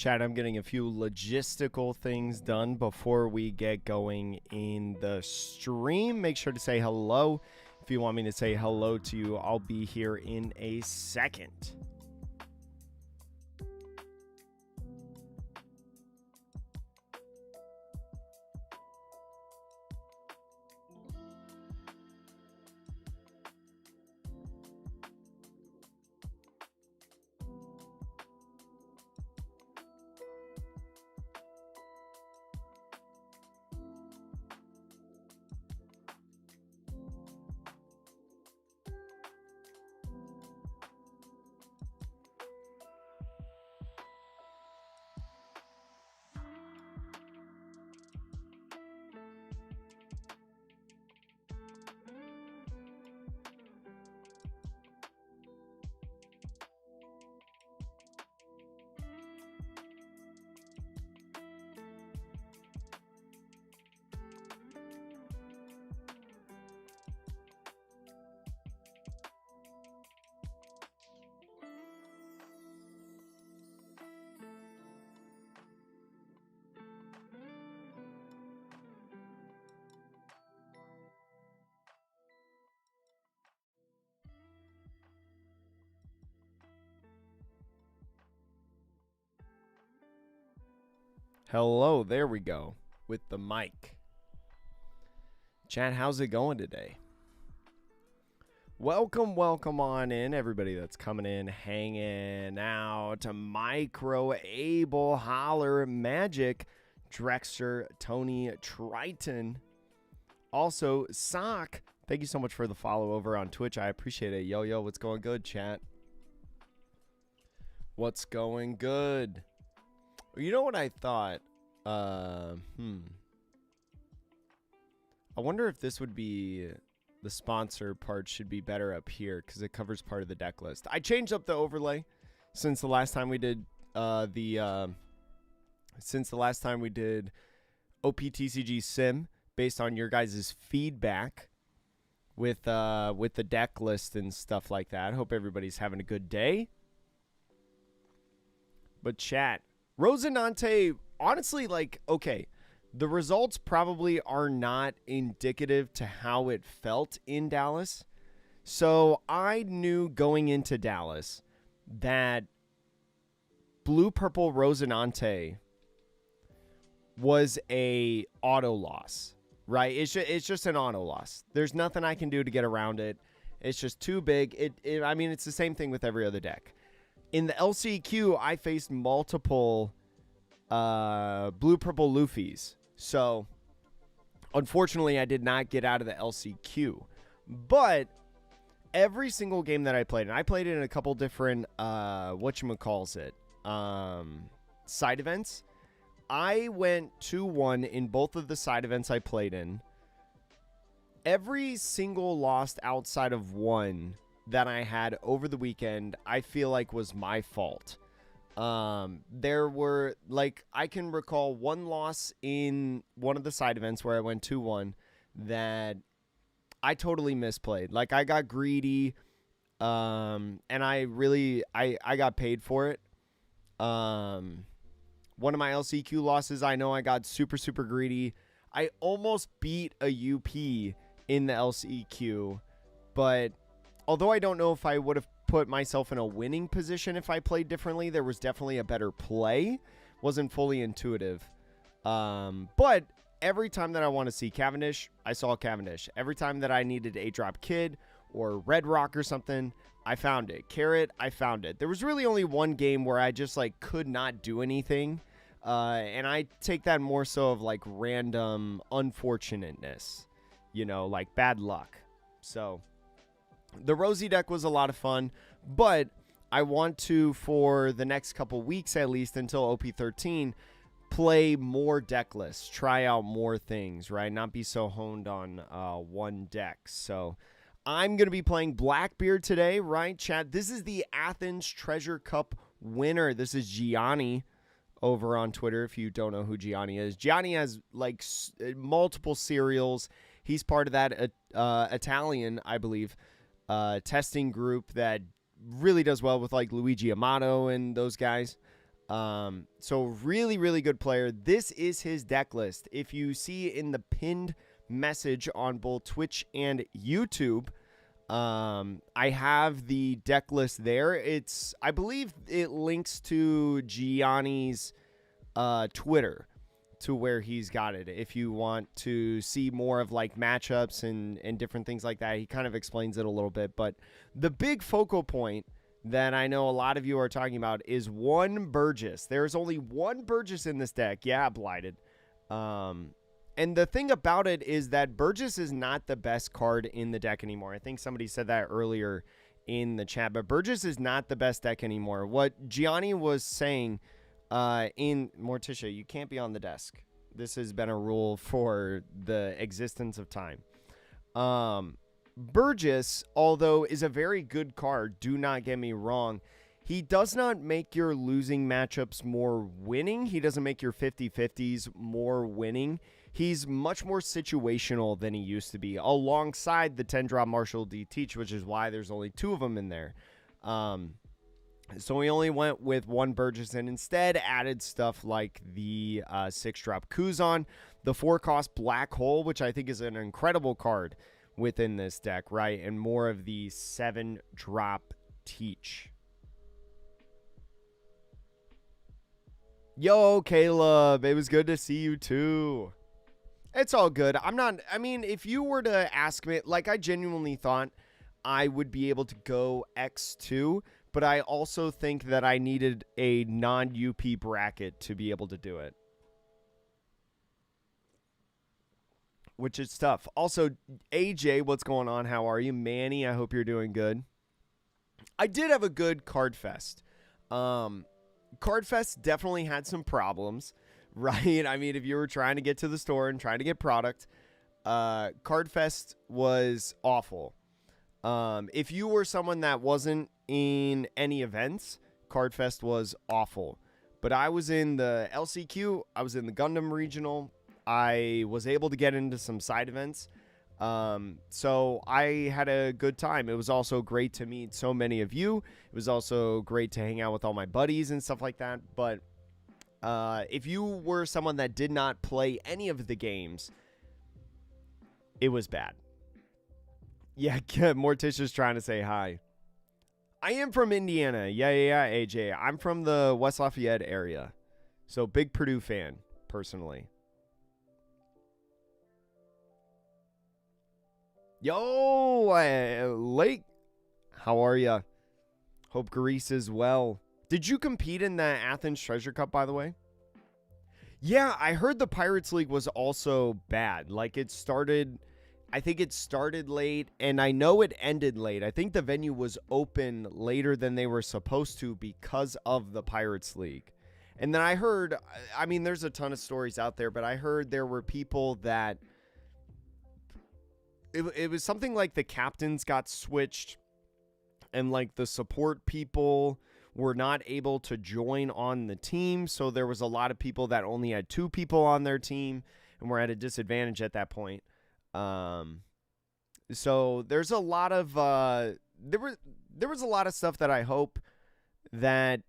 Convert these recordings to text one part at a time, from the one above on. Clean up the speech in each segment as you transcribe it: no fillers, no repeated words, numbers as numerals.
Chat, I'm getting a few logistical things done before we get going in the stream. Make sure to say hello. If you want me to say hello to you, I'll be here in a second. Hello, there we go, with the mic. Chat, how's it going today? Welcome on in, everybody that's coming in, hanging out. Micro, Abel, Holler, Magic, Drexter, Tony, Triton. Also, Sock, thank you so much for the follow over on Twitch. I appreciate it. Yo, what's going good, chat? What's going good? You know what I thought? I wonder if this would be the sponsor part should be better up here because it covers part of the deck list. I changed up the overlay since the last time we did OP12 Sim based on your guys' feedback with the deck list and stuff like that. Hope everybody's having a good day. But chat, Rosinante, honestly, like, okay, the results probably are not indicative to how it felt in Dallas. So I knew going into Dallas that blue-purple Rosinante was a auto loss, right? It's just an auto loss. There's nothing I can do to get around it. It's just too big. I mean, it's the same thing with every other deck. In the LCQ, I faced multiple blue-purple Luffys. So, unfortunately, I did not get out of the LCQ. But every single game that I played, and I played it in a couple different, side events. I went 2-1 in both of the side events I played in. Every single loss outside of one that I had over the weekend, I feel like was my fault. There were, like, I can recall one loss in one of the side events where I went 2-1 that I totally misplayed. Like, I got greedy, and I got paid for it. One of my LCQ losses, I know I got super greedy. I almost beat a UP in the LCQ, but although I don't know if I would have put myself in a winning position if I played differently, there was definitely a better play. Wasn't fully intuitive. But every time that I want to see Cavendish, I saw Cavendish. Every time that I needed a drop Kid or Red Rock or something, I found it. Carrot, I found it. There was really only one game where I just like could not do anything. And I take that more so of like random unfortunateness, you know, like bad luck. So the Rosie deck was a lot of fun, but I want to, for the next couple weeks at least until OP13, play more deck lists, try out more things, right? Not be so honed on one deck. So I'm going to be playing Blackbeard today, right, chat? This is the Athens Treasure Cup winner. This is Gionni over on Twitter, if you don't know who Gionni is. Gionni has, like, multiple serials. He's part of that Italian, I believe, testing group that really does well with like Luigi Amato and those guys. So really, really good player. This is his deck list. If you see in the pinned message on both Twitch and YouTube, I have the deck list there. I believe it links to Gianni's Twitter to where he's got it. If you want to see more of like matchups and different things like that, he kind of explains it a little bit. But the big focal point that I know a lot of you are talking about is one Burgess. There's only one Burgess in this deck. Yeah, Blighted. And the thing about it is that Burgess is not the best card in the deck anymore. I think somebody said that earlier in the chat, but Burgess is not the best deck anymore. What Gionni was saying in Morticia, you can't be on the desk. This has been a rule for the existence of time. Burgess, although is a very good card, do not get me wrong, he does not make your losing matchups more winning. He doesn't make your 50-50s more winning. He's much more situational than he used to be, alongside the 10-drop Marshall.D.Teach, which is why there's only 2 of them in there. So we only went with one Burgess and instead added stuff like the 6-drop Kuzan, the 4-cost Black Hole, which I think is an incredible card within this deck, right? And more of the 7-drop Teach. Yo, Caleb, it was good to see you too. It's all good. I mean, if you were to ask me, like, I genuinely thought I would be able to go X2, but I also think that I needed a non-UP bracket to be able to do it, which is tough. Also, AJ, what's going on? How are you? Manny, I hope you're doing good. I did have a good Cardfest. Cardfest definitely had some problems, right? I mean, if you were trying to get to the store and trying to get product, Cardfest was awful. If you were someone that wasn't in any events, Cardfest was awful. But I was in the LCQ, I was in the Gundam Regional, I was able to get into some side events. So I had a good time. It was also great to meet so many of you. It was also great to hang out with all my buddies and stuff like that. But if you were someone that did not play any of the games, it was bad. Yeah, Morticia's trying to say hi. I am from Indiana. Yeah, AJ. I'm from the West Lafayette area. So big Purdue fan, personally. Yo, Lake, how are ya? Hope Greece is well. Did you compete in the Athens Treasure Cup, by the way? Yeah, I heard the Pirates League was also bad. Like, I think it started late, and I know it ended late. I think the venue was open later than they were supposed to because of the Pirates League. And then I heard, I mean, there's a ton of stories out there, but I heard there were people that it was something like the captains got switched and like the support people were not able to join on the team. So there was a lot of people that only had 2 people on their team and were at a disadvantage at that point. So there's a lot of, there was a lot of stuff that I hope that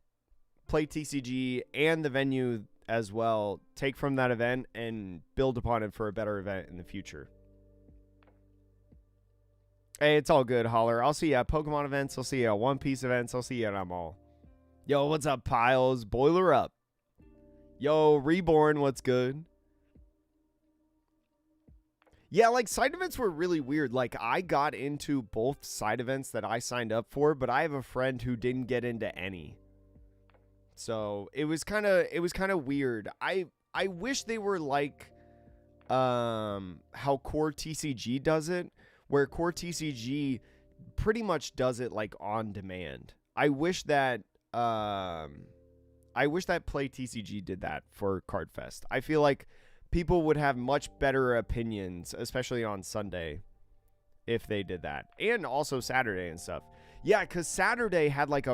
Play TCG and the venue as well take from that event and build upon it for a better event in the future. Hey, it's all good, Holler. I'll see you at Pokemon events. I'll see you at One Piece events. I'll see you at them all. Yo, what's up, Piles? Boiler up. Yo, Reborn, what's good? Yeah, like, side events were really weird. Like, I got into both side events that I signed up for, but I have a friend who didn't get into any. So, it was kind of weird. I wish they were like how Core TCG does it, where Core TCG pretty much does it like on demand. I wish that Play TCG did that for Cardfest. I feel like people would have much better opinions, especially on Sunday, if they did that. And also Saturday and stuff. Yeah, because Saturday had like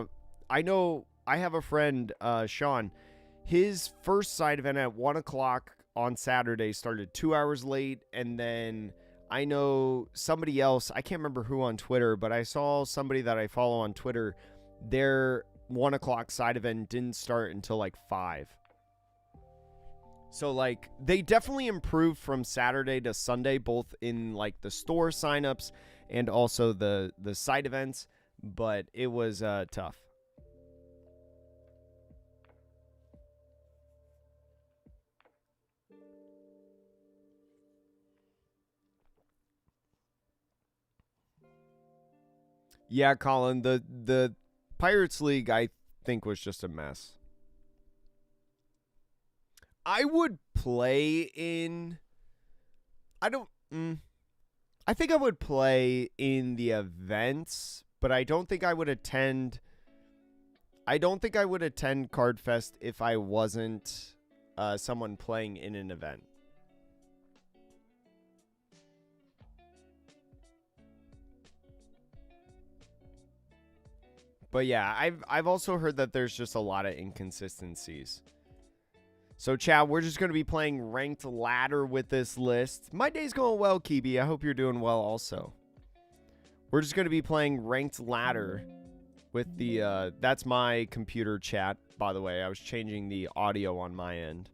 I know I have a friend, Sean, his first side event at 1 o'clock on Saturday started 2 hours late, and then I know somebody else, I can't remember who on Twitter, but I saw somebody that I follow on Twitter, their 1 o'clock side event didn't start until like 5. So like they definitely improved from Saturday to Sunday, both in like the store signups and also the side events, but it was tough. Yeah, Colin, the Pirates League I think was just a mess. I would play in I don't I think I would play in the events, but I don't think I would attend Cardfest if I wasn't someone playing in an event. But yeah, I've also heard that there's just a lot of inconsistencies. So, Chad, we're just going to be playing ranked ladder with this list. My day's going well, Kibi. I hope you're doing well also. We're just going to be playing ranked ladder with the, that's my computer chat, by the way. I was changing the audio on my end.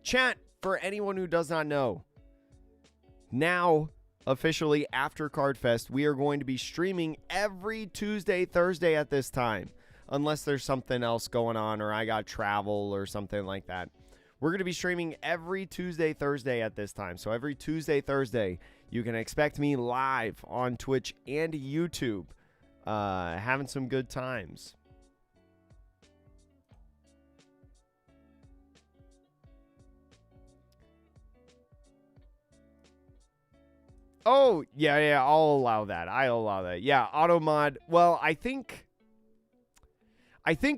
Chat, for anyone who does not know, now, officially after Cardfest, we are going to be streaming every Tuesday, Thursday at this time. Unless there's something else going on or I got travel or something like that. We're going to be streaming every Tuesday, Thursday at this time. So every Tuesday, Thursday, you can expect me live on Twitch and YouTube, having some good times. Oh, yeah, I'll allow that. Yeah, auto mod. Well, I think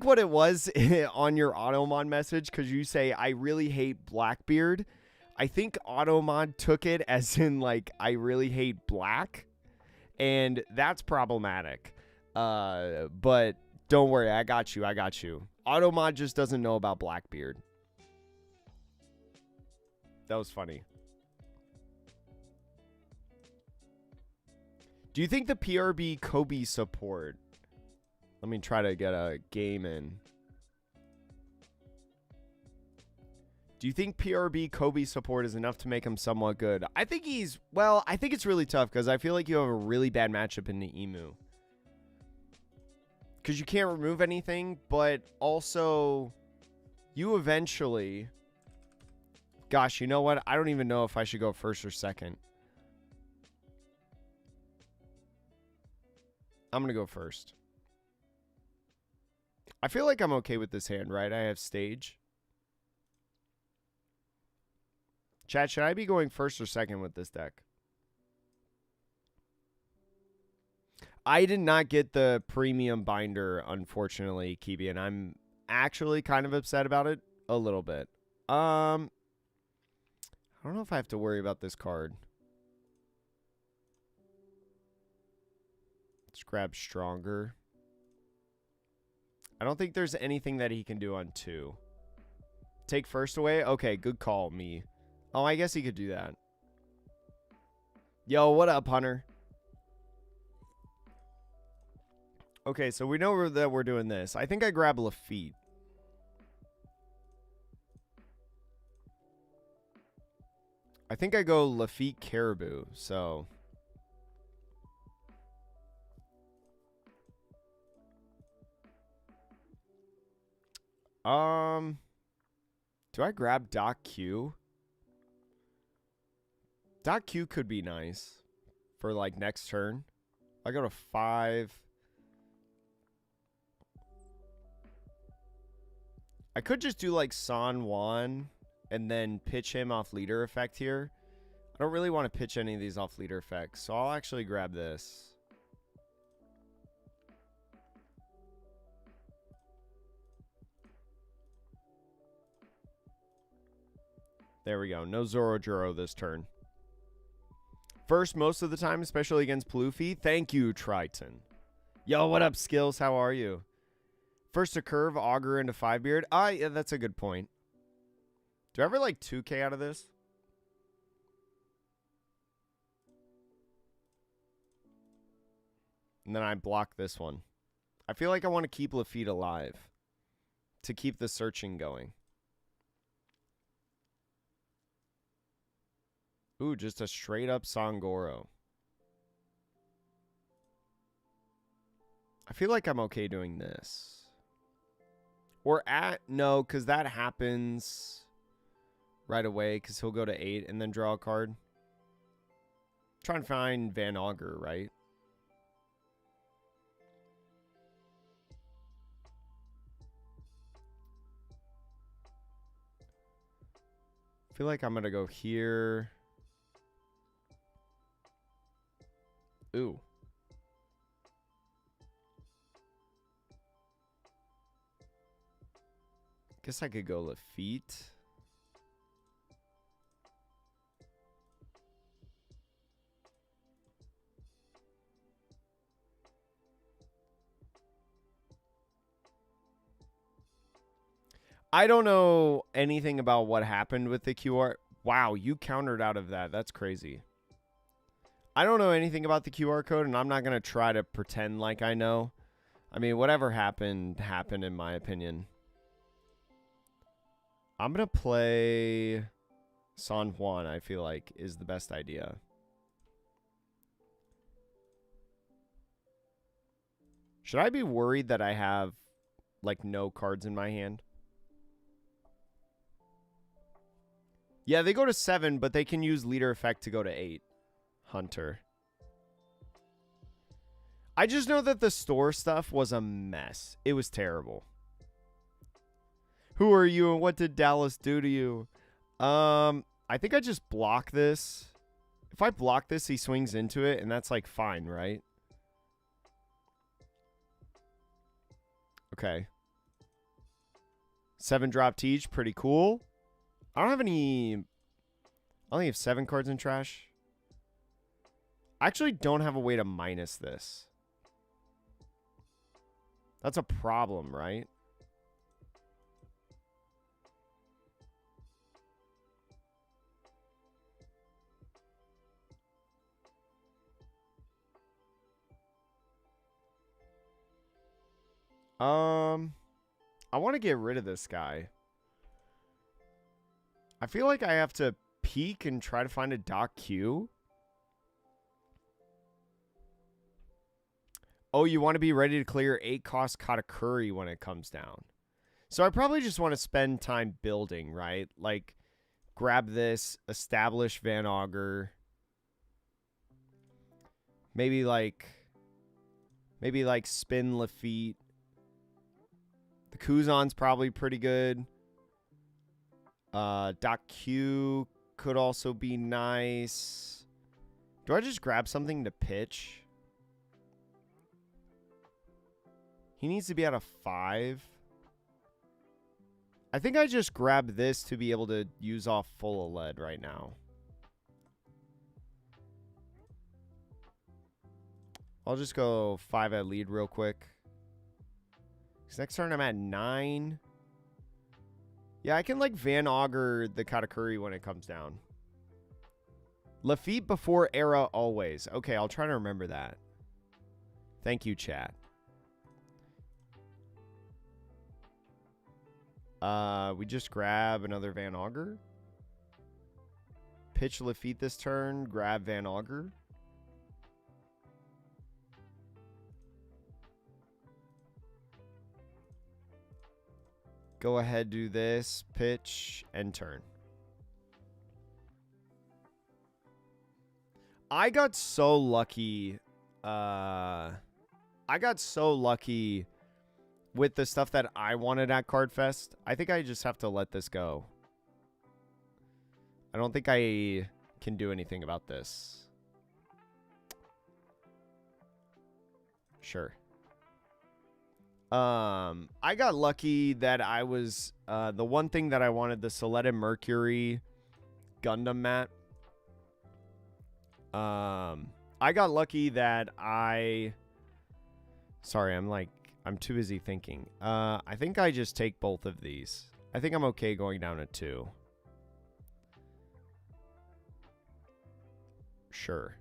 what it was on your automod message, because you say, I really hate Blackbeard, I think automod took it as in, like, I really hate black, and that's problematic. But don't worry, I got you. Automod just doesn't know about Blackbeard. That was funny. Do you think the PRB Kobe support... Let me try to get a game in. Do you think PRB Kobe support is enough to make him somewhat good? I think he's... Well, I think it's really tough because I feel like you have a really bad matchup in the Emu. Because you can't remove anything, but also you eventually... Gosh, you know what? I don't even know if I should go first or second. I'm going to go first. I feel like I'm okay with this hand, right? I have stage. Chat, should I be going first or second with this deck? I did not get the premium binder, unfortunately, Kibi, and I'm actually kind of upset about it a little bit. I don't know if I have to worry about this card. Let's grab Stronger. I don't think there's anything that he can do on 2. Take first away? Okay, good call, me. Oh, I guess he could do that. Yo, what up, Hunter? Okay, so we know that we're doing this. I think I grab Lafitte. I think I go Lafitte Caribou, so... Do I grab Doc Q? Doc Q could be nice for, like, next turn. I go to 5. I could just do, like, San Juan and then pitch him off leader effect here. I don't really want to pitch any of these off leader effects, so I'll actually grab this. There we go. No Zorojuro this turn. First most of the time, especially against Pluffy. Thank you, Triton. Yo, what up, Skills? How are you? First to curve, Augur into 5-beard. Ah, yeah, that's a good point. Do I ever like 2K out of this? And then I block this one. I feel like I want to keep Lafitte alive to keep the searching going. Ooh, just a straight up Sangoro. I feel like I'm okay doing this. Or no, because that happens right away because he'll go to 8 and then draw a card. Trying to find Van Augur, right? I feel like I'm going to go here. Ooh. Guess I could go Lafitte. I don't know anything about what happened with the QR. Wow, you countered out of that. That's crazy. I don't know anything about the QR code, and I'm not going to try to pretend like I know. I mean, whatever happened, happened in my opinion. I'm going to play San Juan, I feel like, is the best idea. Should I be worried that I have, like, no cards in my hand? Yeah, they go to 7, but they can use leader effect to go to 8. Hunter. I just know that the store stuff was a mess. It was terrible. Who are you and what did Dallas do to you? I think I just block this. If I block this, he swings into it, and that's, like, fine, right? Okay. 7-drop Teach, pretty cool. I don't have any... I only have 7 cards in trash. I actually don't have a way to minus this. That's a problem, right? I want to get rid of this guy. I feel like I have to peek and try to find a Doc Q. Oh, you want to be ready to clear 8-cost Katakuri when it comes down. So I probably just want to spend time building, right? Like, grab this, establish Van Augur. Maybe like spin Lafitte. The Kuzan's probably pretty good. Doc Q could also be nice. Do I just grab something to pitch? He needs to be at a 5. I think I just grab this to be able to use off full of lead right now. I'll just go 5 at lead real quick. Because next turn I'm at 9. Yeah, I can like Van Augur the Katakuri when it comes down. Lafitte before era always. Okay, I'll try to remember that. Thank you, chat. We just grab another Van Augur. Pitch Lafitte this turn. Grab Van Augur. Go ahead, do this. Pitch and turn. I got so lucky. I got so lucky with the stuff that I wanted at Cardfest. I think I just have to let this go. I don't think I can do anything about this. Sure. I got lucky that I was the one thing that I wanted, the Soletta Mercury Gundam mat. I got lucky that sorry, I'm too busy thinking. I think I just take both of these. I think I'm okay going down to 2. Sure.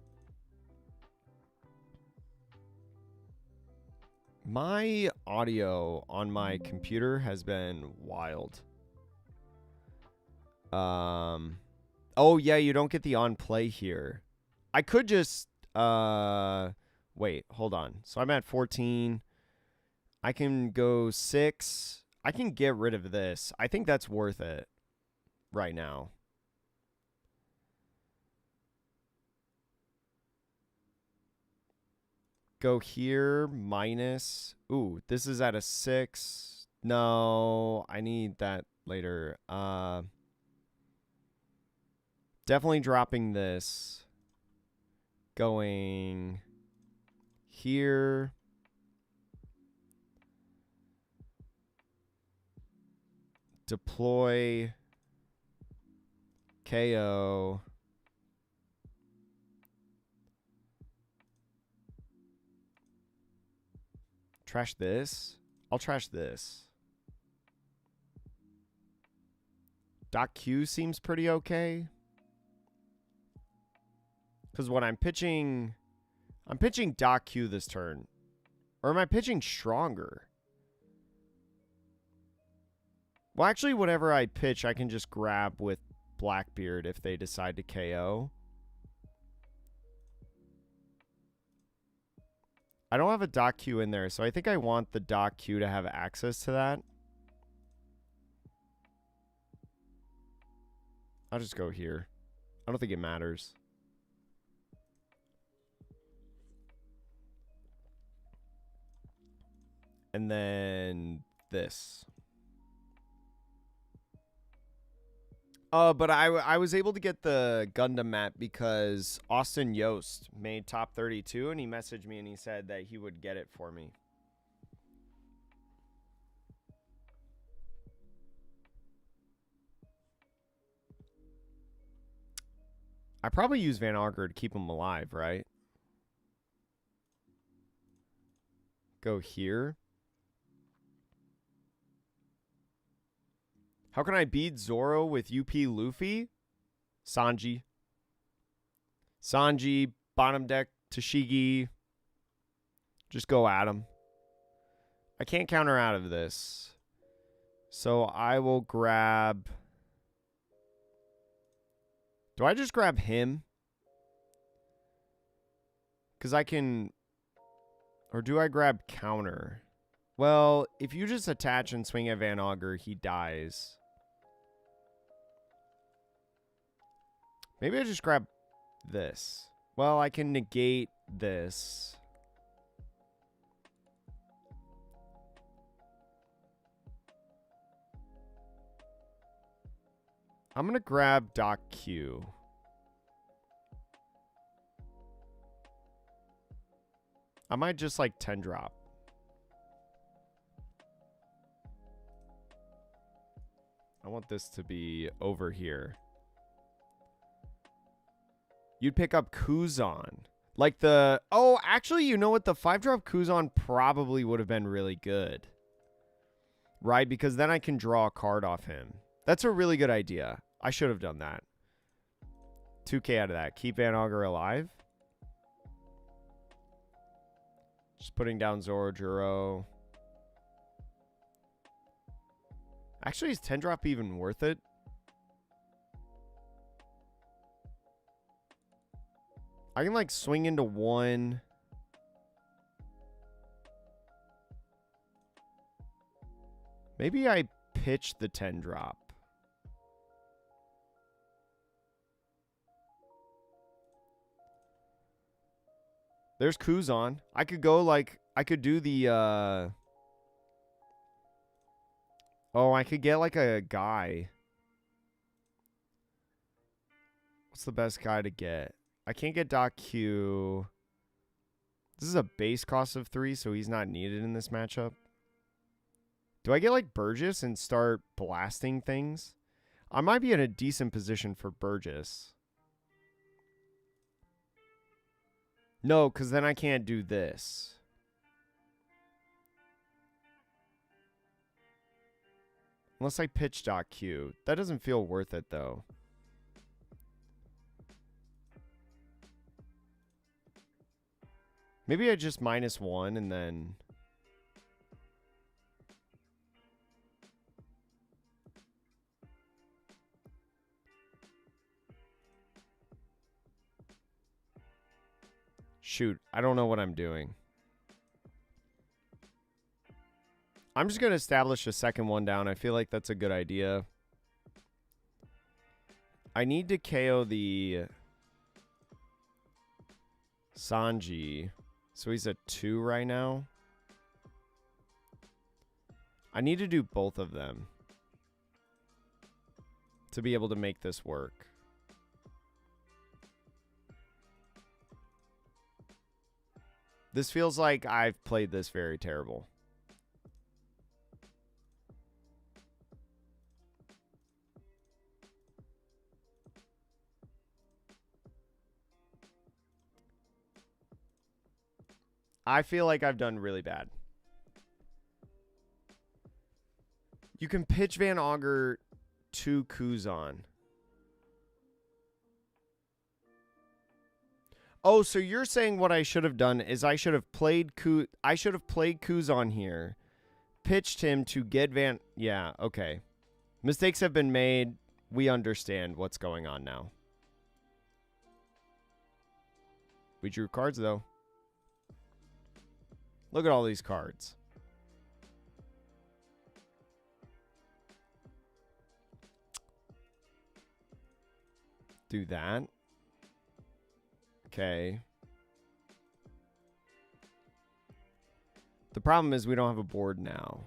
My audio on my computer has been wild. Oh yeah, you don't get the on play here. I could just wait, hold on. So I'm at 14. I can go 6. I can get rid of this. I think that's worth it right now. Go here, minus. Ooh, this is at a 6. No, I need that later. Definitely dropping this. Going here. Deploy. KO. Trash this. I'll trash this. Doc Q seems pretty okay. Because what I'm pitching Doc Q this turn. Or am I pitching stronger? Well, actually, whatever I pitch, I can just grab with Blackbeard if they decide to KO. I don't have a Doc Q in there, so I think I want the Doc Q to have access to that. I'll just go here. I don't think it matters. And then this. But I was able to get the Gundam map because Austin Yost made top 32, and he messaged me and he said that he would get it for me. I probably use Van Auger to keep him alive, right? Go here. How can I beat Zoro with UP Luffy? Sanji. Sanji, bottom deck, Tashigi. Just go at him. I can't counter out of this. So I will grab... Do I just grab him? Because I can... Or do I grab counter? Well, if you just attach and swing at Van Auger, he dies. Maybe I just grab this. Well, I can negate this. I'm going to grab Doc Q. I might just like 10 drop. I want this to be over here. You'd pick up Kuzan. Like the... Oh, actually, you know what? The 5-drop Kuzan probably would have been really good. Right? Because then I can draw a card off him. That's a really good idea. I should have done that. 2k out of that. Keep Van Auger alive. Just putting down Zorojuro. Actually, is 10-drop even worth it? I can, like, swing into one. Maybe I pitch the 10-drop. There's Kuzan. I could go, like, I could do the, Oh, I could get, like, a guy. What's the best guy to get? I can't get Doc Q. This is a base cost of 3, so he's not needed in this matchup. Do I get, like, Burgess and start blasting things? I might be in a decent position for Burgess. No, because then I can't do this. Unless I pitch Doc Q. That doesn't feel worth it, though. Maybe I just -1 and then... Shoot, I don't know what I'm doing. I'm just going to establish a second one down. I feel like that's a good idea. I need to KO the Sanji. So he's at 2 right now. I need to do both of them to be able to make this work. This feels like I've played this very terrible. I feel like I've done really bad. You can pitch Van Auger to Kuzan. Oh, so you're saying what I should have done is I should have played Kuzan here, pitched him to get Van. Yeah, okay. Mistakes have been made. We understand what's going on now. We drew cards though. Look at all these cards. Do that. Okay. The problem is we don't have a board now.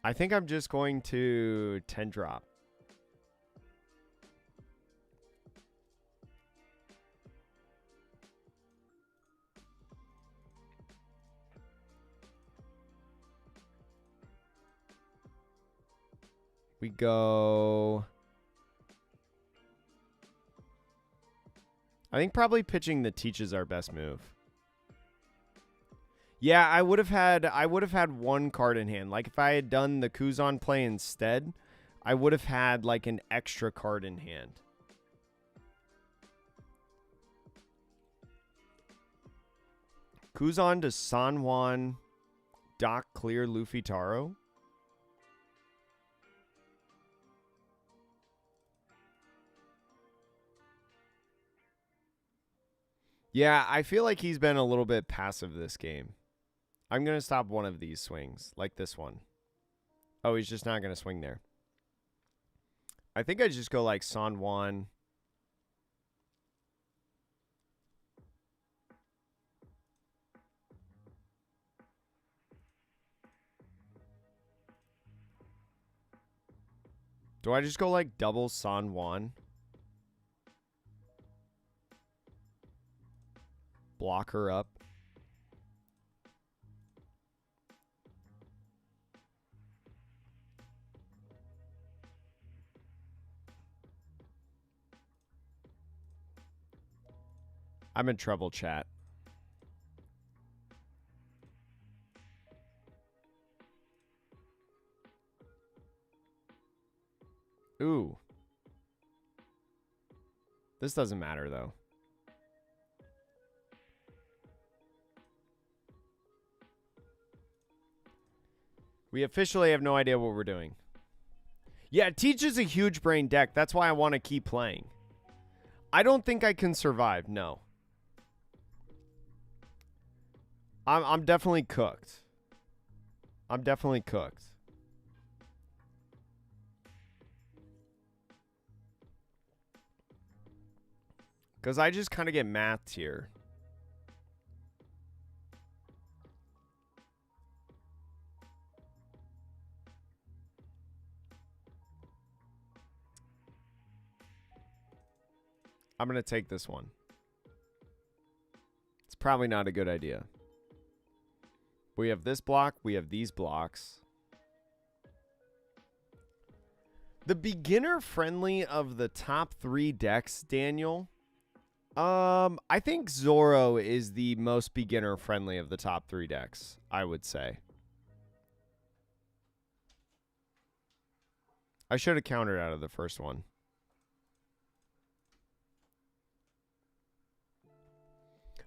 I think I'm just going to 10 drop. We go. I think probably pitching the Teach is our best move. Yeah, I would have had one card in hand. Like if I had done the Kuzan play instead, I would have had like an extra card in hand. Kuzan to San Juan, Doc clear Luffy Taro. Yeah, I feel like he's been a little bit passive this game. I'm going to stop one of these swings, like this one. Oh, he's just not going to swing there. I think I just go like San Juan. Do I just go like double San Juan? Block her up. I'm in trouble, chat. Ooh. This doesn't matter, though. We officially have no idea what we're doing. Yeah, Teach is a huge brain deck. That's why I want to keep playing. I don't think I can survive. No. I'm definitely cooked. I'm definitely cooked. Because I just kind of get mathed here. I'm going to take this one. It's probably not a good idea. We have this block. We have these blocks. The beginner friendly of the top 3 decks, Daniel. I think Zoro is the most beginner friendly of the top 3 decks, I would say. I should have countered out of the first one.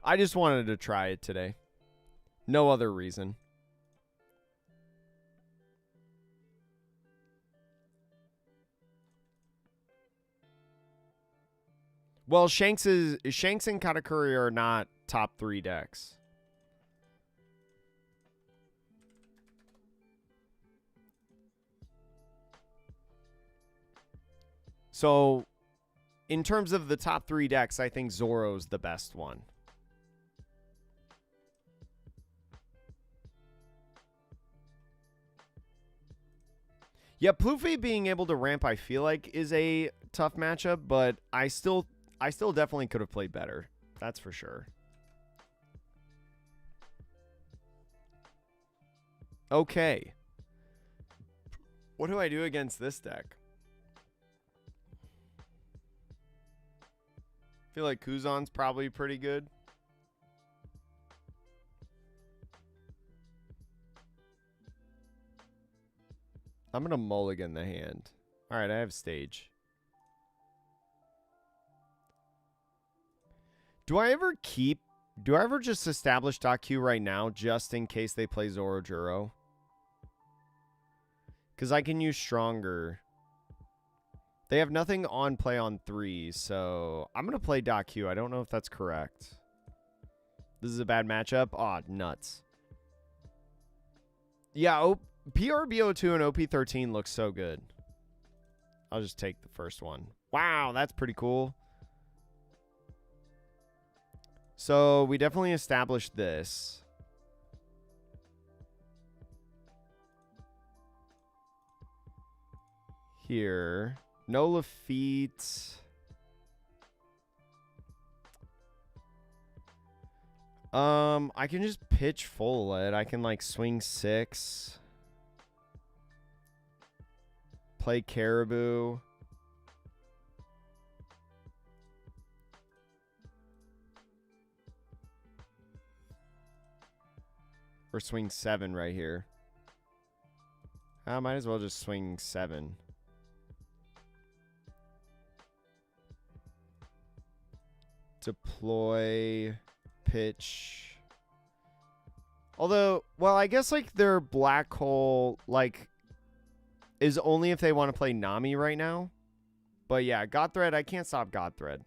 I just wanted to try it today. No other reason. Well, Shanks and Katakuri are not top 3 decks. So, in terms of the top 3 decks, I think Zoro's the best one. Yeah, Pluffy being able to ramp, I feel like, is a tough matchup, but I still definitely could have played better. That's for sure. Okay. What do I do against this deck? I feel like Kuzan's probably pretty good. I'm going to mulligan the hand. All right, I have stage. Do I ever just establish .Q right now just in case they play Zorojuro? Because I can use Stronger. They have nothing on play on 3, so I'm going to play .Q. I don't know if that's correct. This is a bad matchup. Aw, nuts. Yeah, PRBO2 and OP13 looks so good. I'll just take the first one. Wow, that's pretty cool. So we definitely established this. Here. No Lafitte. I can just pitch full lead. I can like swing 6. Play Caribou. Or swing 7 right here. I might as well just swing 7. Deploy, pitch. Although, well, I guess like their black hole like is only if they want to play Nami right now. But yeah, Godthread, I can't stop Godthread.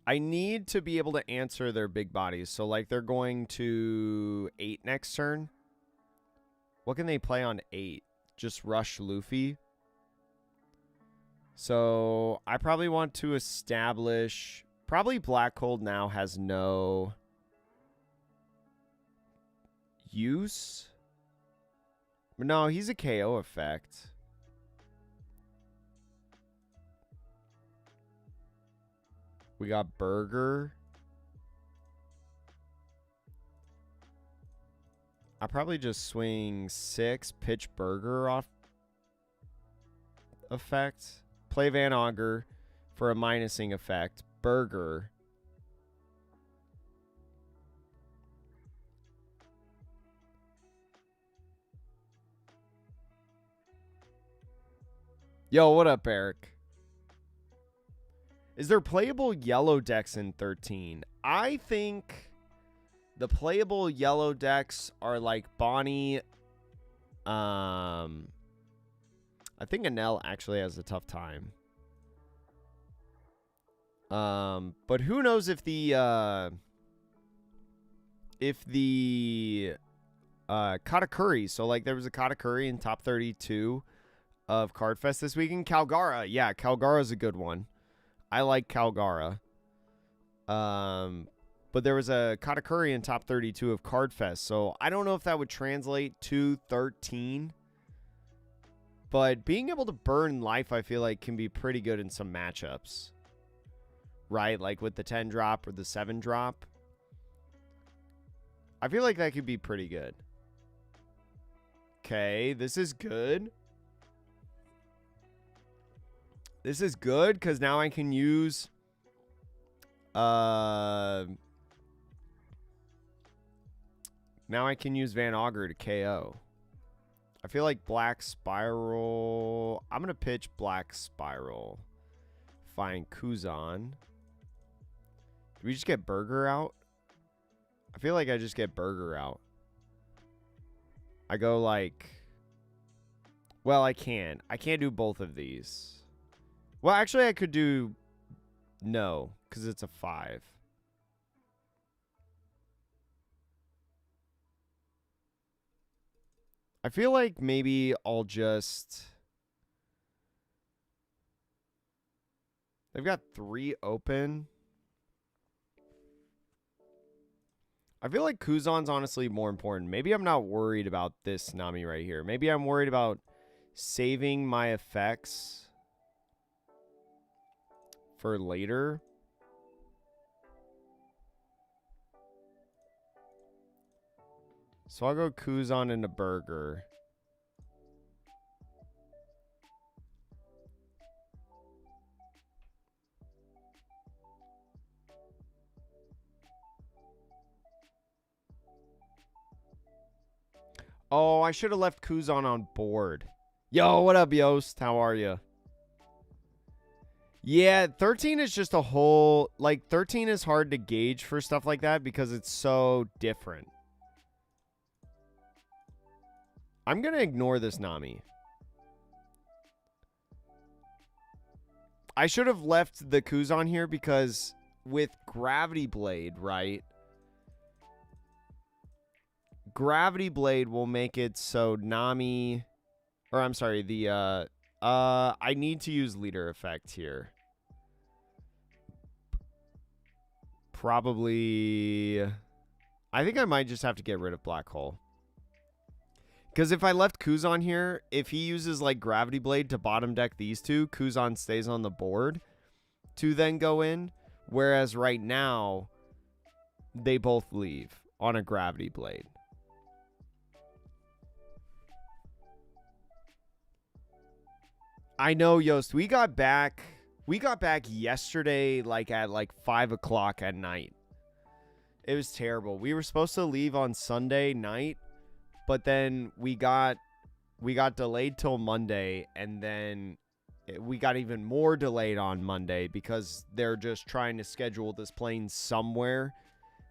I need to be able to answer their big bodies. So, like, they're going to 8 next turn. What can they play on 8? Just rush Luffy. So, I probably want to establish... Probably Black Cold now has no use. No, he's a KO effect. We got Burger. I probably just swing 6, pitch Burger off effect. Play Van Augur for a minusing effect. Burger. Yo, what up, Eric? Is there playable yellow decks in 13? I think the playable yellow decks are like Bonnie. I think Anel actually has a tough time. But who knows if the Katakuri, so like there was a Katakuri in top 32 of Cardfest this weekend. Calgara, yeah, Calgara's a good one. I like Calgara. But there was a Katakuri in top 32 of Cardfest, so I don't know if that would translate to 13. But being able to burn life, I feel like, can be pretty good in some matchups. Right? Like with the 10 drop or the 7 drop. I feel like that could be pretty good. Okay, this is good. This is good because now I can use now I can use Van Augur to KO. I feel like Black Spiral. I'm gonna pitch Black Spiral. Find Kuzan. Do we just get Burger out? I feel like I just get burger out. I go like... Well, I can't. I can't do both of these. Well, actually, I could do... No, because it's a 5. I feel like maybe I'll just... They've got 3 open. I feel like Kuzan's honestly more important. Maybe I'm not worried about this Nami right here. Maybe I'm worried about saving my effects for later. So I'll go Kuzan into burger. Oh, I should have left Kuzan on board. Yo, what up, Yost? How are you? Yeah, 13 is just a whole... Like, 13 is hard to gauge for stuff like that because it's so different. I'm going to ignore this Nami. I should have left the Kuzan here because with Gravity Blade, right? Gravity Blade will make it so Nami... Or, I'm sorry, the... I need to use leader effect here. Probably... I think I might just have to get rid of Black Hole. Because if I left Kuzan here, if he uses, like, Gravity Blade to bottom deck these two, Kuzan stays on the board to then go in. Whereas right now, they both leave on a Gravity Blade. I know, Yost. We got back yesterday, like, at, like, 5 o'clock at night. It was terrible. We were supposed to leave on Sunday night. But then we got delayed till Monday, and then we got even more delayed on Monday because they're just trying to schedule this plane somewhere.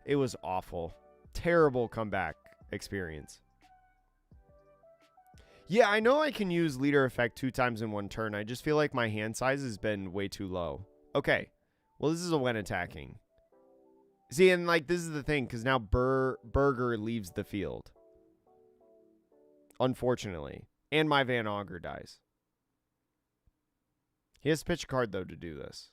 It was awful. Terrible comeback experience. Yeah, I know I can use leader effect 2 times in 1 turn. I just feel like my hand size has been way too low. Okay. Well, this is a when attacking. See, and like this is the thing, because now Burger leaves the field. Unfortunately. And my Van Augur dies. He has to pitch a card, though, to do this.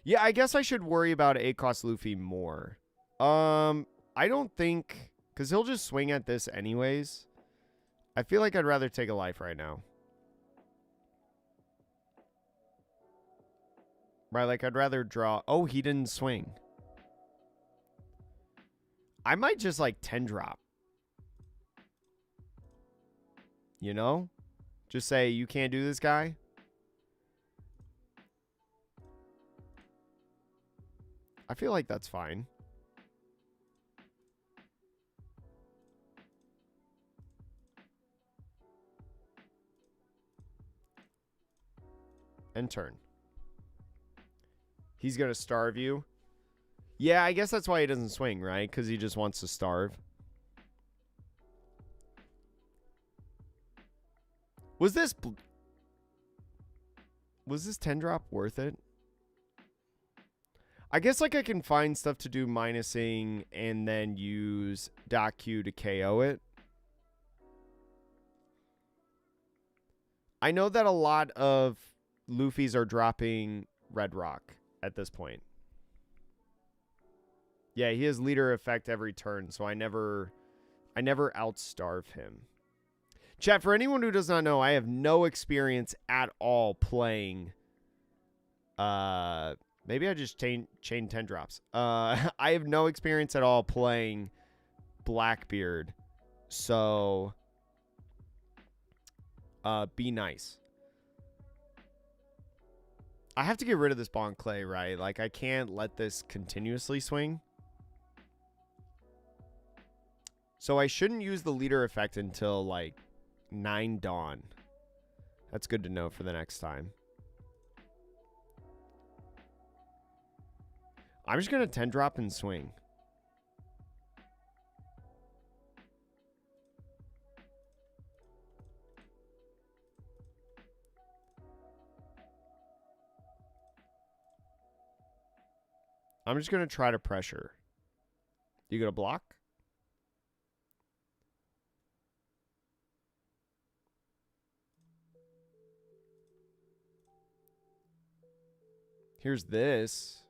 Yeah, I guess I should worry about A-Cost Luffy more. I don't think... Because he'll just swing at this anyways. I feel like I'd rather take a life right now. Right, like I'd rather draw... Oh, he didn't swing. I might just like 10 drop. You know? Just say, you can't do this, guy. I feel like that's fine. End turn. He's going to starve you. Yeah, I guess that's why he doesn't swing, right? Because he just wants to starve. Was this 10 drop worth it? I guess like I can find stuff to do minusing and then use Doc Q to KO it. I know that a lot of Luffy's are dropping Red Rock at this point. Yeah, he has leader effect every turn, so I never outstarve him. Chat, for anyone who does not know, I have no experience at all playing. Maybe I just chain 10 drops. I have no experience at all playing Blackbeard. So be nice. I have to get rid of this Bon Clay, right? Like I can't let this continuously swing. So I shouldn't use the leader effect until like 9 dawn. That's good to know for the next time. I'm just going to 10 drop and swing. I'm just going to try to pressure. You going to block? Here's this.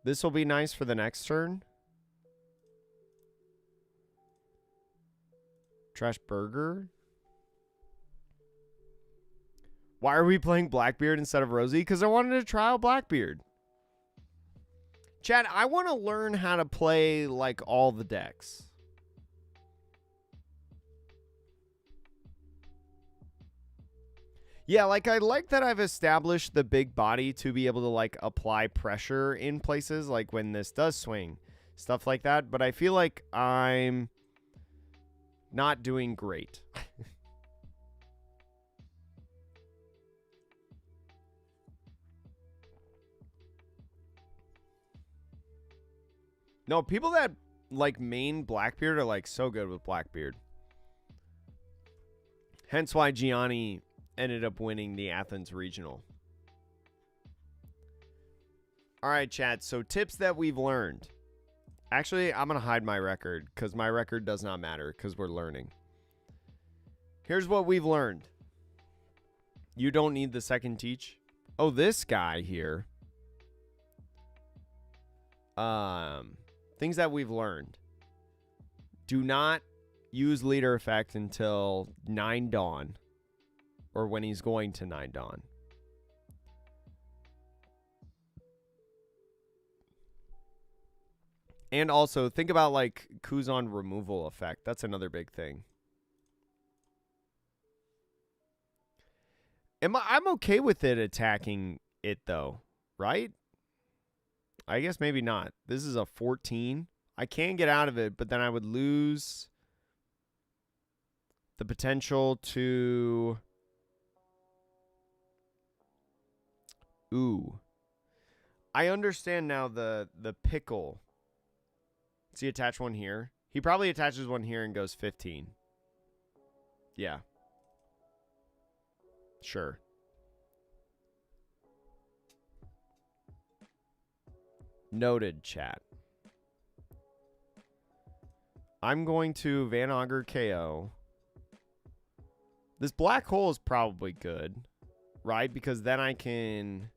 This will be nice for the next turn. Trash burger. Why are we playing Blackbeard instead of Rosie? Because I wanted to try out Blackbeard. Chad, I want to learn how to play like all the decks. Yeah, like I like that I've established the big body to be able to like apply pressure in places like when this does swing, stuff like that. But I feel like I'm not doing great. No, people that like main Blackbeard are like so good with Blackbeard. Hence why Gionni ended up winning the Athens regional. All right, chat. So tips that we've learned. Actually, I'm going to hide my record because my record does not matter because we're learning. Here's what we've learned. You don't need the second teach. Oh, this guy here. Things that we've learned. Do not use leader effect until 9 dawn. Or when he's going to 9 dawn. And also, think about, like, Kuzan removal effect. That's another big thing. I'm okay with it attacking it, though. Right? I guess maybe not. This is a 14. I can get out of it, but then I would lose the potential to... Ooh. I understand now the pickle. Does he attach one here? He probably attaches one here and goes 15. Yeah. Sure. Noted, chat. I'm going to Van Augur KO. This black hole is probably good, right? Because then I can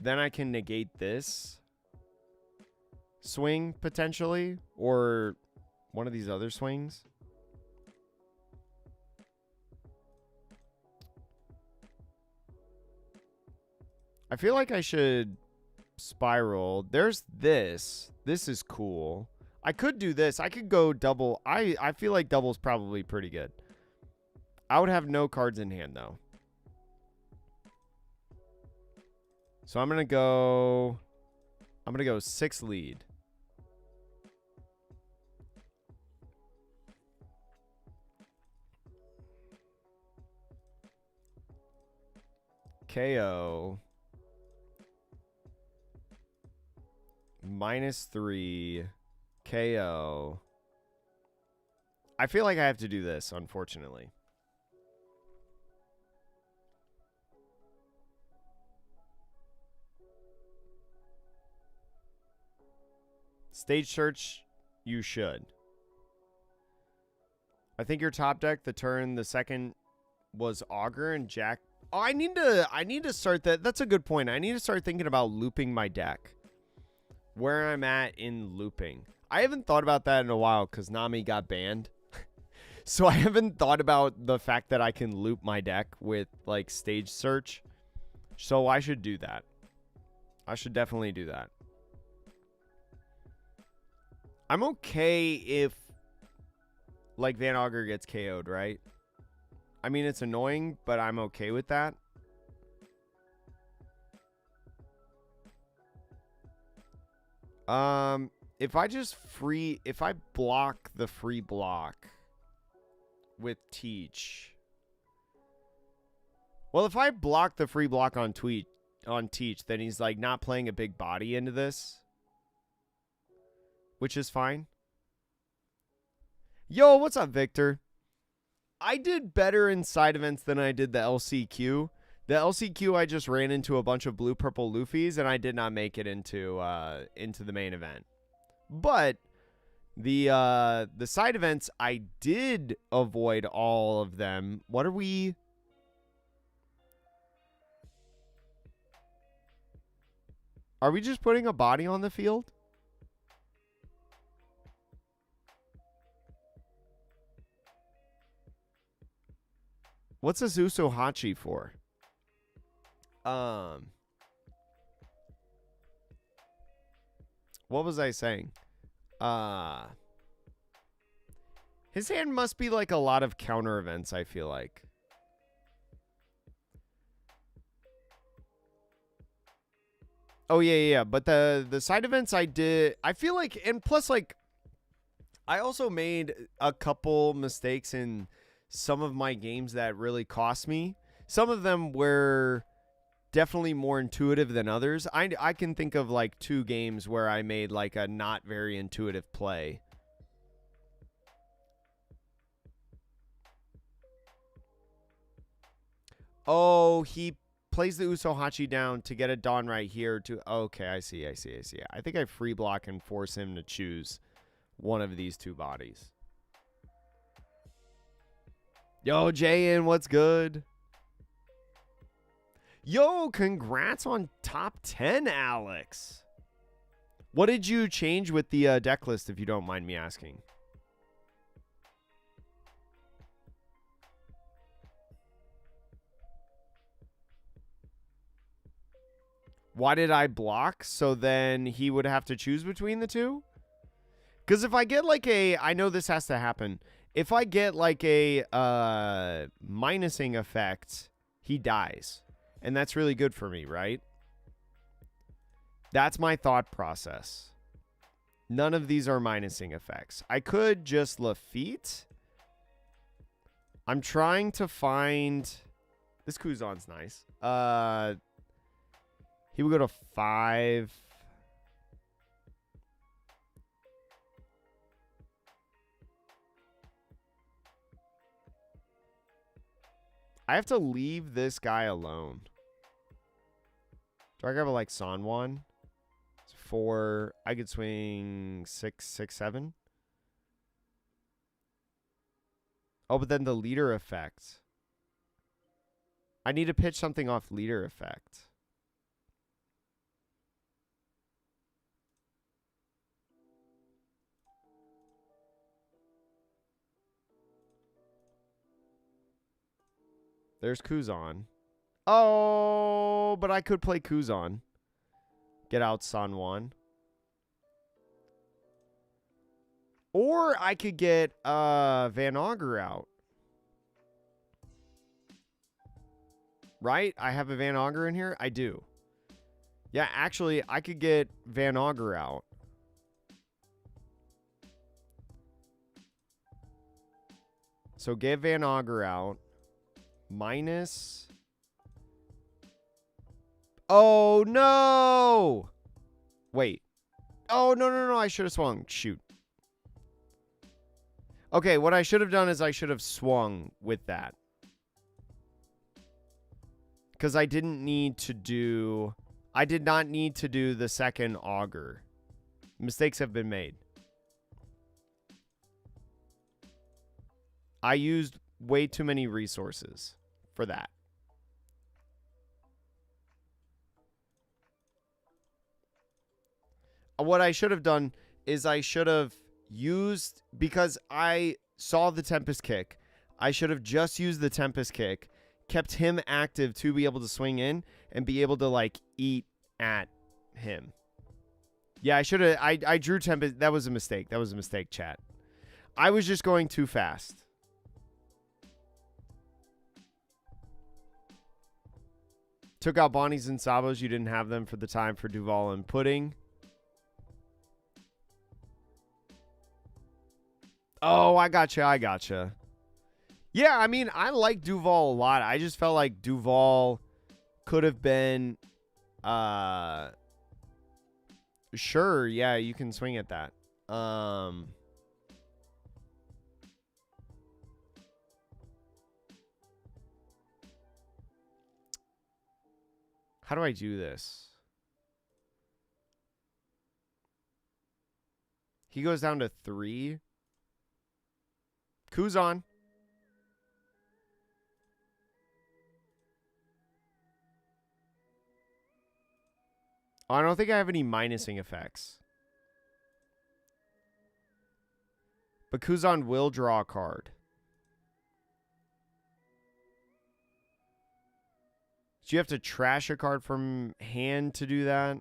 negate this swing potentially, or one of these other swings. I feel like I should spiral. There's this. This is cool. I could do this. I could go double. I feel like double's probably pretty good. I would have no cards in hand, though. So I'm going to go 6 lead. KO. -3. KO. I feel like I have to do this, unfortunately. Stage search, you should. I think your top deck, the turn, the second was Augur and Jack. Oh, I need to start that. That's a good point. I need to start thinking about looping my deck. Where I'm at in looping. I haven't thought about that in a while because Nami got banned. So I haven't thought about the fact that I can loop my deck with like stage search. So I should do that. I should definitely do that. I'm okay if like Van Augur gets KO'd, right? I mean, it's annoying, but I'm okay with that. If I block the free block with Teach. Well, if I block the free block on Teach, then he's like not playing a big body into this, which is fine. Yo, what's up, Victor? I did better in side events than I did the LCQ. The LCQ, I just ran into a bunch of blue-purple Luffys, and I did not make it into the main event. But the side events, I did avoid all of them. What are we... Are we just putting a body on the field? What's a Zusohachi for? What was I saying? His hand must be like a lot of counter events, I feel like. Oh, yeah. But the side events I did, I feel like, and plus, like, I also made a couple mistakes in some of my games that really cost me. Some of them were definitely more intuitive than others. I can think of, like, 2 games where I made, like, a not very intuitive play. Oh, he plays the Usohachi down to get a Dawn right here. Okay, I see. I think I free block and force him to choose one of these 2 bodies. Yo, Jayin, what's good? Yo, congrats on top 10, Alex. What did you change with the deck list, if you don't mind me asking? Why did I block? So then he would have to choose between the 2? Because if I get like I know this has to happen. If I get like a minusing effect, he dies. And that's really good for me, right? That's my thought process. None of these are minusing effects. I could just Lafitte. I'm trying to find... This Kuzan's nice. He would go to 5. I have to leave this guy alone. Do I grab a like Sanwan? It's 4. I could swing 6, 7. Oh, but then the leader effect. I need to pitch something off leader effect. There's Kuzan. Oh, but I could play Kuzan. Get out Sanwan. Or I could get Van Auger out. Right? I have a Van Auger in here? I do. Yeah, actually, I could get Van Auger out. So get Van Auger out. Minus. Oh, no. Wait. Oh, no. I should have swung. Shoot. Okay, what I should have done is I should have swung with that. Because I didn't need to do... I did not need to do the second auger. Mistakes have been made. I used way too many resources for that. What I should have done is I should have used, because I saw the Tempest Kick, I should have just used the Tempest Kick, kept him active to be able to swing in and be able to like eat at him. Yeah, I should have. I drew Tempest. That was a mistake. That was a mistake, chat. I was just going too fast. Took out Bonnies and Sabos. You didn't have them for the time for Duval and Pudding. Oh, I gotcha. Yeah, I mean, I like Duval a lot. I just felt like Duval could have been, sure, yeah, you can swing at that. How do I do this? He goes down to 3. Kuzan. Oh, I don't think I have any minusing effects. But Kuzan will draw a card. Do you have to trash a card from hand to do that?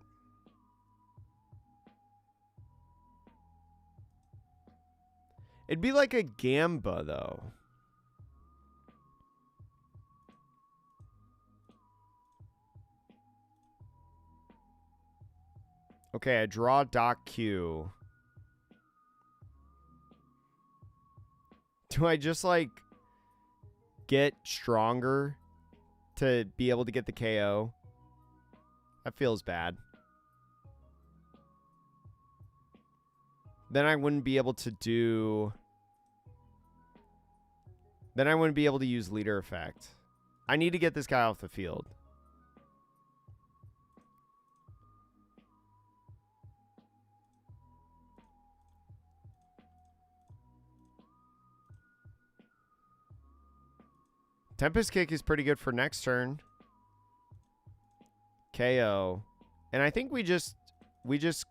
It'd be like a Gamba, though. Okay, I draw Doc Q. Do I just, like, get stronger to be able to get the KO? That feels bad. Then I wouldn't be able to do... Then I wouldn't be able to use leader effect. I need to get this guy off the field. Tempest Kick is pretty good for next turn. KO. And I think we just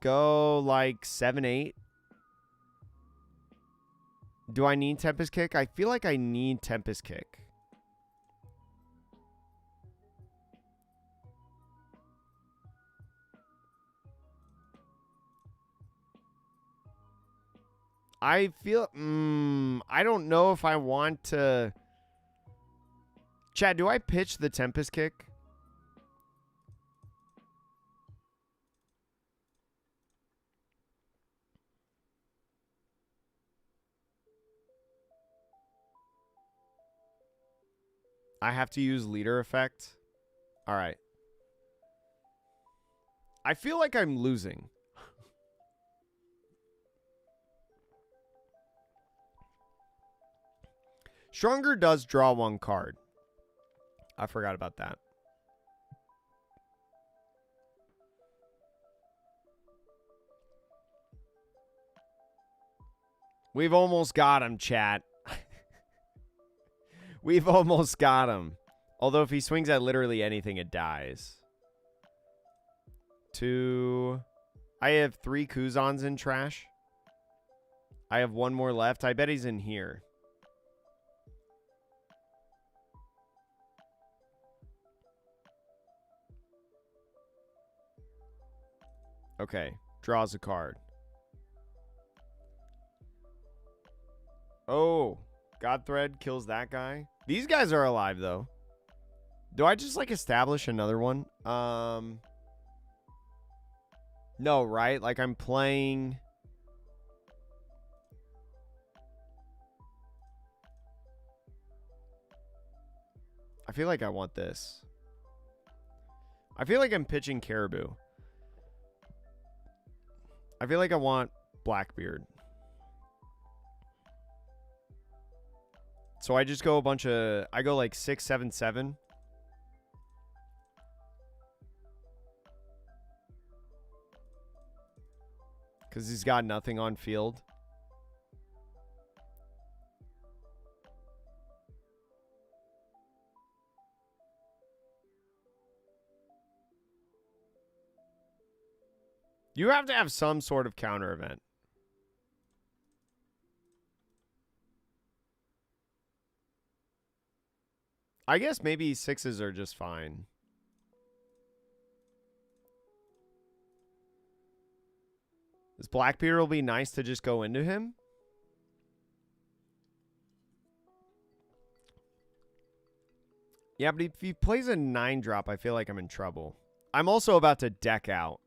go like 7-8. Do I need Tempest Kick? I feel like I need Tempest Kick. I feel I don't know if I want to. Chad, do I pitch the Tempest Kick? I have to use leader effect. All right. I feel like I'm losing. Stronger does draw 1 card. I forgot about that. We've almost got him, chat. We've almost got him. Although if he swings at literally anything, it dies. 2. I have 3 Kuzans in trash. I have 1 more left. I bet he's in here. Okay. Draws a card. Oh. Godthread kills that guy. These guys are alive, though. Do I just, like, establish another one? No, right? Like, I'm playing... I feel like I want this. I feel like I'm pitching Caribou. I feel like I want Blackbeard. So I just go a bunch of... I go like 6, 7, 7. Because he's got nothing on field. You have to have some sort of counter event. I guess maybe 6s are just fine. This Blackbeard will be nice to just go into him. Yeah, but if he plays a 9-drop, I feel like I'm in trouble. I'm also about to deck out.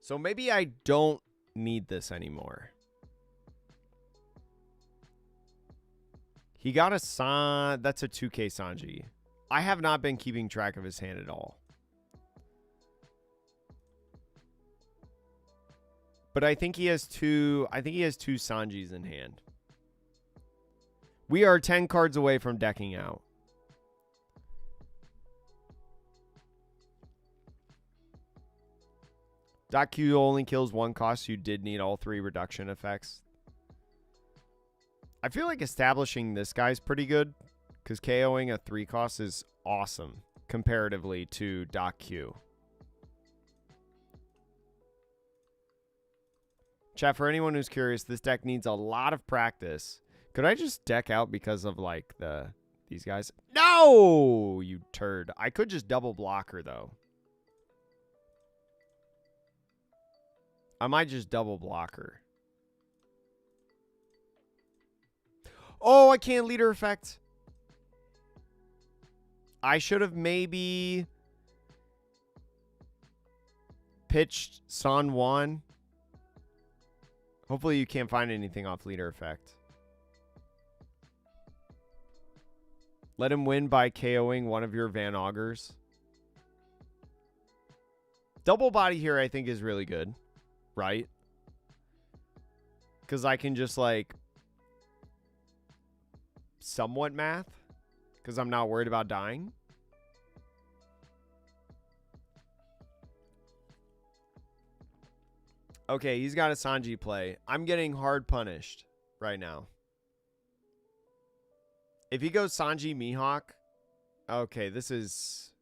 So maybe I don't need this anymore. He got a San. That's a 2K Sanji. I have not been keeping track of his hand at all. But I think he has two. I think he has 2 Sanjis in hand. We are 10 cards away from decking out. .Q only kills 1 cost. So you did need all 3 reduction effects. I feel like establishing this guy's pretty good. Because KOing a 3 cost is awesome. Comparatively to .Q. Chat, for anyone who's curious, this deck needs a lot of practice. Could I just deck out because of, like, these guys? No, you turd. I could just double block her, though. I might just double block her. Oh, I can't leader effect. I should have maybe pitched San Juan. Hopefully you can't find anything off leader effect. Let him win by KOing one of your Van Augers. Double body here I think is really good. Right? Because I can just like somewhat math. Because I'm not worried about dying. Okay, he's got a Sanji play. I'm getting hard punished right now. If he goes Sanji Mihawk, okay, this is...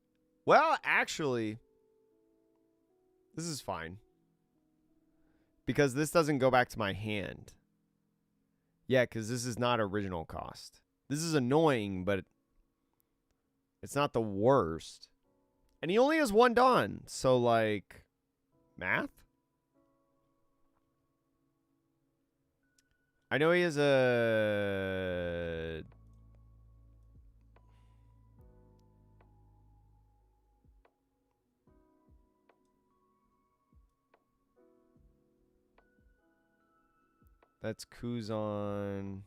Well, actually, this is fine. Because this doesn't go back to my hand. Yeah, because this is not original cost. This is annoying, but it's not the worst. And he only has 1 Dawn, so, like, math? I know he has a... That's Kuzan.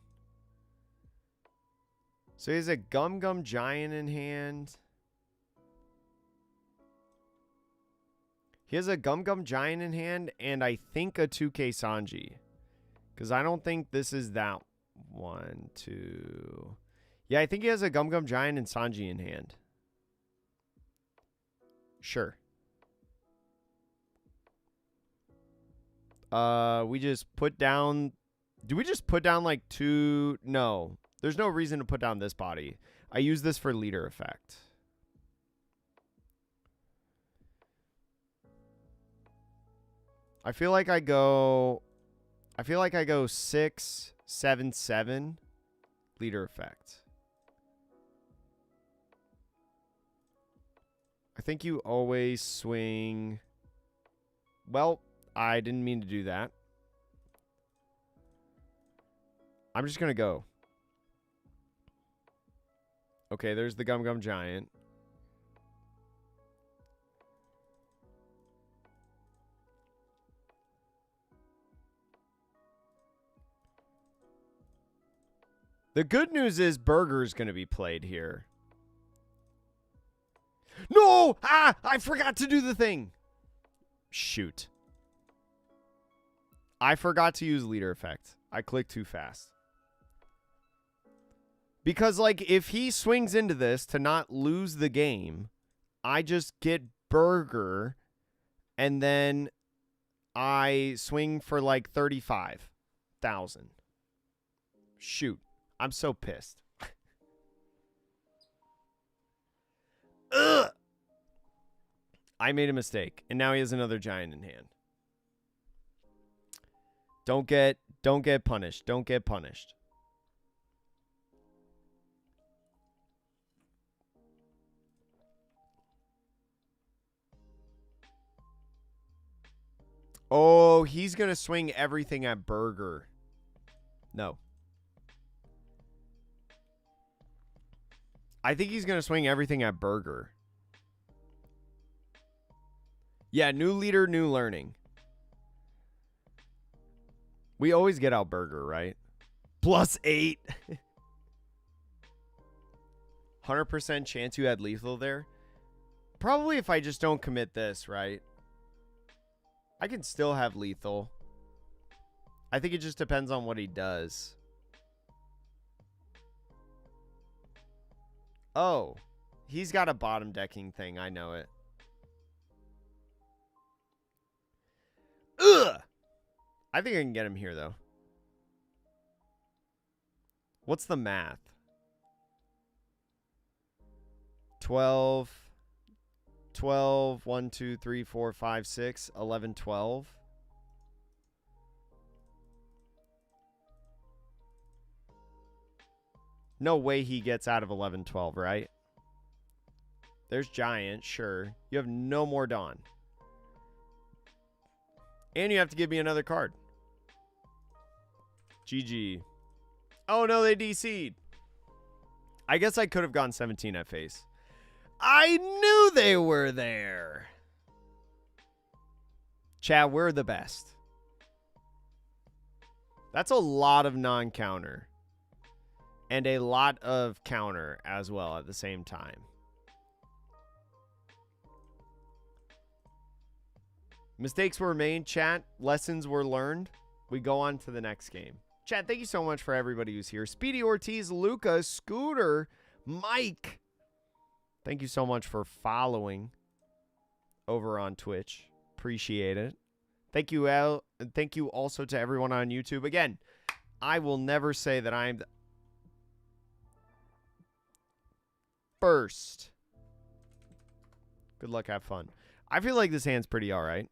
So he has a Gum Gum Giant in hand. He has a Gum Gum Giant in hand, and I think a 2K Sanji. Because I don't think this is that 1, 2. Yeah, I think he has a Gum Gum Giant and Sanji in hand. Sure. We just put down... Do we just put down like 2? No. There's no reason to put down this body. I use this for leader effect. I feel like I go 6, 7, 7 leader effect. I think you always swing. Well, I didn't mean to do that. I'm just going to go. Okay, there's the Gum Gum Giant. The good news is Burger's going to be played here. No! Ah! I forgot to do the thing. Shoot. I forgot to use leader effect. I clicked too fast. Because, like, if he swings into this to not lose the game, I just get Burger, and then I swing for, like, 35,000. Shoot. I'm so pissed. Ugh! I made a mistake, and now he has another giant in hand. Don't get punished. Don't get punished. Oh, he's going to swing everything at Burger. No. I think he's going to swing everything at Burger. Yeah, new leader, new learning. We always get out Burger, right? +8. 100% chance you had lethal there? Probably if I just don't commit this, right? I can still have lethal. I think it just depends on what he does. Oh, he's got a bottom decking thing. I know it. Ugh! I think I can get him here, though. What's the math? 12, 12, 1, 2, 3, 4, 5, 6, 11, 12. No way he gets out of 11, 12, right? There's Giant, sure. You have no more Dawn. And you have to give me another card. GG. Oh, no, they DC'd. I guess I could have gone 17 at face. I knew they were there. Chad, we're the best. That's a lot of non-counter. And a lot of counter as well at the same time. Mistakes were made, chat. Lessons were learned. We go on to the next game. Chat, thank you so much for everybody who's here. Speedy Ortiz, Luca, Scooter, Mike. Thank you so much for following over on Twitch. Appreciate it. Thank you, El. And thank you also to everyone on YouTube. Again, I will never say that I'm the first. Good luck, have fun. I feel like this hand's pretty all right.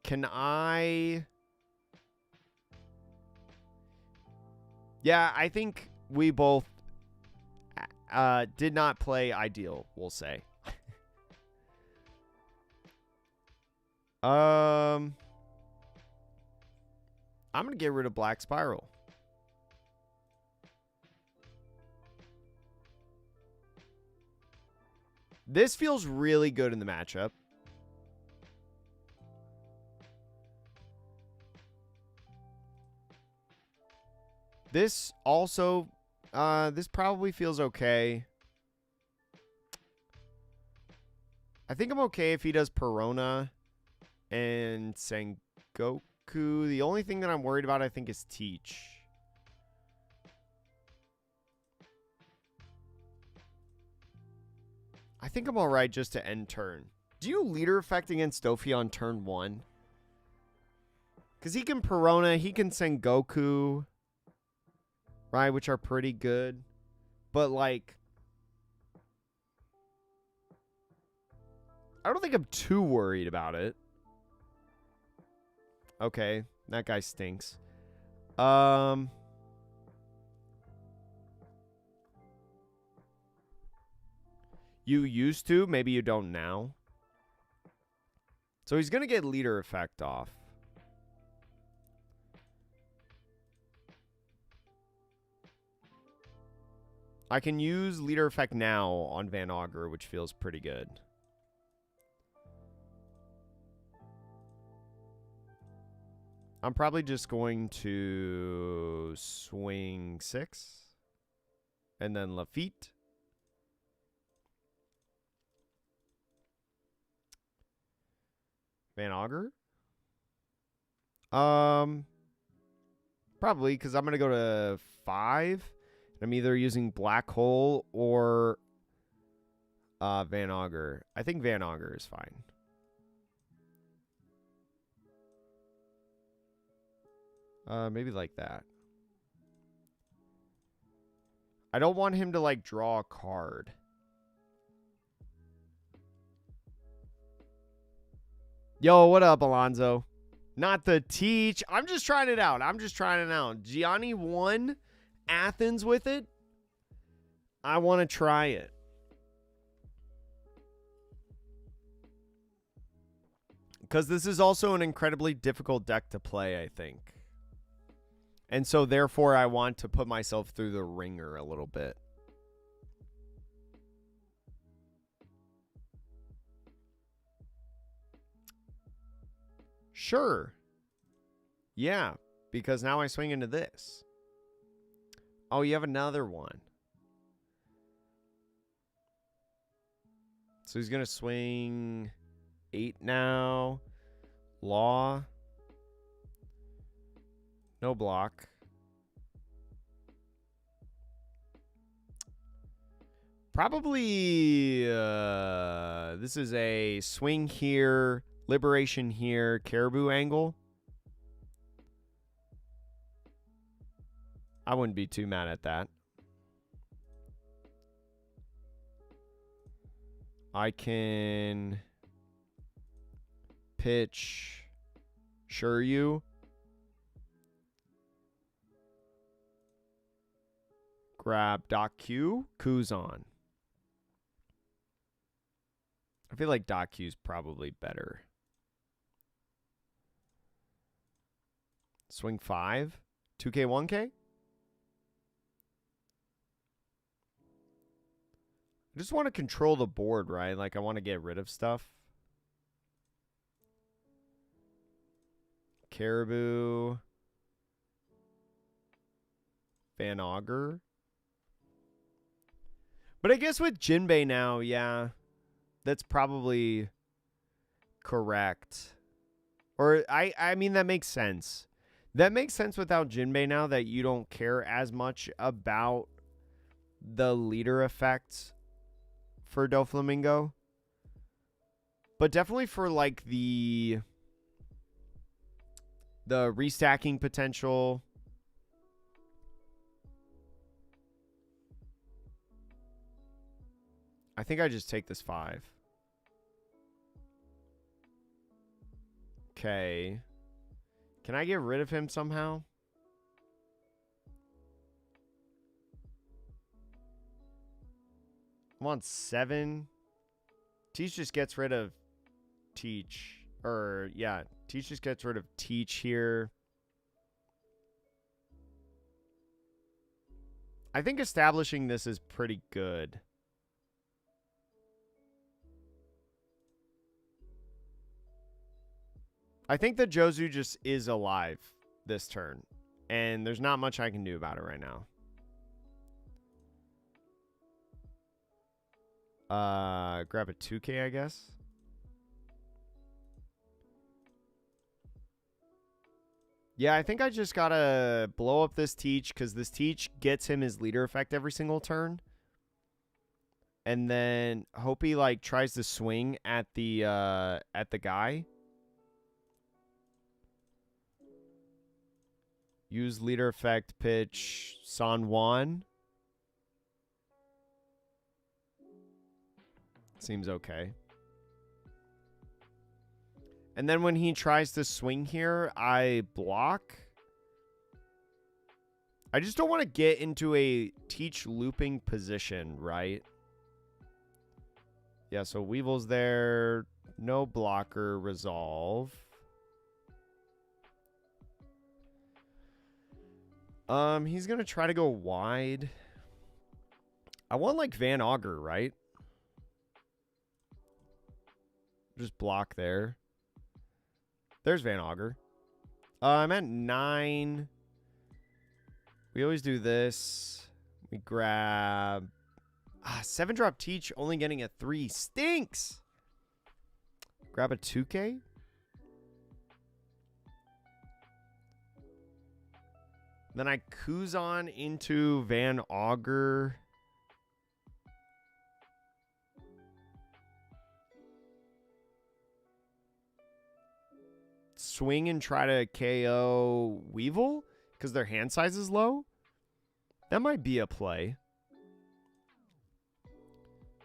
Can I... Yeah, I think we both did not play ideal, we'll say. I'm going to get rid of Black Spiral. This feels really good in the matchup. This also, this probably feels okay. I think I'm okay if he does Perona and Sengoku. The only thing that I'm worried about, I think, is Teach. I think I'm all right just to end turn. Do you leader effect against Dofi on turn 1? Because he can Perona, he can Sengoku, right, which are pretty good. But, like, I don't think I'm too worried about it. Okay, that guy stinks. You used to, maybe you don't now. So he's going to get leader effect off. I can use leader effect now on Van Augur, which feels pretty good. I'm probably just going to swing 6. And then Lafitte. Van Augur? Probably, because I'm going to go to 5. I'm either using Black Hole or Van Augur. I think Van Augur is fine. Maybe like that. I don't want him to, like, draw a card. Yo, what up, Alonzo? Not the Teach. I'm just trying it out. Gionni won Athens with it. I want to try it. Because this is also an incredibly difficult deck to play, I think. And so, therefore, I want to put myself through the ringer a little bit. Sure. Yeah. because now I swing into this. Oh, you have another one. So he's going to swing 8 now. Law. No block. Probably, this is a swing here, liberation here, caribou angle. I wouldn't be too mad at that. I can pitch Shiryu. Grab Doc Q. Kuzan. I feel like Doc Q's probably better. Swing 5. 2K, 1K? I just want to control the board, right? Like, I want to get rid of stuff. Caribou. Van Auger. But I guess with Jinbei now, yeah, that's probably correct. Or, I mean, that makes sense. That makes sense without Jinbei now that you don't care as much about the leader effect for Doflamingo. But definitely for, like, the restacking potential. I think I just take this 5. Okay. Can I get rid of him somehow? I'm on 7. Teach just gets rid of Teach. Or, yeah, Teach just gets rid of Teach here. I think establishing this is pretty good. I think that Jozu just is alive this turn. And there's not much I can do about it right now. Grab a 2K, I guess. Yeah, I think I just gotta blow up this Teach, because this Teach gets him his leader effect every single turn. And then hope he, like, tries to swing at the guy. Use leader effect, pitch San Juan. Seems okay. And then when he tries to swing here, I block. I just don't want to get into a Teach looping position, right? Yeah, so Weevil's there. No blocker, resolve. He's going to try to go wide. I want, like, Van Auger, right? Just block there. There's Van Auger. I'm at 9. We always do this. We grab... 7-drop Teach, only getting a 3. Stinks! Grab a 2K? Then I Kuzan into Van Auger. Swing and try to KO Weevil because their hand size is low. That might be a play.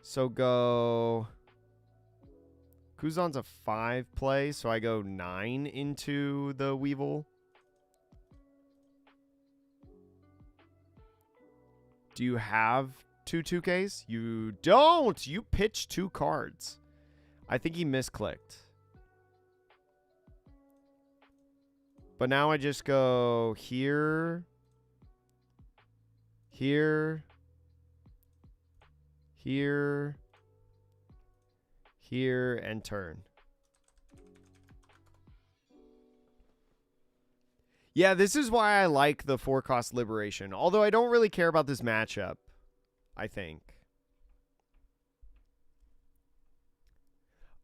So go... Kuzan's a 5 play, so I go 9 into the Weevil. Do you have 2 2Ks? You don't! You pitched 2 cards. I think he misclicked. But now I just go here, here, here, here, and turn. Yeah, this is why I like the 4-cost Liberation. Although I don't really care about this matchup, I think.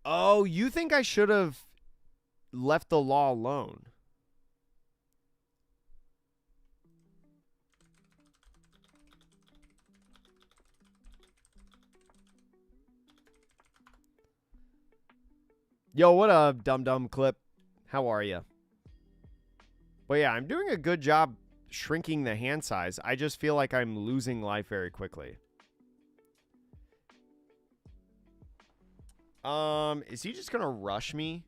Oh, you think I should have left the law alone? Yo, what up, dum-dum clip? How are you? But yeah, I'm doing a good job shrinking the hand size. I just feel like I'm losing life very quickly. Is he just gonna rush me?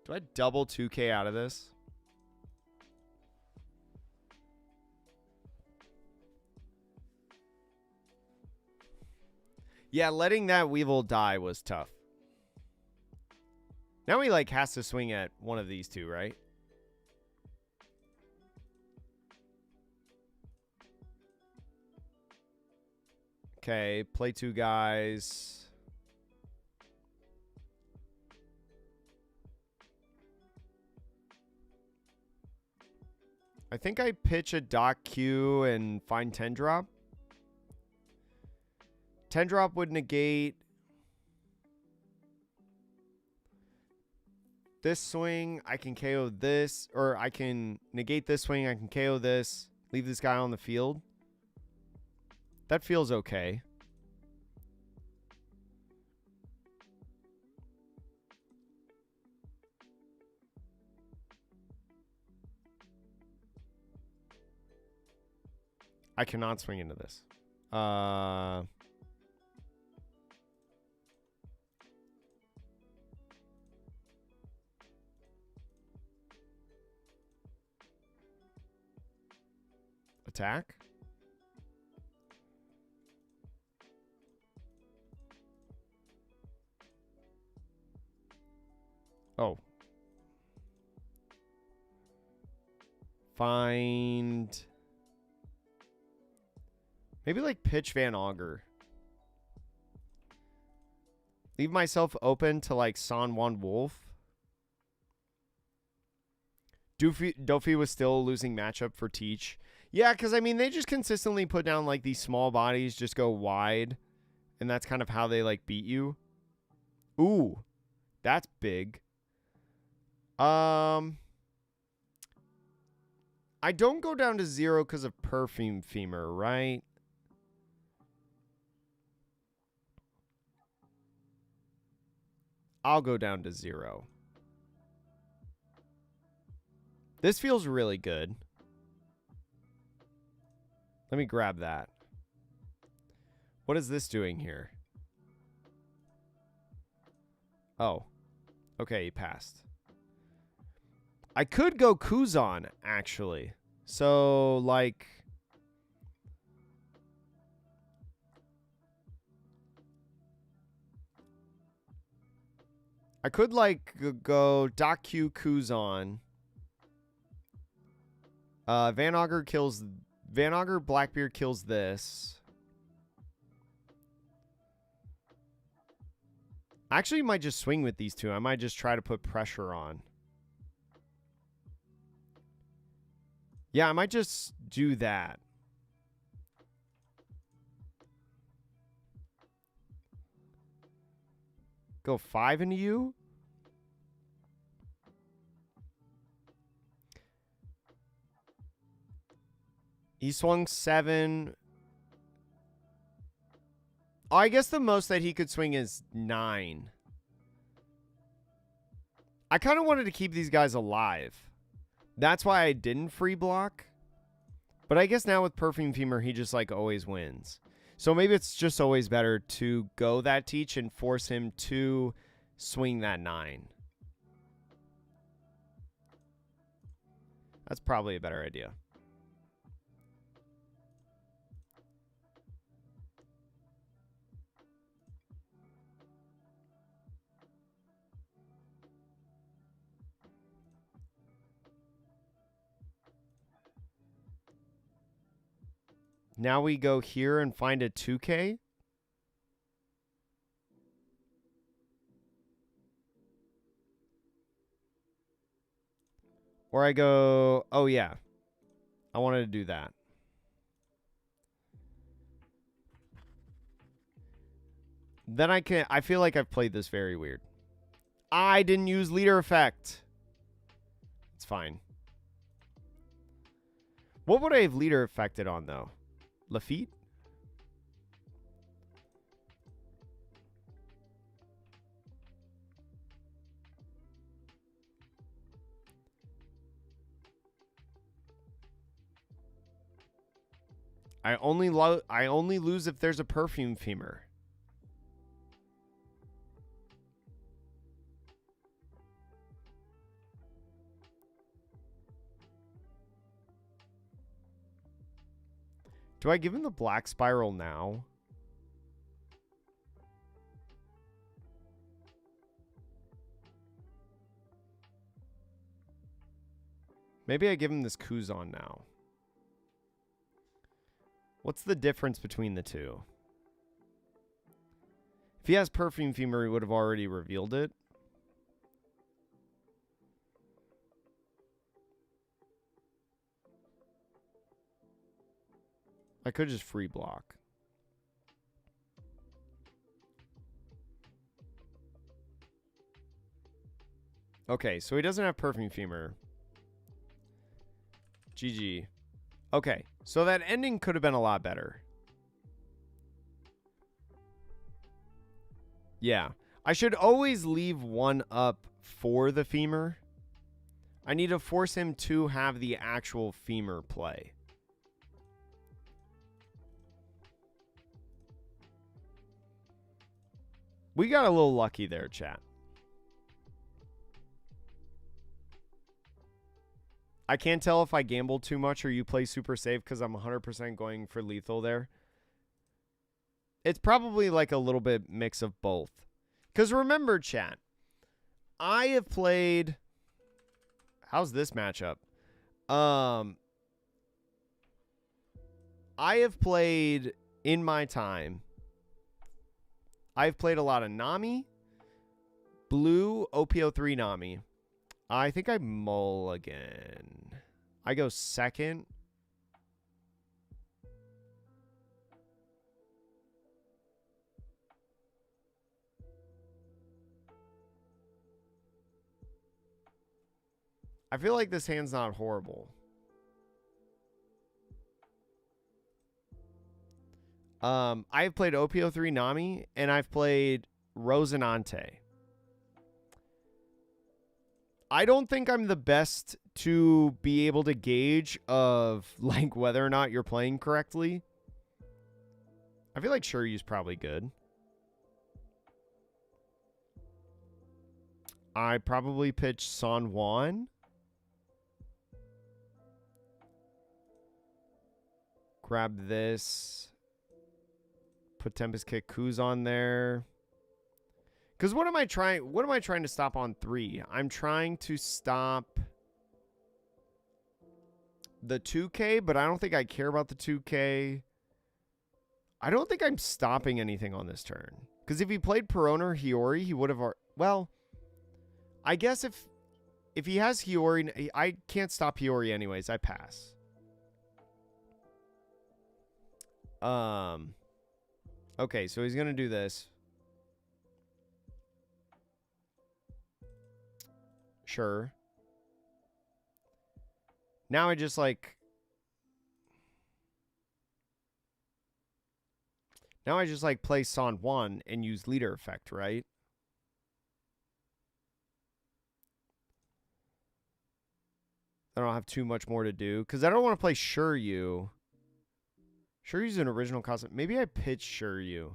Do I double 2K out of this? Yeah, letting that Weevil die was tough. Now he, like, has to swing at one of these two, right? Okay, play 2 guys. I think I pitch a Doc Q and find 10 drop. 10 drop would negate this swing. I can KO this, or I can negate this swing. I can KO this, leave this guy on the field. That feels okay. I cannot swing into this. Attack. Oh. Find. Maybe like pitch Van Auger. Leave myself open to like San Juan Wolf. Dofi was still a losing matchup for Teach. Yeah, because, I mean, they just consistently put down, like, these small bodies, just go wide. And that's kind of how they, like, beat you. Ooh. That's big. I don't go down to 0 because of Perfume Femur, right? I'll go down to 0. This feels really good. Let me grab that. What is this doing here? Oh. Okay, he passed. I could go Kuzan, actually. So, like... I could, like, go Dakyu Kuzan. Van Auger kills... Van Auger Blackbeard kills this. I actually might just swing with these two. I might just try to put pressure on. Yeah, I might just do that. Go 5 into you? He swung 7. Oh, I guess the most that he could swing is 9. I kind of wanted to keep these guys alive. That's why I didn't free block. But I guess now with Perfume Femur, he just, like, always wins. So maybe it's just always better to go that Teach and force him to swing that 9. That's probably a better idea. Now we go here and find a 2K. Or I go, oh yeah, I wanted to do that. Then I feel like I've played this very weird. I didn't use leader effect. It's fine. What would I have leader effected on, though? Lafitte? I only lose if there's a perfume femur. Do I give him the black spiral now? Maybe I give him this Kuzan now. What's the difference between the two? If he has perfume femur, he would have already revealed it. I could just free block. Okay, so he doesn't have perfume femur. GG. Okay, so that ending could have been a lot better. Yeah. I should always leave one up for the femur. I need to force him to have the actual femur play. We got a little lucky there, chat. I can't tell if I gambled too much or you play super safe because I'm 100% going for lethal there. It's probably like a little bit mix of both. Because remember, chat, I have played... How's this matchup? I have played, in my time, I've played a lot of Nami, blue OP13 Nami. I think I mulligan. I go second. I feel like this hand's not horrible. I've played OP03 Nami, and I've played Rosinante. I don't think I'm the best to be able to gauge of like whether or not you're playing correctly. I feel like Shiryu's probably good. I probably pitch San Juan. Grab this. Put Tempest Kick Kuz on there. Because what am I trying to stop on 3? I'm trying to stop the 2K, but I don't think I care about the 2K. I don't think I'm stopping anything on this turn. Because if he played Perona or Hiyori, he would have... Well, I guess if he has Hiyori... I can't stop Hiyori anyways. I pass. Okay, so he's going to do this. Sure. Now I just like... Now I just like play San Juan and use leader effect, right? I don't have too much more to do. Because I don't want to play Shiryu. Shiryu's an original concept. Maybe I pitch Shiryu.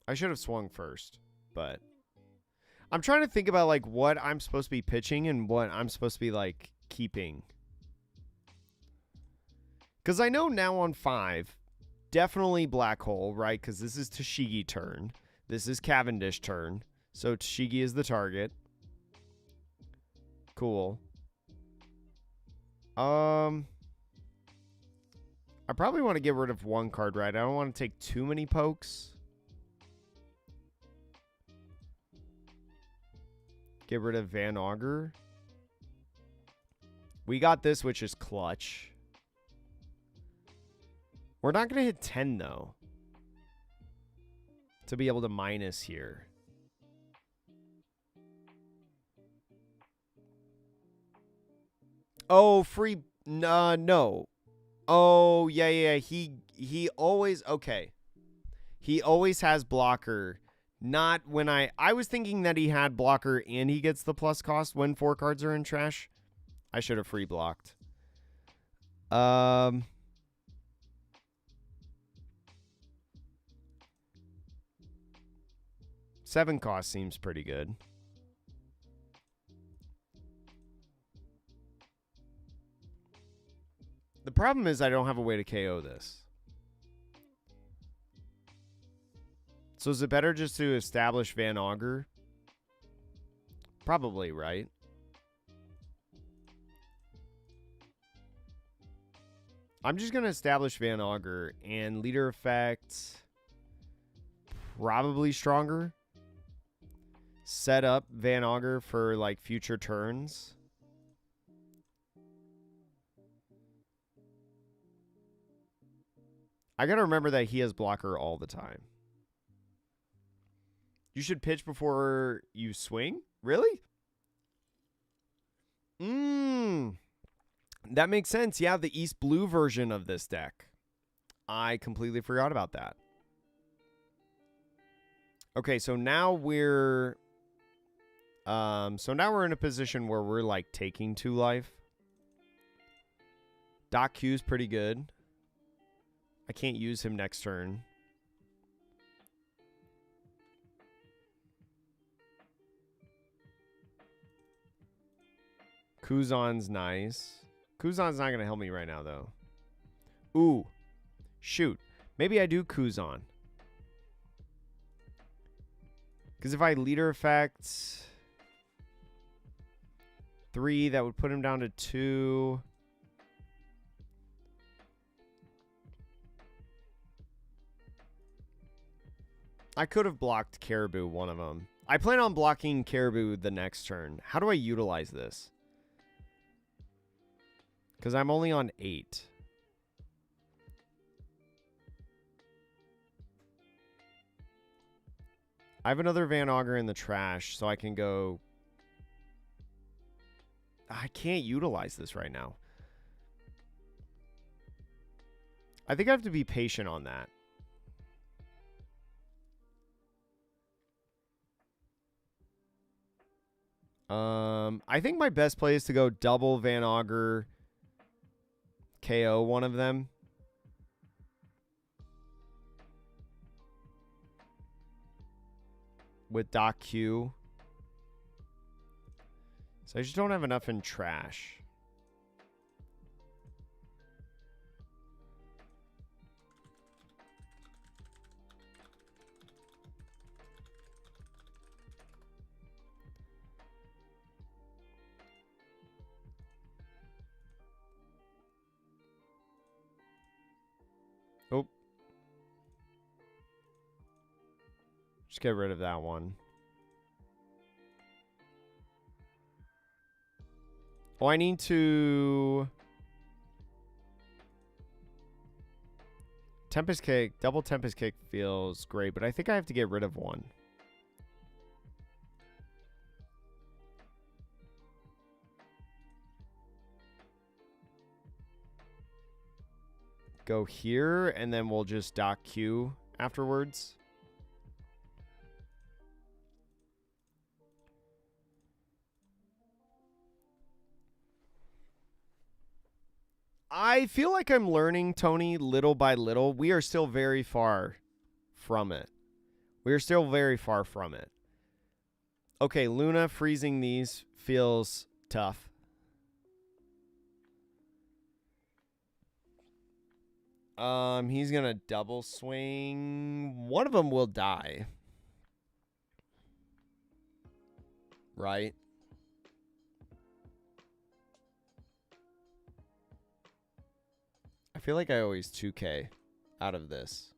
I should have swung first, but I'm trying to think about like what I'm supposed to be pitching and what I'm supposed to be like keeping. Because I know now on 5, definitely Black Hole, right? Because this is Tashigi turn. This is Cavendish turn. So Tashigi is the target. Cool. I probably want to get rid of one card, right? I don't want to take too many pokes. Get rid of Van Auger. We got this, which is clutch. We're not going to hit 10, though, to be able to minus here. Oh, free. No. Oh, yeah. He always. Okay. He always has blocker. Not when I was thinking that he had blocker and he gets the plus cost when 4 cards are in trash. I should have free blocked. 7 cost seems pretty good. The problem is I don't have a way to KO this. So is it better just to establish Van Auger? Probably, right? I'm just going to establish Van Auger and leader effect. Probably stronger. Set up Van Auger for like future turns. I got to remember that he has blocker all the time. You should pitch before you swing? Really? That makes sense. Yeah, the East Blue version of this deck. I completely forgot about that. Okay, so now we're in a position where we're like taking 2 life. Doc Q's pretty good. I can't use him next turn. Kuzan's nice. Kuzan's not going to help me right now, though. Ooh. Shoot. Maybe I do Kuzan. Because if I leader effect 3, that would put him down to 2. I could have blocked Caribou, one of them. I plan on blocking Caribou the next turn. How do I utilize this? Because I'm only on 8. I have another Van Auger in the trash, so I can go... I can't utilize this right now. I think I have to be patient on that. I think my best play is to go double Van Auger, KO one of them. With Doc Q. So I just don't have enough in trash. Oh. Just get rid of that one. Oh, I need to... Tempest Kick. Double Tempest Kick feels great, but I think I have to get rid of one. Go here, and then we'll just Doc Q afterwards. I feel like I'm learning, Tony, little by little. We are still very far from it. We are still very far from it. Okay, Luna freezing these feels tough. He's gonna double swing. One of them will die. Right? I feel like I always 2K out of this.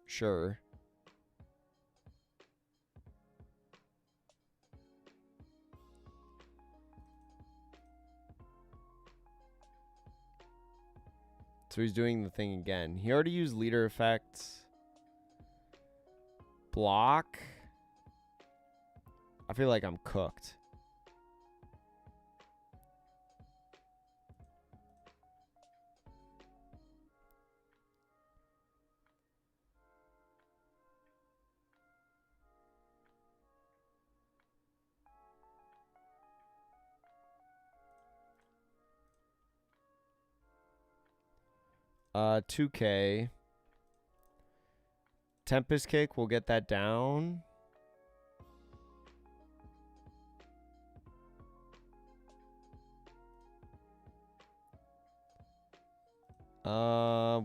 Sure. So he's doing the thing again. He already used leader effects. Block. I feel like I'm cooked. Uh, 2K. Tempest Kick, we'll get that down.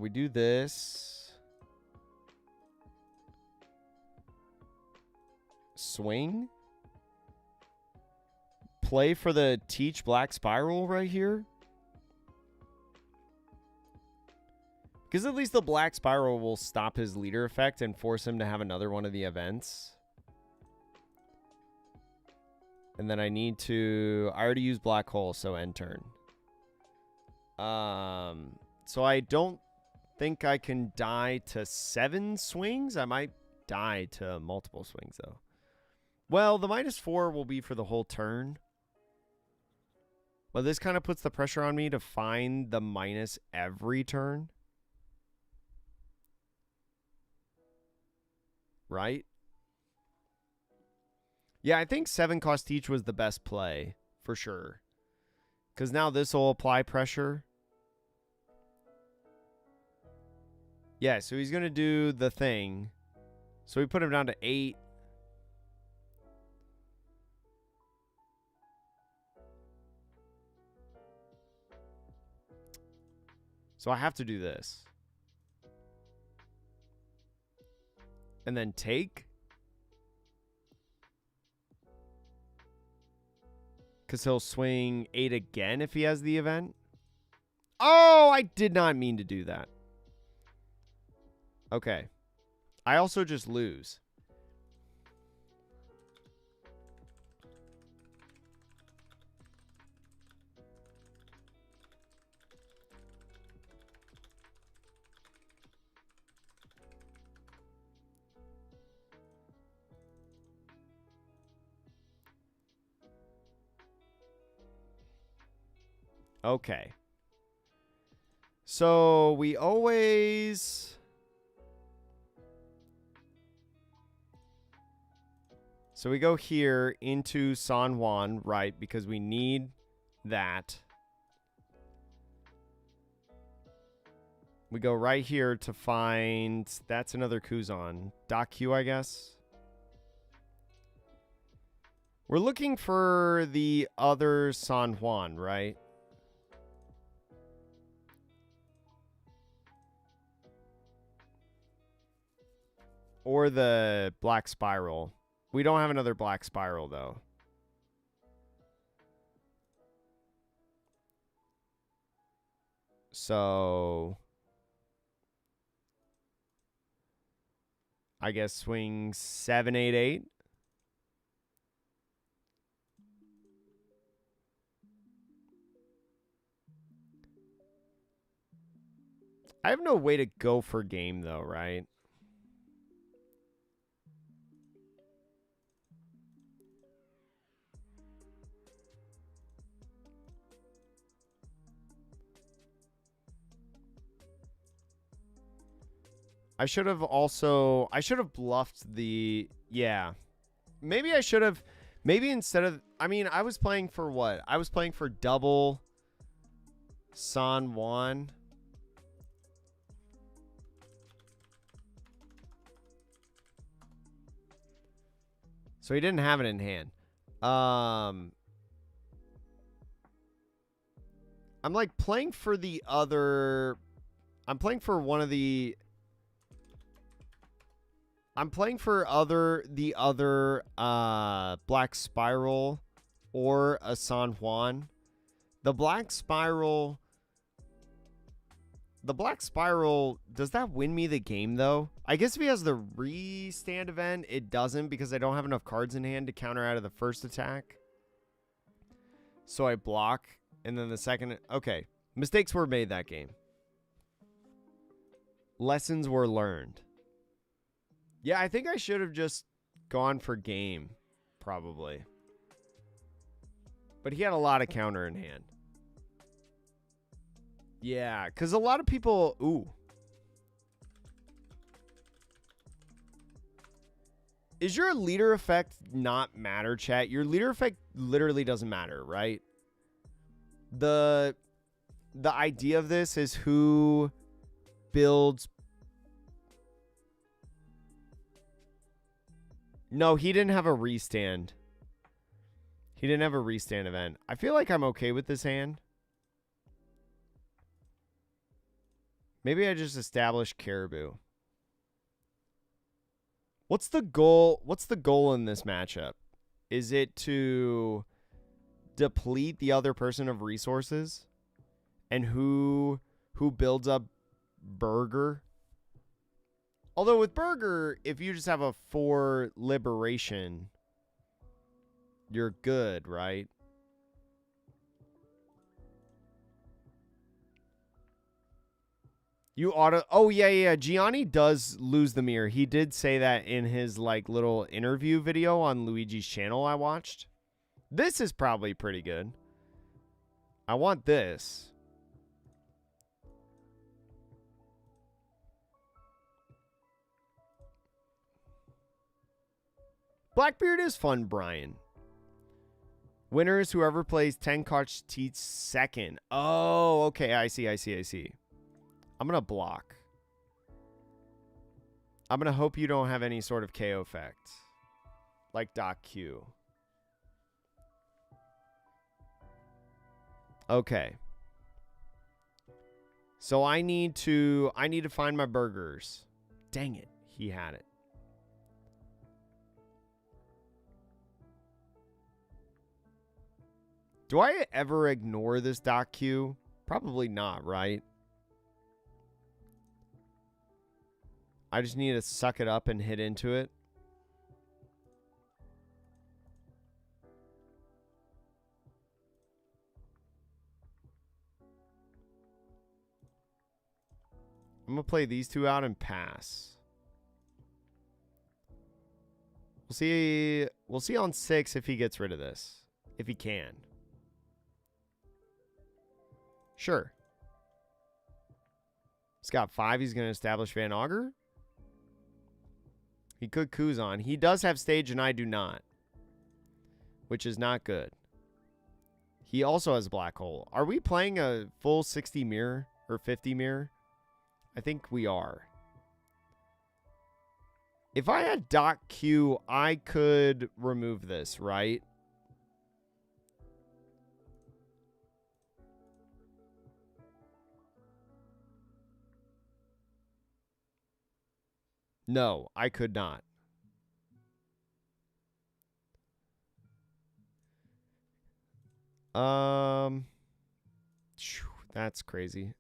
We do this. Swing. Play for the Teach Black Spiral right here. Because at least the Black Spiral will stop his leader effect and force him to have another one of the events. And then I need to... I already used Black Hole, so end turn. So I don't think I can die to 7 swings. I might die to multiple swings, though. Well, the -4 will be for the whole turn. But this kind of puts the pressure on me to find the minus every turn. Right? Yeah, I think 7 cost Teach was the best play, for sure. Because now this will apply pressure. Yeah, so he's going to do the thing. So we put him down to 8. So I have to do this. And then take. Because he'll swing 8 again if he has the event. Oh, I did not mean to do that. Okay. I also just lose. Okay. So we always... So we go here into San Juan, right? Because we need that. We go right here to find... That's another Kuzan. Doc Q, I guess. We're looking for the other San Juan, right? Or the Black Spiral. We don't have another Black Spiral, though. So... I guess swing 7, 8, 8. I have no way to go for game, though, right? I should have also... I should have bluffed the... Yeah. Maybe I should have... Maybe instead of... I mean, I was playing for what? I was playing for double San Juan. So he didn't have it in hand. I'm like playing for the other... I'm playing for one of the... I'm playing for the other Black Spiral or a San Juan. The Black Spiral... The Black Spiral, does that win me the game, though? I guess if he has the restand event, it doesn't because I don't have enough cards in hand to counter out of the first attack. So I block, and then the second... Okay, mistakes were made that game. Lessons were learned. Yeah, I think I should have just gone for game, probably. But he had a lot of counter in hand. Yeah, because a lot of people... Ooh. Is your leader effect not matter, chat? Your leader effect literally doesn't matter, right? The idea of this is who builds... No, he didn't have a restand. He didn't have a restand event. I feel like I'm okay with this hand. Maybe I just established Caribou. What's the goal? What's the goal in this matchup? Is it to deplete the other person of resources? And who builds up Burger? Although with Burger, if you just have a 4 liberation, you're good, right? You auto... Oh, yeah. Gionni does lose the mirror. He did say that in his, like, little interview video on Luigi's channel I watched. This is probably pretty good. I want this. Blackbeard is fun, Brian. Winners, whoever plays 10 cards Teach second. Oh, okay. I see. I'm going to block. I'm going to hope you don't have any sort of KO effect. Like Doc Q. Okay. So I need to find my burgers. Dang it. He had it. Do I ever ignore this Doc Q? Probably not, right? I just need to suck it up and hit into it. I'm going to play these two out and pass. We'll see on 6 if he gets rid of this. If he can. Sure. He's got 5. He's going to establish Van Augur. He could Kuzan. He does have stage and I do not. Which is not good. He also has a black hole. Are we playing a full 60 mirror or 50 mirror? I think we are. If I had Doc Q, I could remove this, right? No, I could not. That's crazy.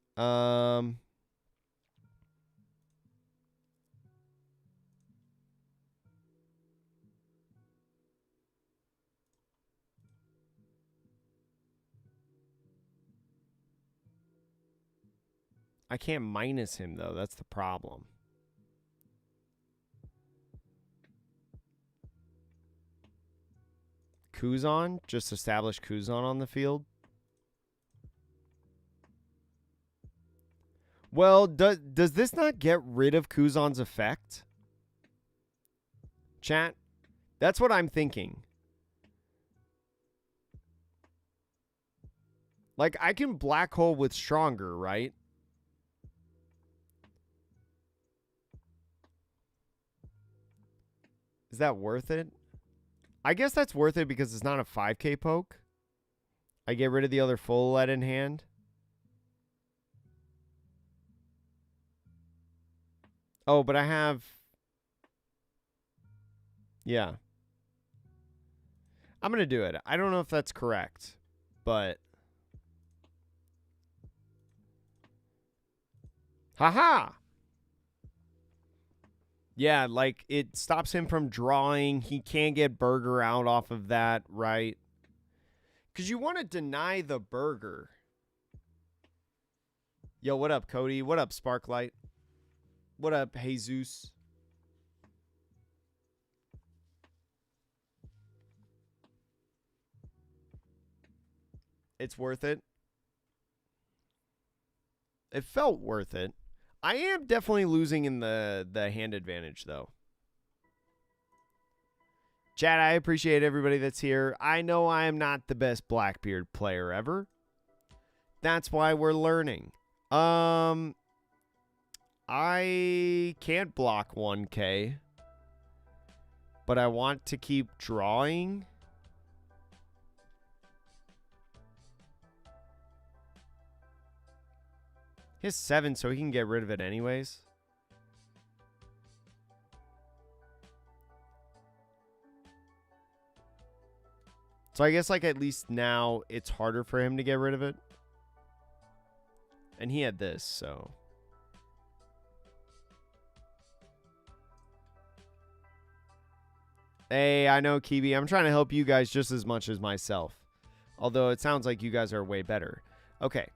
I can't minus him, though. That's the problem. Kuzan? Just establish Kuzan on the field? Well, does this not get rid of Kuzan's effect? Chat? That's what I'm thinking. Like, I can black hole with stronger, right? Is that worth it? I guess that's worth it because it's not a 5k poke. I get rid of the other full lead in hand. Oh, but I have... Yeah. I'm going to do it. I don't know if that's correct, but... Haha! Yeah, like, it stops him from drawing. He can't get Burger out off of that, right? Because you want to deny the Burger. Yo, what up, Cody? What up, Sparklight? What up, Jesus? It's worth it. It felt worth it. I am definitely losing in the hand advantage, though. Chad, I appreciate everybody that's here. I know I am not the best Blackbeard player ever. That's why we're learning. I can't block 1K, but I want to keep drawing. He has 7, so he can get rid of it anyways. So I guess, like, at least now it's harder for him to get rid of it. And he had this, so. Hey, I know, Kiwi. I'm trying to help you guys just as much as myself. Although it sounds like you guys are way better. Okay.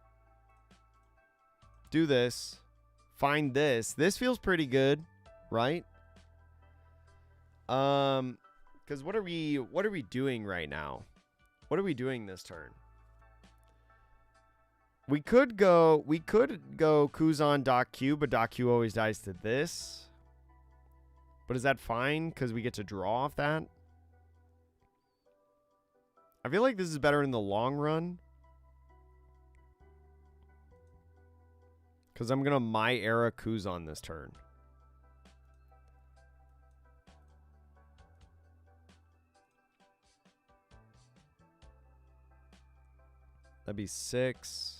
Do this. Find this. This feels pretty good, right? Because what are we doing right now? What are we doing this turn? We could go Kuzan Doc Q, but Doc Q always dies to this. But is that fine? Because we get to draw off that? I feel like this is better in the long run. Because I'm going to My Era Kuzan this turn. That'd be 6.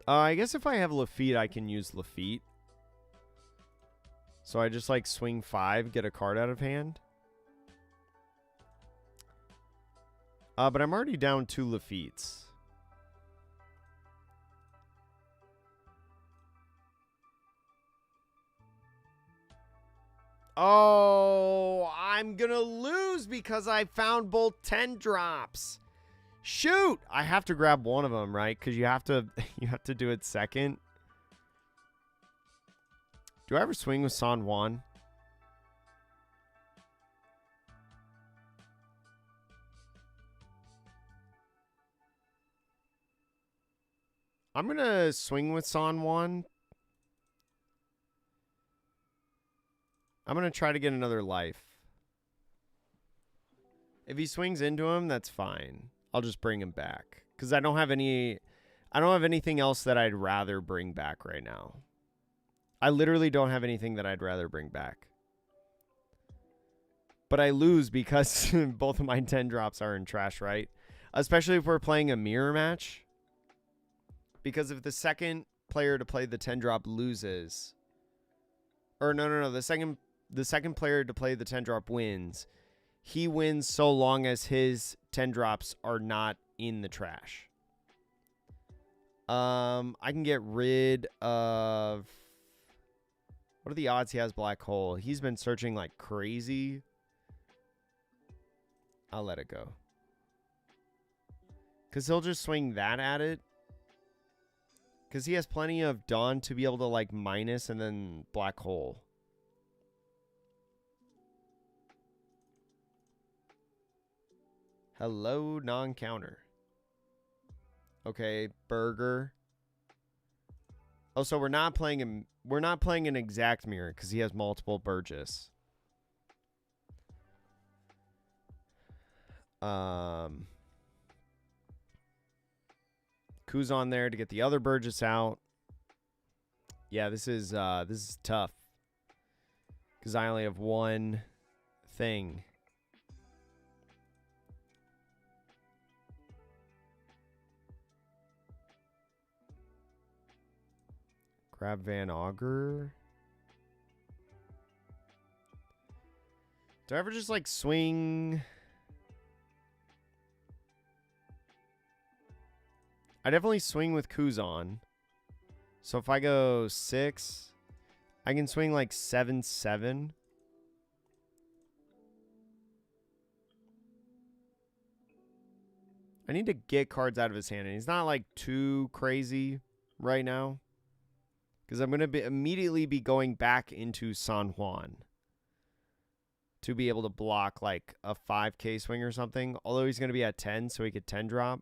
I guess if I have Lafitte, I can use Lafitte. So I just like swing 5, get a card out of hand. But I'm already down 2 Lafittes. Oh, I'm gonna lose because I found both 10 drops. Shoot! I have to grab one of them, right? Because you have to do it second. Do I ever swing with San Juan? I'm gonna swing with San Juan. I'm gonna try to get another life. If he swings into him, that's fine. I'll just bring him back because I don't have anything else that I'd rather bring back right now. I literally don't have anything that I'd rather bring back. But I lose because both of my 10 drops are in trash, right? Especially if we're playing a mirror match. Because if the second player to play the 10 drop loses, or no, the second player to play the 10 drop wins, he wins so long as his 10 drops are not in the trash. I can get rid of... What are the odds he has Black Hole? He's been searching like crazy. I'll let it go. Because he'll just swing that at it. Because he has plenty of Dawn to be able to like minus and then Black Hole. Hello, non-counter. Okay, Burger. Oh, so we're not playing an exact mirror because he has multiple Burgess. Kuzan there to get the other Burgess out. Yeah, this is tough. Because I only have one thing. Grab Van Auger. Do I ever just like swing? I definitely swing with Kuzan. So if I go 6, I can swing like 7-7. I need to get cards out of his hand. And he's not like too crazy right now. Because I'm going to immediately be going back into San Juan to be able to block like a 5K swing or something. Although he's going to be at 10, so he could 10 drop.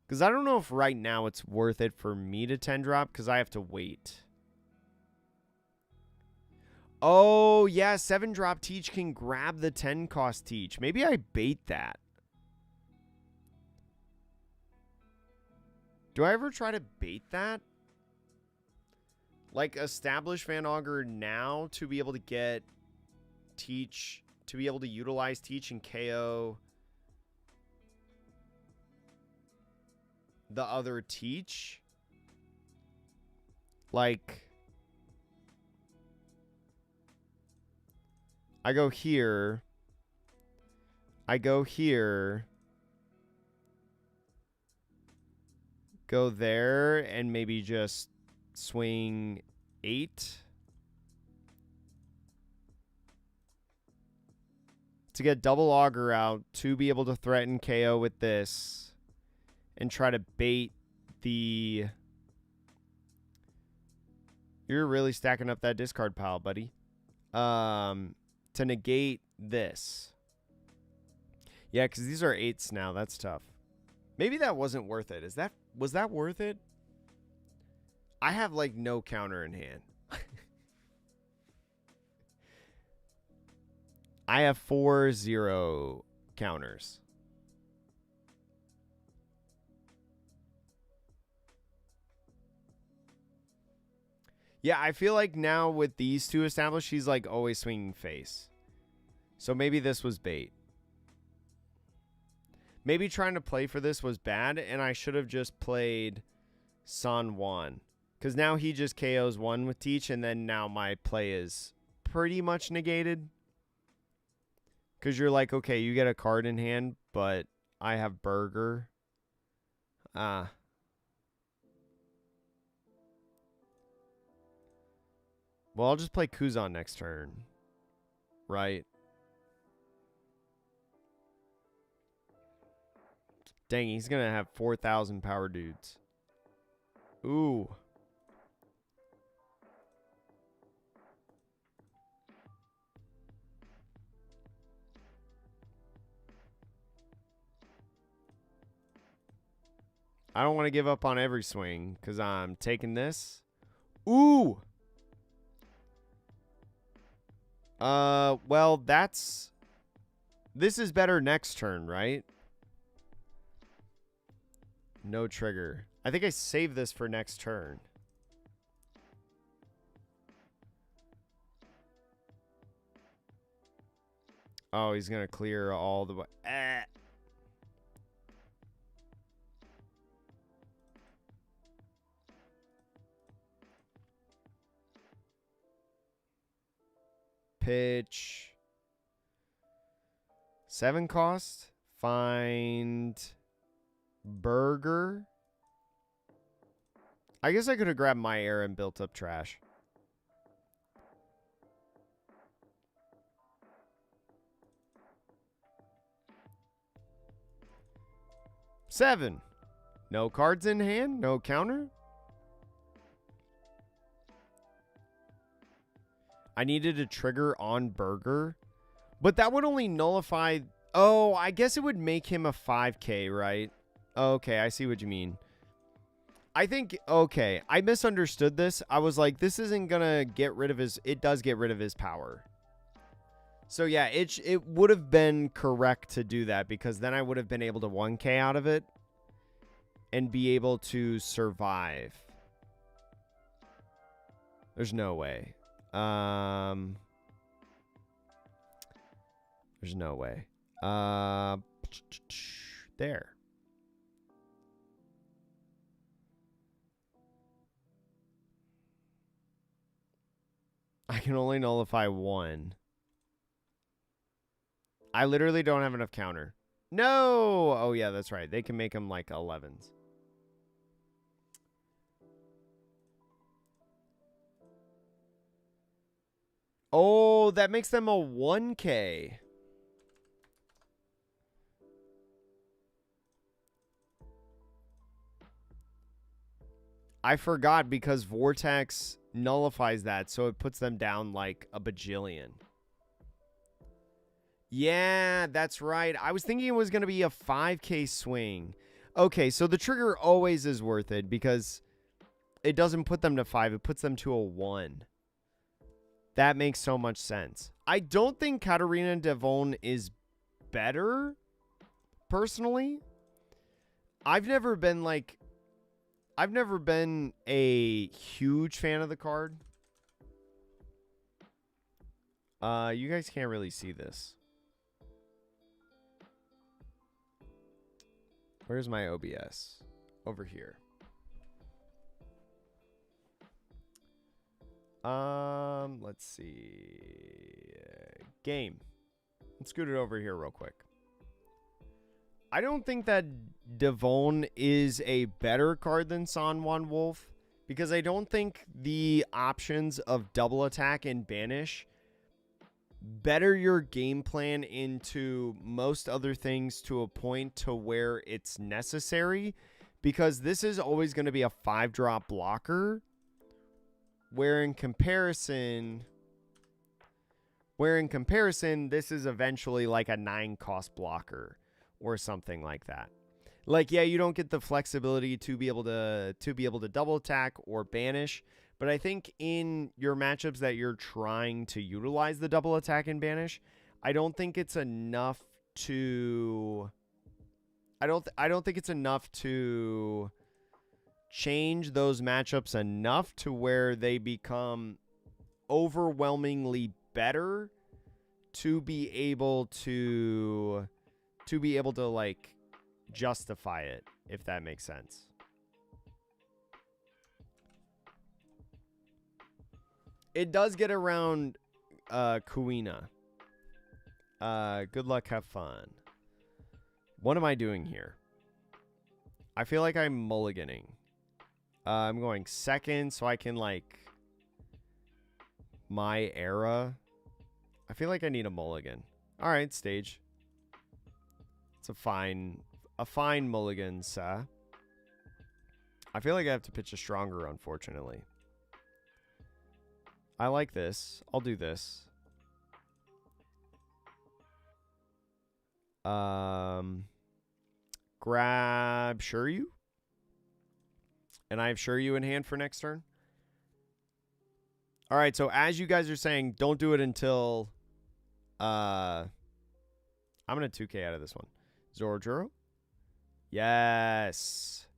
Because I don't know if right now it's worth it for me to 10 drop because I have to wait. Oh, yeah, 7 drop Teach can grab the 10 cost Teach. Maybe I bait that. Do I ever try to bait that? Like, establish Van Augur now to be able to get Teach, to be able to utilize Teach and KO the other Teach? Like, I go here. I go here. Go there and maybe just swing 8 to get double auger out to be able to threaten KO with this and try to bait the... You're really stacking up that discard pile, buddy. To negate this. Yeah, because these are 8s now. That's tough. Maybe that wasn't worth it. Was that worth it? I have like no counter in hand. I have 4-0 counters. Yeah, I feel like now with these two established, he's like always swinging face. So maybe this was bait. Maybe trying to play for this was bad, and I should have just played San Juan. Because now he just KOs 1 with Teach, and then now my play is pretty much negated. Because you're like, okay, you get a card in hand, but I have Burger. Well, I'll just play Kuzan next turn. Right? Dang, he's going to have 4,000 power dudes. Ooh. I don't want to give up on every swing because I'm taking this. Ooh. Well, this is better next turn, right? No trigger. I think I save this for next turn. Oh, he's going to clear all the way. Pitch. 7 cost. Find Burger. I guess I could have grabbed my air and built up trash. Seven. No cards in hand. No counter. I needed a trigger on Burger. But that would only nullify... Oh, I guess it would make him a 5K, right? Okay, I see what you mean. I think... Okay, I misunderstood this. I was like, this isn't going to get rid of his... It does get rid of his power. So, yeah, it would have been correct to do that because then I would have been able to 1K out of it and be able to survive. There's no way. There's no way. There. I can only nullify 1. I literally don't have enough counter. No! Oh, yeah, that's right. They can make them like 11s. Oh, that makes them a 1K. I forgot because Vortex nullifies that, so it puts them down like a bajillion. Yeah, that's right. I was thinking it was going to be a 5K swing. Okay, so the trigger always is worth it because it doesn't put them to 5. It puts them to a 1. That makes so much sense. I don't think Katarina Devon is better, personally. I've never been a huge fan of the card. You guys can't really see this. Where's my OBS? Over here. Let's see. Game. Let's scoot it over here real quick. I don't think that Devon is a better card than San Juan Wolf because I don't think the options of double attack and banish better your game plan into most other things to a point to where it's necessary, because this is always going to be a 5-drop blocker, where in comparison this is eventually like a 9-cost blocker or something like that. Like, yeah, you don't get the flexibility to be able to double attack or banish, but I think in your matchups that you're trying to utilize the double attack and banish, I don't think it's enough to I don't think it's enough to change those matchups enough to where they become overwhelmingly better to be able to like justify it, if that makes sense. It does get around Kuina. Good luck, have fun. What am I doing here? I feel like I'm mulliganing. I'm going second so I can like my era. I feel like I need a mulligan. All right, stage. It's a fine mulligan, sir. I feel like I have to pitch a stronger, unfortunately. I like this. I'll do this. Grab Shuryu. And I have Shuryu in hand for next turn. All right, so as you guys are saying, don't do it until... I'm going to 2K out of this one. Zorojuro. Yes.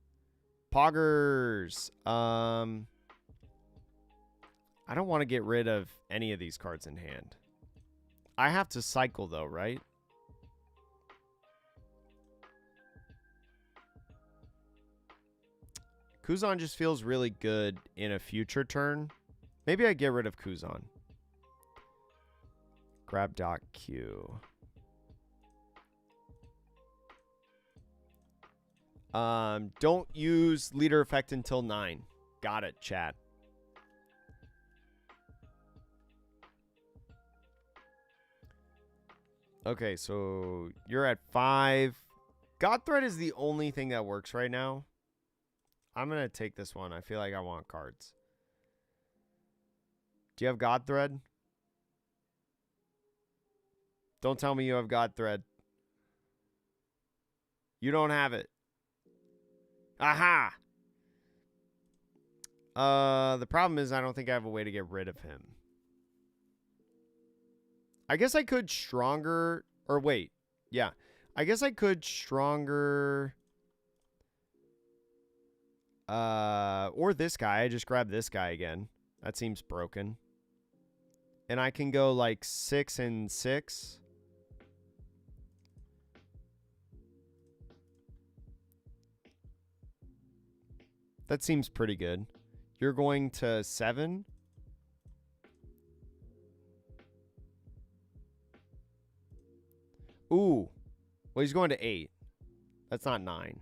Poggers. I don't want to get rid of any of these cards in hand. I have to cycle, though, right? Kuzan just feels really good in a future turn. Maybe I get rid of Kuzan. Grab Doc Q. Don't use leader effect until 9. Got it, chat. Okay, so you're at 5. God Thread is the only thing that works right now. I'm going to take this one. I feel like I want cards. Do you have God Thread? Don't tell me you have God Thread. You don't have it. Aha! The problem is I don't think I have a way to get rid of him. I guess I could stronger... Or wait. Yeah. I guess I could stronger... or this guy. I just grab this guy again. That seems broken. And I can go like 6 and 6. That seems pretty good. You're going to 7. Ooh. Well, he's going to 8. That's not 9.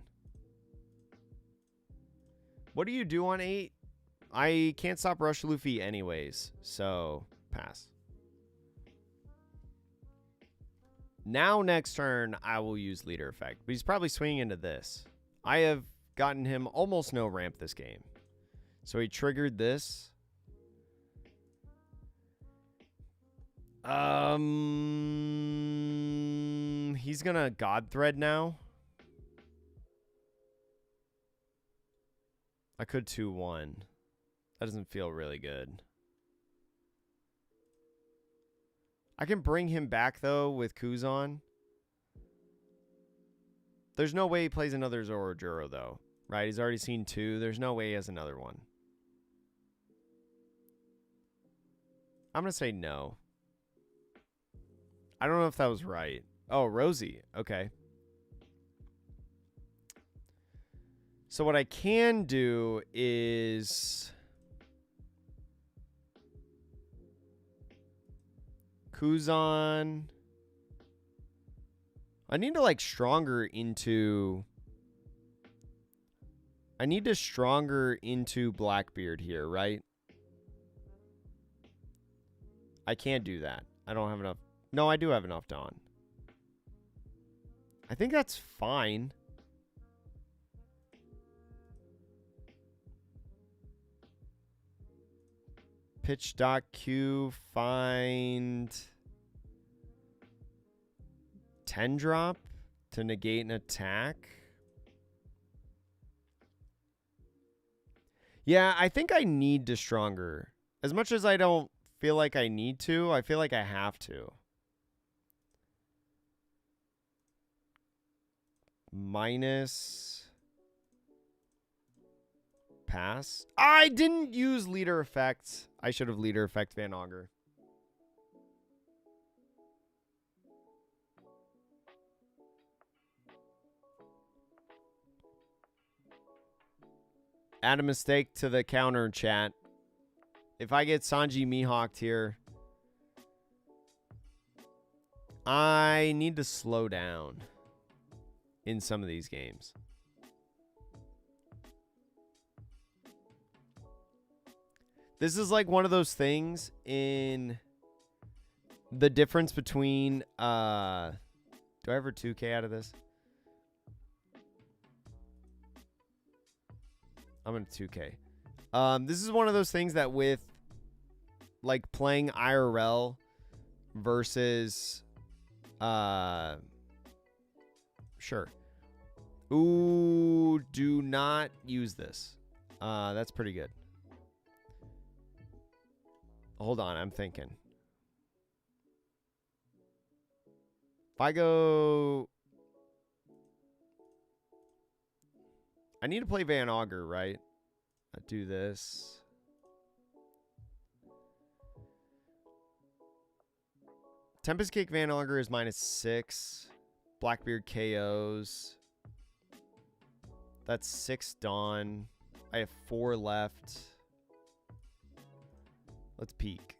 What do you do on 8? I can't stop Rush Luffy anyways, so pass. Now next turn, I will use leader effect, but he's probably swinging into this. I have gotten him almost no ramp this game. So he triggered this. He's gonna God Thread now. I could 2-1. That doesn't feel really good. I can bring him back, though, with Kuzan. There's no way he plays another Zorojuro, though. Right? He's already seen 2. There's no way he has another one. I'm going to say no. I don't know if that was right. Oh, Rosie. Okay. So what I can do is Kuzan. I need to like stronger into Blackbeard here, right? I can't do that. I don't have enough. No, I do have enough Dawn. I think that's fine. Pitch.Q, find 10 drop to negate an attack. Yeah, I think I need to stronger. As much as I don't feel like I need to, I feel like I have to. Minus pass. I didn't use leader effect. I should have leader effect Van Augur. Add a mistake to the counter chat. If I get Sanji Mihawked here, I need to slow down in some of these games. This is like one of those things in the difference between do I ever 2K out of this? I'm gonna 2K. This is one of those things that with like playing IRL versus sure. Ooh, do not use this. That's pretty good. Hold on, I'm thinking. If I go... I need to play Van Augur, right? I do this. Tempest Kick Van Augur is -6. Blackbeard KOs. That's 6 Dawn. I have 4 left. Let's peek.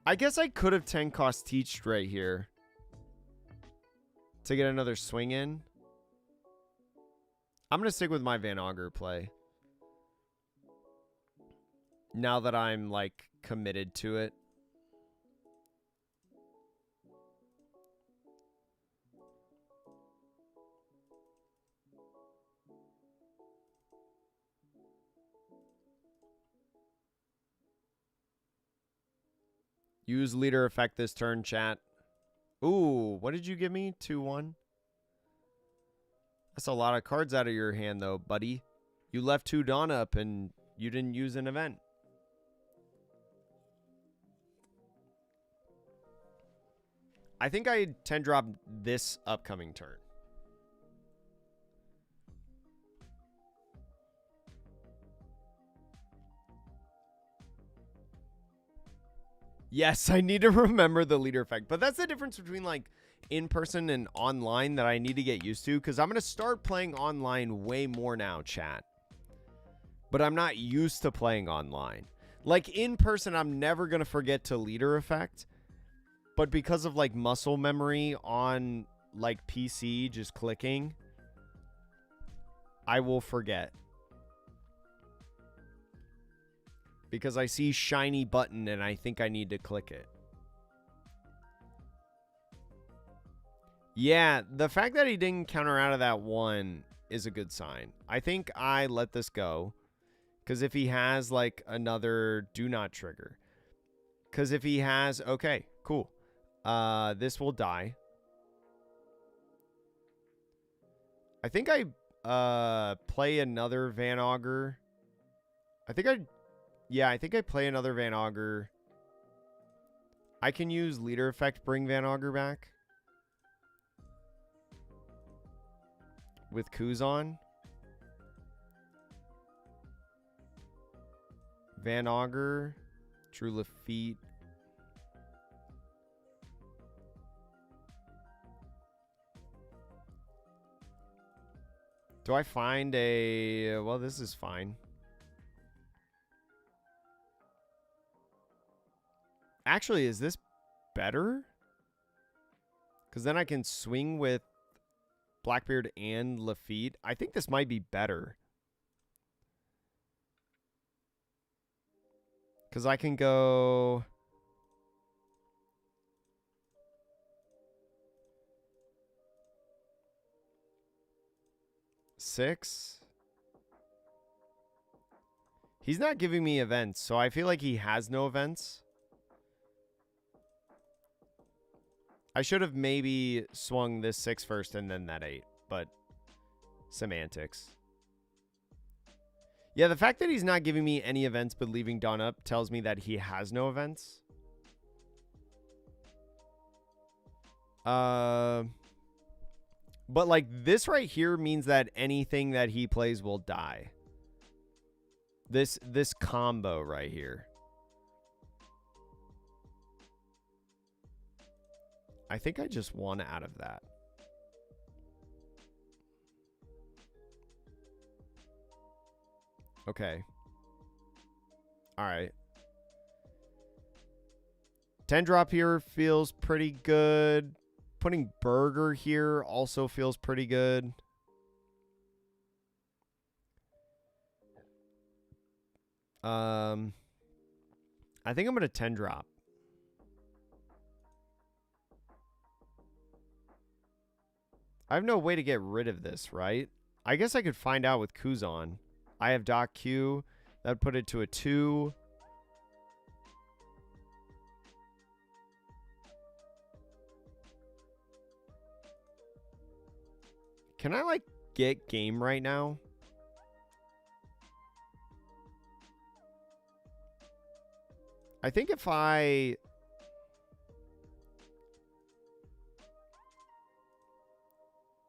I guess I could have 10 cost Teached right here to get another swing in. I'm going to stick with my Van Augur play. Now that I'm like committed to it. Use leader effect this turn, chat. Ooh, what did you give me? 2-1? That's a lot of cards out of your hand, though, buddy. You left 2 Dawn up, and you didn't use an event. I think I 10 drop this upcoming turn. Yes, I need to remember the leader effect. But that's the difference between like in-person and online that I need to get used to. Because I'm going to start playing online way more now, chat. But I'm not used to playing online. Like in person, I'm never going to forget to leader effect. But because of like muscle memory on like PC just clicking, I will forget. Because I see shiny button and I think I need to click it. Yeah, the fact that he didn't counter out of that one is a good sign. I think I let this go. Because if he has, like, another do not trigger. Because if he has... Okay, cool. This will die. I think I play another Van Augur. I think I play another Van Augur. I can use leader effect, bring Van Augur back. With Kuzan. Van Augur. Drew Lafitte. Do I find a... Well, this is fine. Actually, is this better? Because then I can swing with Blackbeard and Lafitte. I think this might be better. Because I can go... Six. He's not giving me events, so I feel like he has no events. I should have maybe swung this 6 first and then that 8, but semantics. Yeah, the fact that he's not giving me any events but leaving Dawn up tells me that he has no events. But like this right here means that anything that he plays will die. This combo right here. I think I just won out of that. Okay. All right. 10 drop here feels pretty good. Putting Burger here also feels pretty good. I think I'm going to 10 drop. I have no way to get rid of this, right? I guess I could find out with Kuzan. I have Doc Q. That would put it to a 2. Can I, like, get game right now? I think if I...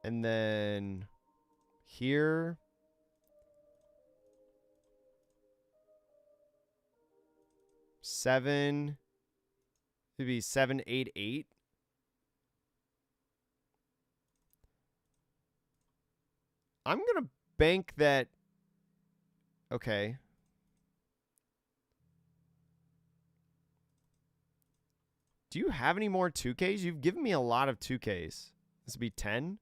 And then... Here... Seven... It'd be 7, 8, 8. I'm going to bank that... Okay. Do you have any more 2Ks? You've given me a lot of 2Ks. This would be 10.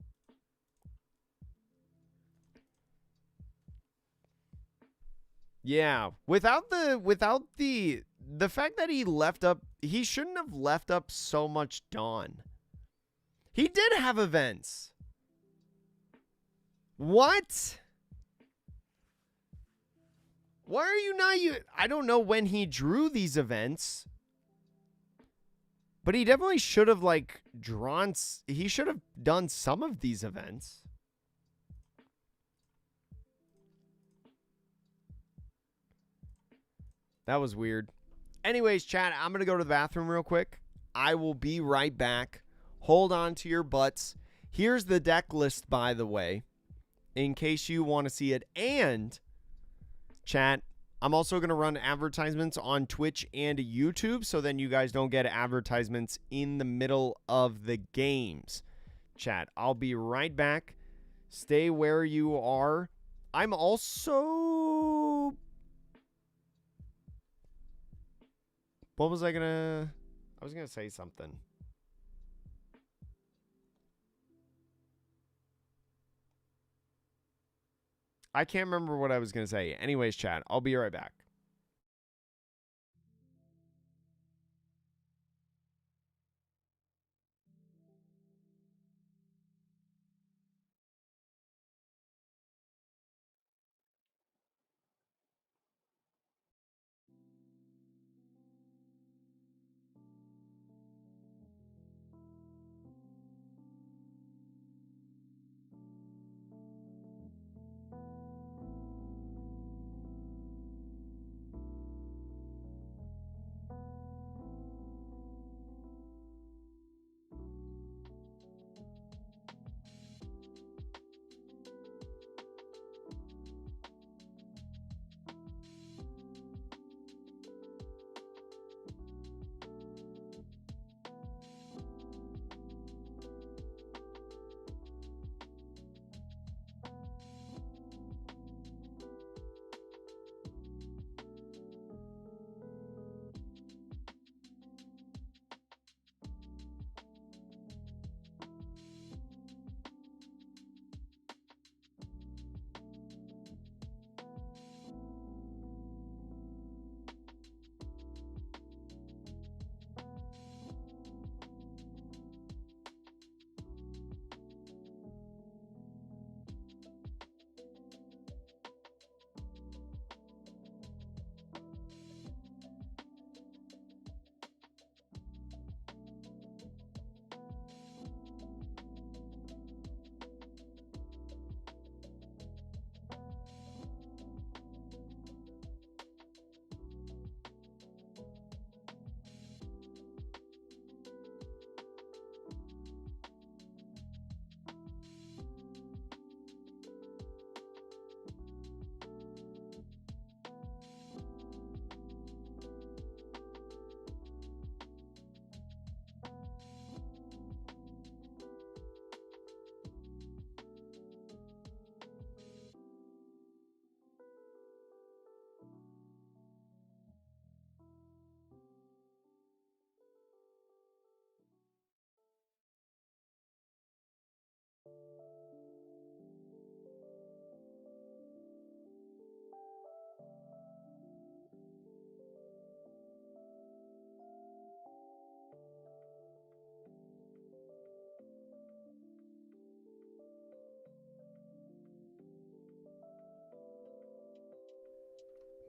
Yeah. Without the fact that he left up, he shouldn't have left up so much Dawn. He did have events. What? Why are you not... I don't know when he drew these events. But he definitely should have, like, drawn... He should have done some of these events. That was weird. Anyways, chat, I'm going to go to the bathroom real quick. I will be right back. Hold on to your butts. Here's the deck list, by the way, in case you want to see it. And, chat, I'm also going to run advertisements on Twitch and YouTube, so then you guys don't get advertisements in the middle of the games. Chat, I'll be right back. Stay where you are. I'm also... What was I going to... I was going to say something. I can't remember what I was going to say. Anyways, chat, I'll be right back.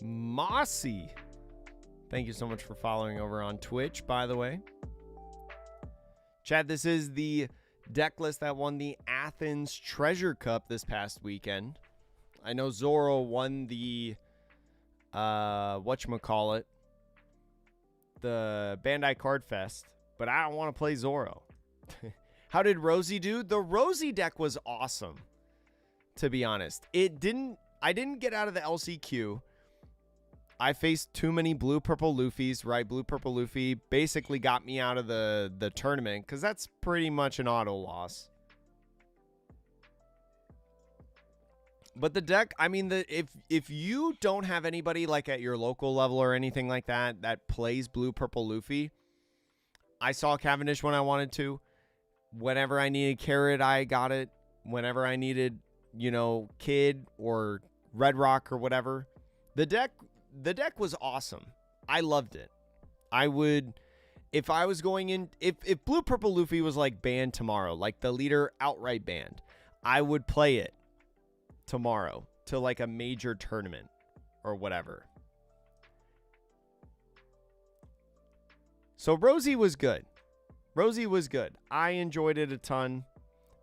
Mossy. Thank you so much for following over on Twitch, by the way. Chad, this is the deck list that won the Athens Treasure Cup this past weekend. I know Zoro won the, whatchamacallit, the Bandai Cardfest, but I don't want to play Zoro. How did Rosie do? The Rosie deck was awesome, to be honest. I didn't get out of the LCQ. I faced too many blue-purple Luffys, right? Blue-purple Luffy basically got me out of the tournament because that's pretty much an auto loss. But the deck, I mean, if you don't have anybody like at your local level or anything like that that plays blue-purple Luffy, I saw Cavendish when I wanted to. Whenever I needed Carrot, I got it. Whenever I needed, you know, Kid or Red Rock or whatever, the deck was awesome. I loved it. I would, if I was going in, if Blue Purple Luffy was like banned tomorrow, like the leader outright banned, I would play it tomorrow to like a major tournament or whatever. So Rosie was good. Rosie was good. I enjoyed it a ton.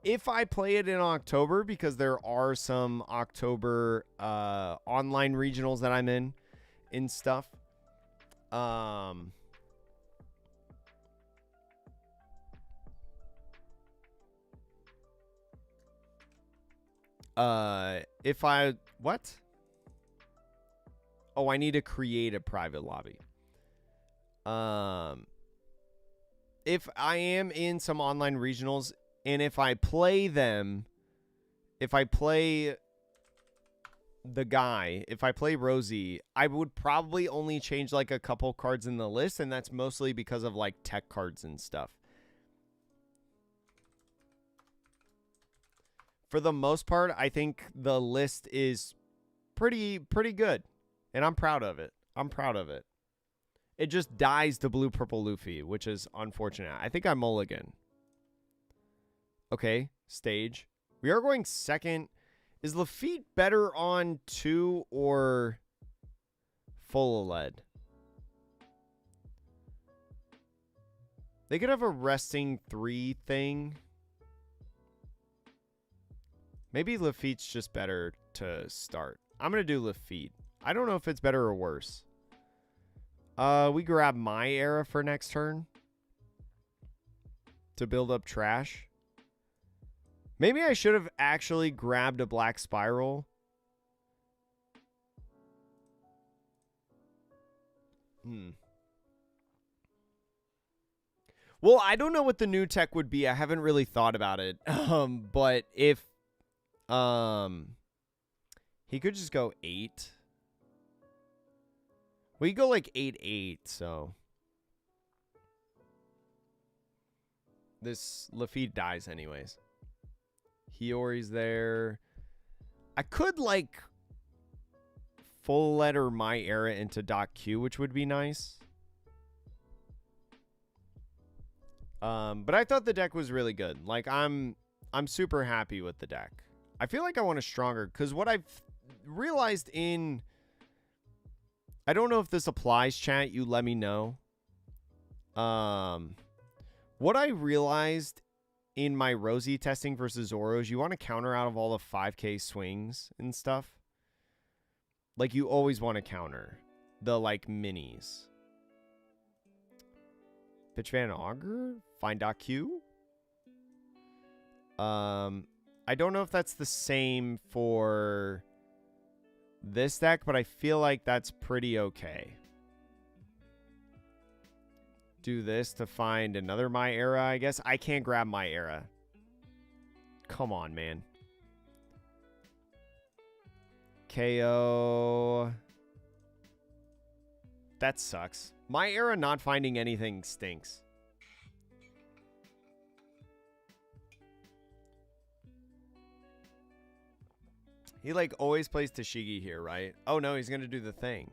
If I play it in October, because there are some October online regionals that I'm in and stuff. If I, what? Oh, I need to create a private lobby. If I am in some online regionals, and if I play them, if I play the guy, if I play Rosie, I would probably only change like a couple cards in the list, and that's mostly because of like tech cards and stuff. For the most part, I think the list is pretty good, and I'm proud of it. I'm proud of it. It just dies to Blue Purple Luffy, which is unfortunate. I think I mulligan. Okay, stage. We are going second. Is Lafitte better on 2 or full of lead? They could have a resting 3 thing. Maybe Lafitte's just better to start. I'm going to do Lafitte. I don't know if it's better or worse. We grab my era for next turn to build up trash. Maybe I should have actually grabbed a Black Spiral. Well, I don't know what the new tech would be. I haven't really thought about it. But if he could just go 8. We go like 8-8, so this Lafitte dies anyways. Hiyori's there. I could like full letter my era into Doc Q, which would be nice. But I thought the deck was really good. Like I'm super happy with the deck. I feel like I want a stronger, because what I've realized in, I don't know if this applies, chat, you let me know. What I realized in my Rosie testing versus Zoro's, you want to counter out of all the 5k swings and stuff. Like, you always want to counter the, like, minis. Pitch Van Augur? Find Q? I don't know if that's the same for this deck, but I feel like that's pretty okay. Do this to find another My Era, I guess. I can't grab My Era. Come on, man. KO. That sucks. My Era not finding anything stinks. He, like, always plays Tashigi here, right? Oh, no, he's going to do the thing.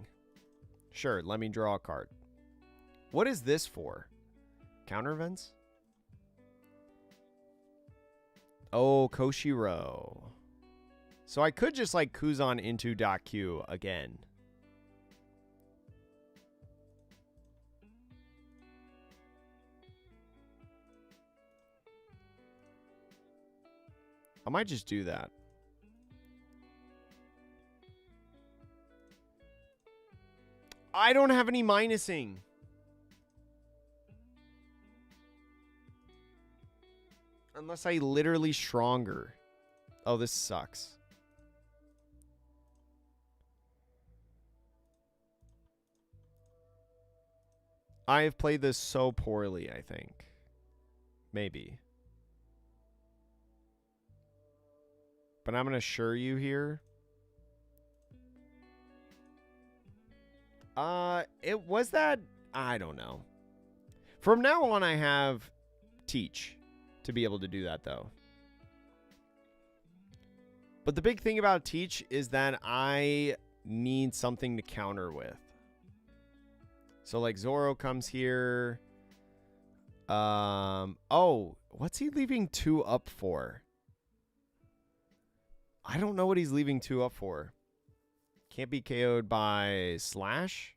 Sure, let me draw a card. What is this for? Counter events? Oh, Koshiro. So I could just, like, Kuzan into Q again. I might just do that. I don't have any minusing. Unless I literally stronger. Oh, this sucks. I have played this so poorly, I think. Maybe. But I'm going to assure you here. It was that... I don't know. From now on, I have Teach to be able to do that, though. But the big thing about Teach is that I need something to counter with. So, like, Zoro comes here. Oh, what's he leaving 2 up for? I don't know what he's leaving 2 up for. Can't be KO'd by Slash?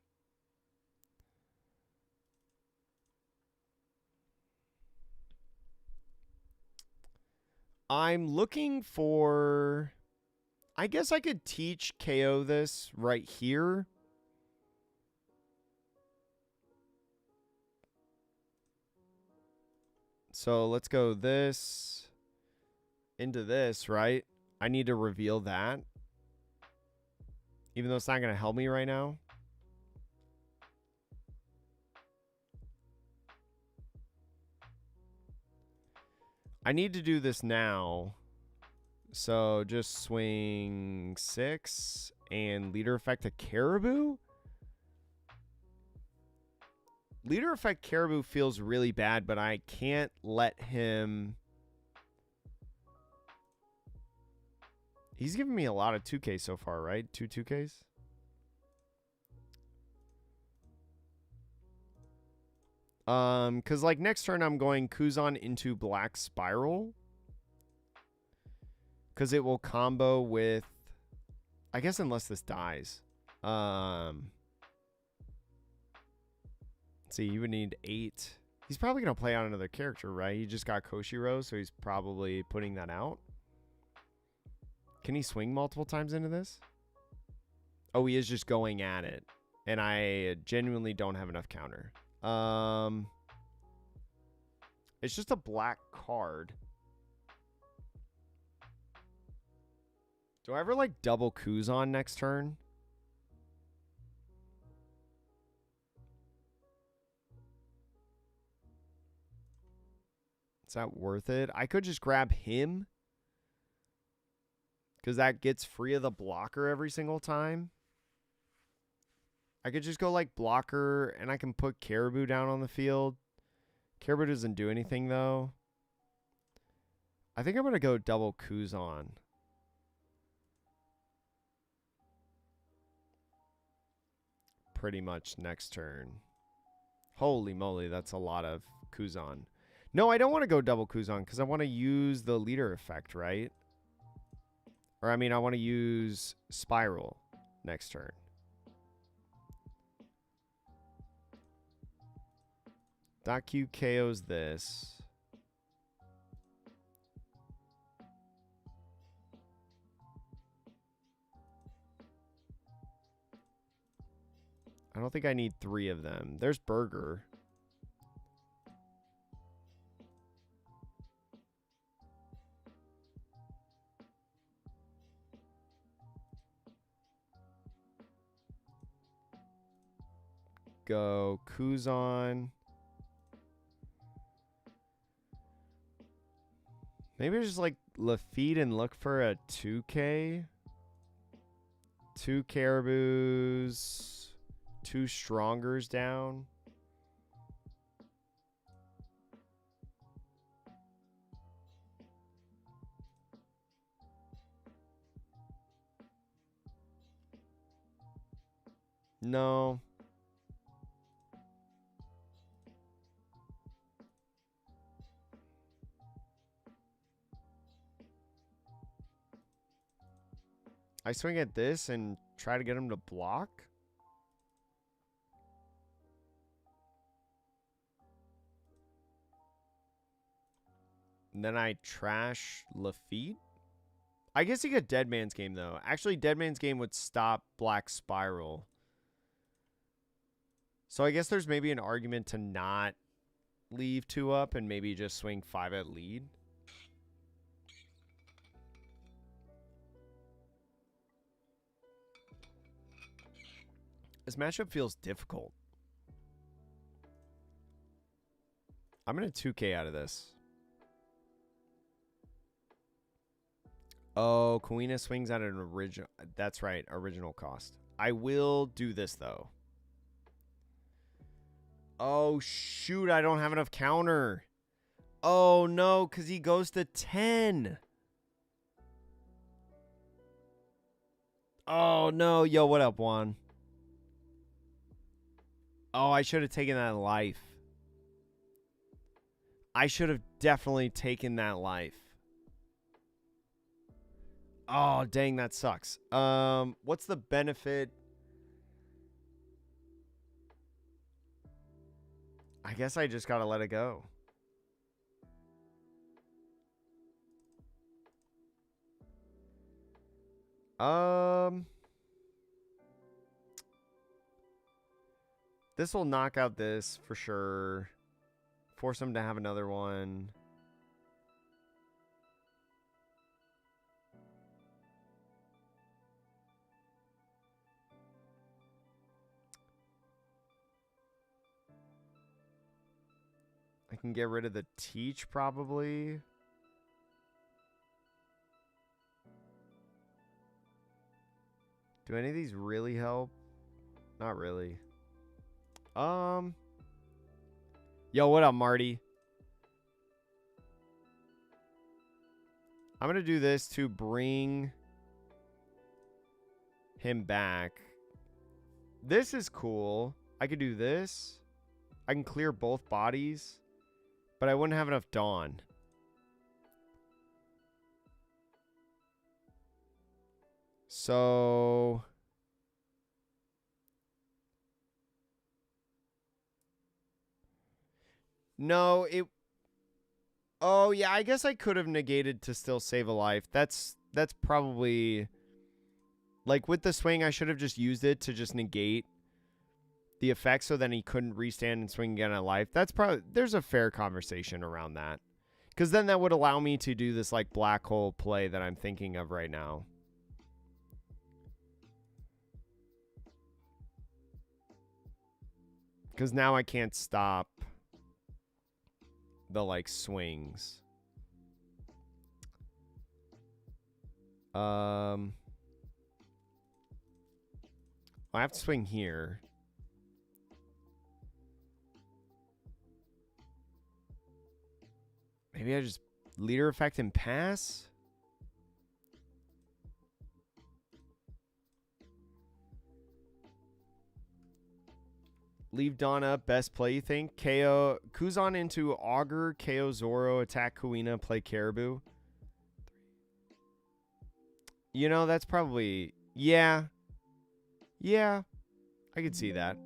I'm looking for... I guess I could Teach KO this right here. So let's go this into this, right? I need to reveal that. Even though it's not going to help me right now. I need to do this now. So just swing 6 and leader effect to Caribou. Leader effect Caribou feels really bad, but I can't let him... He's giving me a lot of 2K so far, right? 2 2Ks? Because like next turn I'm going Kuzan into Black Spiral. Because it will combo with... I guess unless this dies. Let's see, you would need 8. He's probably going to play on another character, right? He just got Koshiro, so he's probably putting that out. Can he swing multiple times into this? Oh, he is just going at it. And I genuinely don't have enough counter. It's just a black card. Do I ever like double Kuzan next turn? Is that worth it? I could just grab him. Because that gets free of the blocker every single time. I could just go like blocker and I can put Caribou down on the field. Caribou doesn't do anything though. I think I'm going to go double Kuzan. Pretty much next turn. Holy moly, that's a lot of Kuzan. No, I don't want to go double Kuzan because I want to use the leader effect, right? Or I mean, I want to use Spiral next turn. Q KOs this. I don't think I need 3 of them. There's Burger. Go Kuzan. Maybe just like Lafitte and look for a 2K. 2 Caribous. 2 Strongers down. No. I swing at this and try to get him to block. And then I trash Lafitte. I guess he got Dead Man's Game, though. Actually, Dead Man's Game would stop Black Spiral. So I guess there's maybe an argument to not leave 2 up and maybe just swing 5 at lead. This matchup feels difficult. I'm going to 2K out of this. Oh, Kawina swings at an original. That's right, original cost. I will do this, though. Oh, shoot, I don't have enough counter. Oh, no, because he goes to 10. Oh, no. Yo, what up, Juan? Oh, I should have taken that life. I should have definitely taken that life. Oh, dang, that sucks. What's the benefit? I guess I just gotta let it go. This will knock out this for sure. Force him to have another one. I can get rid of the Teach probably. Do any of these really help? Not really. Yo, what up, Marty? I'm going to do this to bring him back. This is cool. I could do this. I can clear both bodies, but I wouldn't have enough Dawn. So no, oh yeah, I guess I could have negated to still save a life. That's probably, like, with the swing, I should have just used it to just negate the effect so then he couldn't restand and swing again at life. That's probably, there's a fair conversation around that. Because then that would allow me to do this, like, black hole play that I'm thinking of right now. Because now I can't stop the, like, swings. I have to swing here. Maybe I just leader effect and pass? Leave Dawn up. Best play, you think? KO. Kuzan into Augur. KO Zoro. Attack Kuina. Play Caribou. You know, that's probably... Yeah. Yeah. I could see that.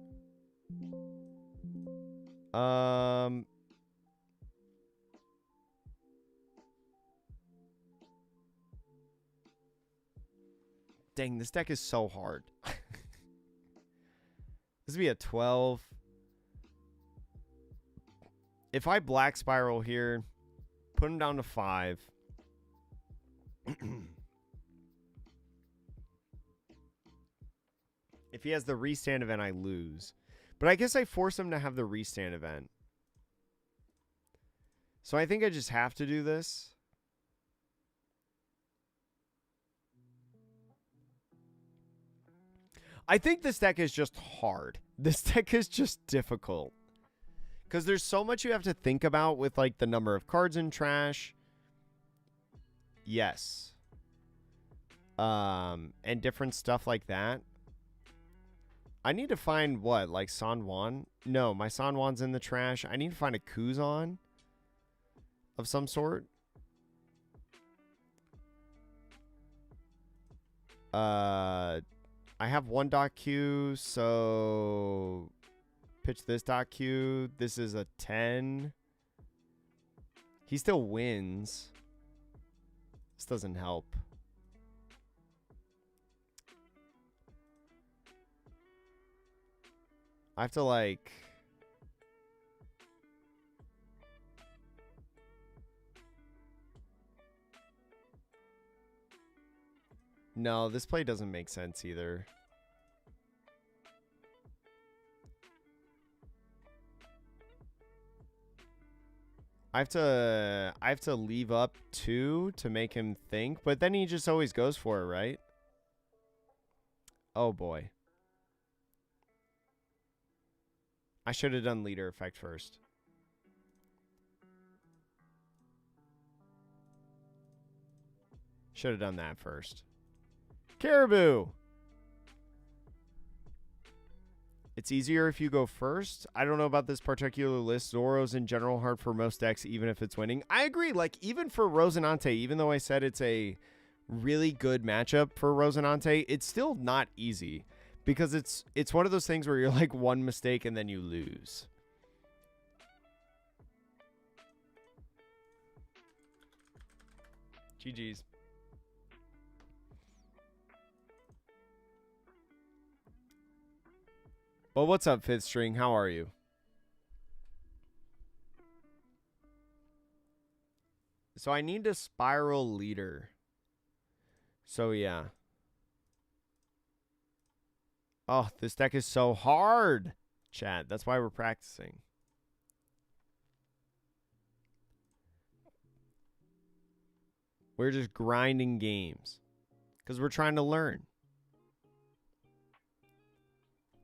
Dang, this deck is so hard. This would be a 12. If I Black Spiral here, put him down to 5. If he has the restand event, I lose. But I guess I force him to have the restand event. So I think I just have to do this. I think this deck is just hard. This deck is just difficult. Because there's so much you have to think about with, like, the number of cards in trash. Yes. And different stuff like that. I need to find what? Like San Juan? No, my San Juan's in the trash. I need to find a Kuzan of some sort. I have one dot Q, so pitch this dot Q. This is a 10. He still wins. This doesn't help. I have to like... No, this play doesn't make sense either. I have to leave up 2 to make him think, but then he just always goes for it, right? Oh boy. I should have done leader effect first. Should have done that first. Caribou. It's easier if you go first. I don't know about this particular list. Zoro's in general hard for most decks, even if it's winning. I agree. Like, even for Rosinante, even though I said it's a really good matchup for Rosinante, it's still not easy. Because it's one of those things where you're like one mistake and then you lose. GG's. But what's up, Fifth String? How are you? So I need to spiral leader. So yeah. Oh, this deck is so hard, chat. That's why we're practicing. We're just grinding games because we're trying to learn.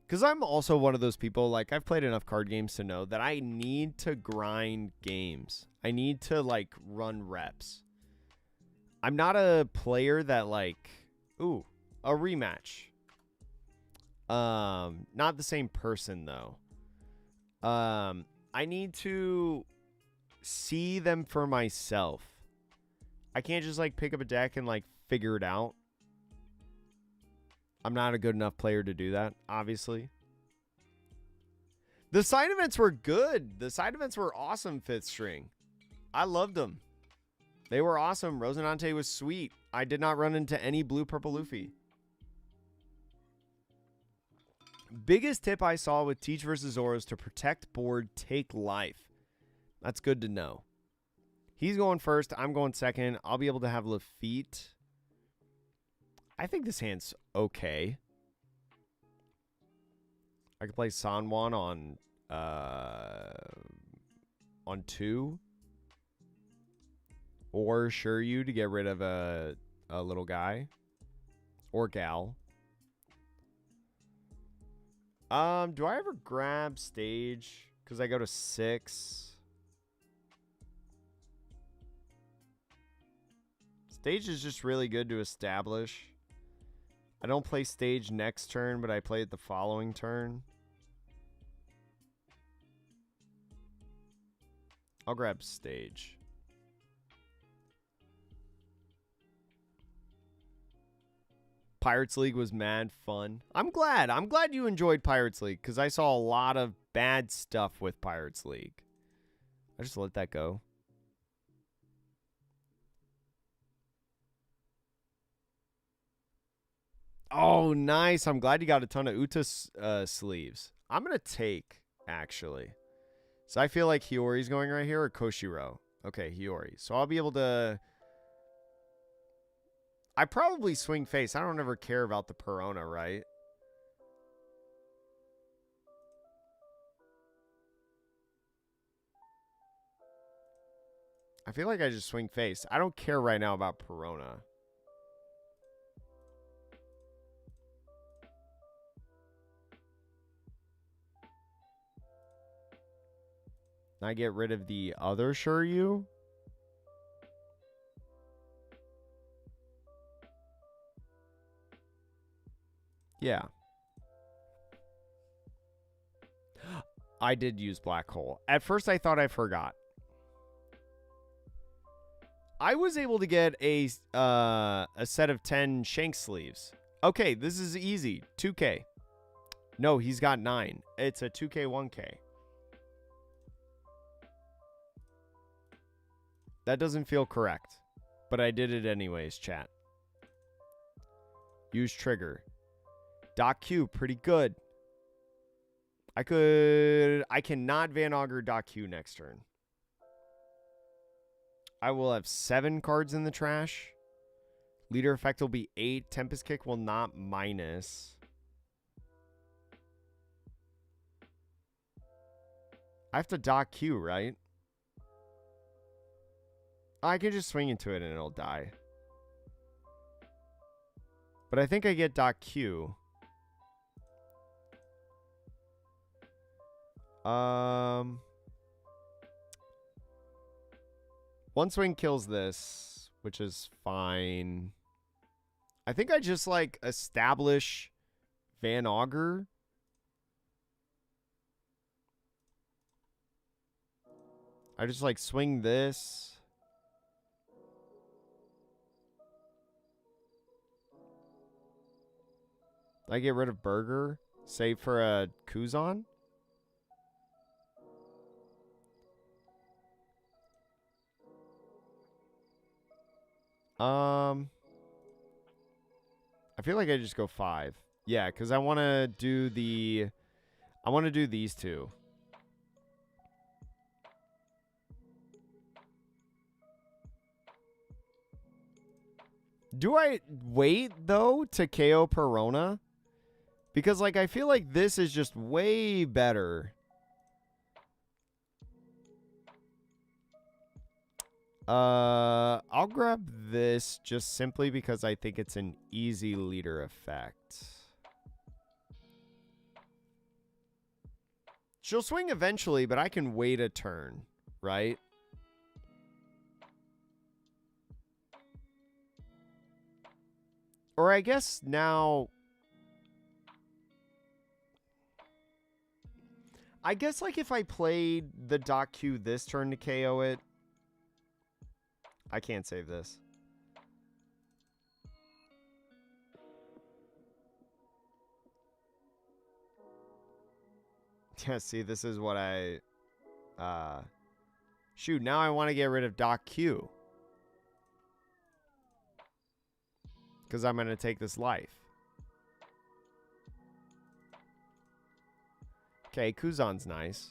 Because I'm also one of those people, like, I've played enough card games to know that I need to grind games. I need to, like, run reps. I'm not a player that, like, ooh, a rematch. Not the same person, though. I need to see them for myself. I can't just, like, pick up a deck and, like, figure it out. I'm not a good enough player to do that, obviously. The side events were good. The side events were awesome, Fifth String. I loved them. They were awesome. Rosinante was sweet. I did not run into any blue, purple Luffy. Biggest tip I saw with Teach versus Zoro is to protect board, take life. That's good to know. He's going first. I'm going second. I'll be able to have Lafitte. I think this hand's okay. I could play Sanwan on 2. Or Shiryu to get rid of a little guy. Or gal. Do I ever grab stage? Because I go to 6. Stage is just really good to establish. I don't play stage next turn, but I play it the following turn. I'll grab stage. Pirates League was mad fun. I'm glad. I'm glad you enjoyed Pirates League because I saw a lot of bad stuff with Pirates League. I just let that go. Oh, nice. I'm glad you got a ton of Uta sleeves. I'm going to take, actually. So I feel like Hiyori's going right here or Koshiro. Okay, Hiyori. So I'll be able to... I probably swing face. I don't ever care about the Perona, right? I feel like I just swing face. I don't care right now about Perona. I get rid of the other Shiryu. Yeah. I did use Black Hole. At first, I thought I forgot. I was able to get a set of 10 Shank sleeves. Okay, this is easy. 2K. No, he's got 9. It's a 2K, 1K. That doesn't feel correct, but I did it anyways, chat. Use trigger. Doc Q, pretty good. I cannot Van Augur Doc Q next turn. I will have 7 cards in the trash. Leader effect will be 8. Tempest Kick will not minus. I have to Doc Q, right? I can just swing into it and it'll die. But I think I get Doc Q. One swing kills this, which is fine. I think I just like establish Van Augur. I just like swing this. I get rid of Burger, save for a Kuzan. I feel like I just go 5. Yeah, because I want to do the... I want to do these two. Do I wait, though, to KO Perona? Because, like, I feel like this is just way better. I'll grab this just simply because I think it's an easy leader effect. She'll swing eventually, but I can wait a turn, right? Or I guess now... I guess, like, if I played the Doc Q this turn to KO it... I can't save this. Yeah, see, this is what I... Shoot, now I want to get rid of Doc Q. Because I'm going to take this life. Okay, Kuzan's nice.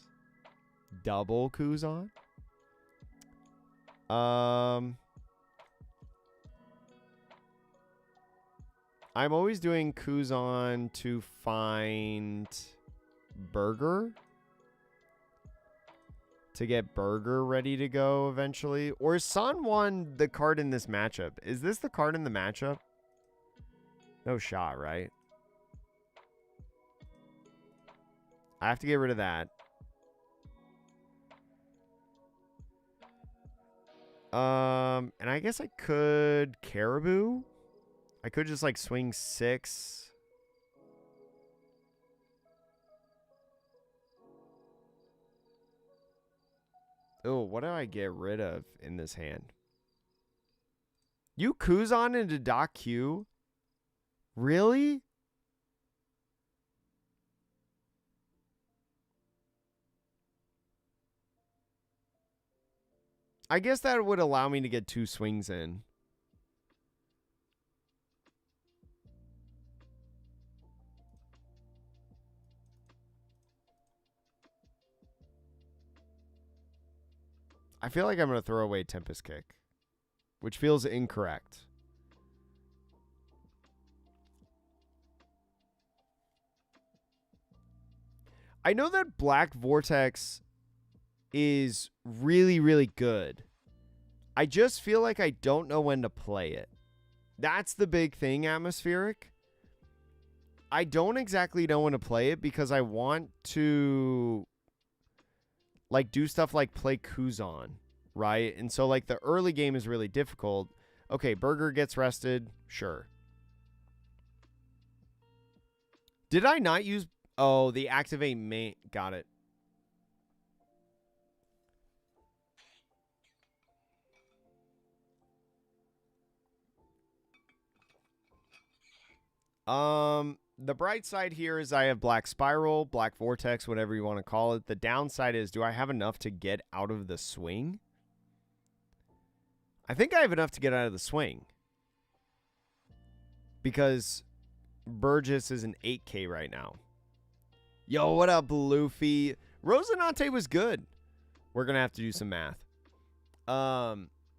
Double Kuzan. I'm always doing Kuzan to find Burger. To get Burger ready to go eventually. Or is San Juan the card in this matchup? Is this the card in the matchup? No shot, right? I have to get rid of that. And I guess I could Caribou. I could just like swing 6. Oh, what do I get rid of in this hand? You Kuzan into Doc Q? Really? I guess that would allow me to get 2 swings in. I feel like I'm going to throw away Tempest Kick, which feels incorrect. I know that Black Vortex is really, really good. I just feel like I don't know when to play it. That's the big thing, Atmospheric. I don't exactly know when to play it because I want to like do stuff like play Kuzan, right? And so like the early game is really difficult. Okay, Burger gets rested. Sure. Did I not use... Oh, the activate main... Got it. The bright side here is I have Black Spiral, Black Vortex, whatever you want to call it. The downside is, do I have enough to get out of the swing? I think I have enough to get out of the swing. Because Burgess is an 8K right now. Yo, what up, Luffy? Rosinante was good. We're going to have to do some math. Oh,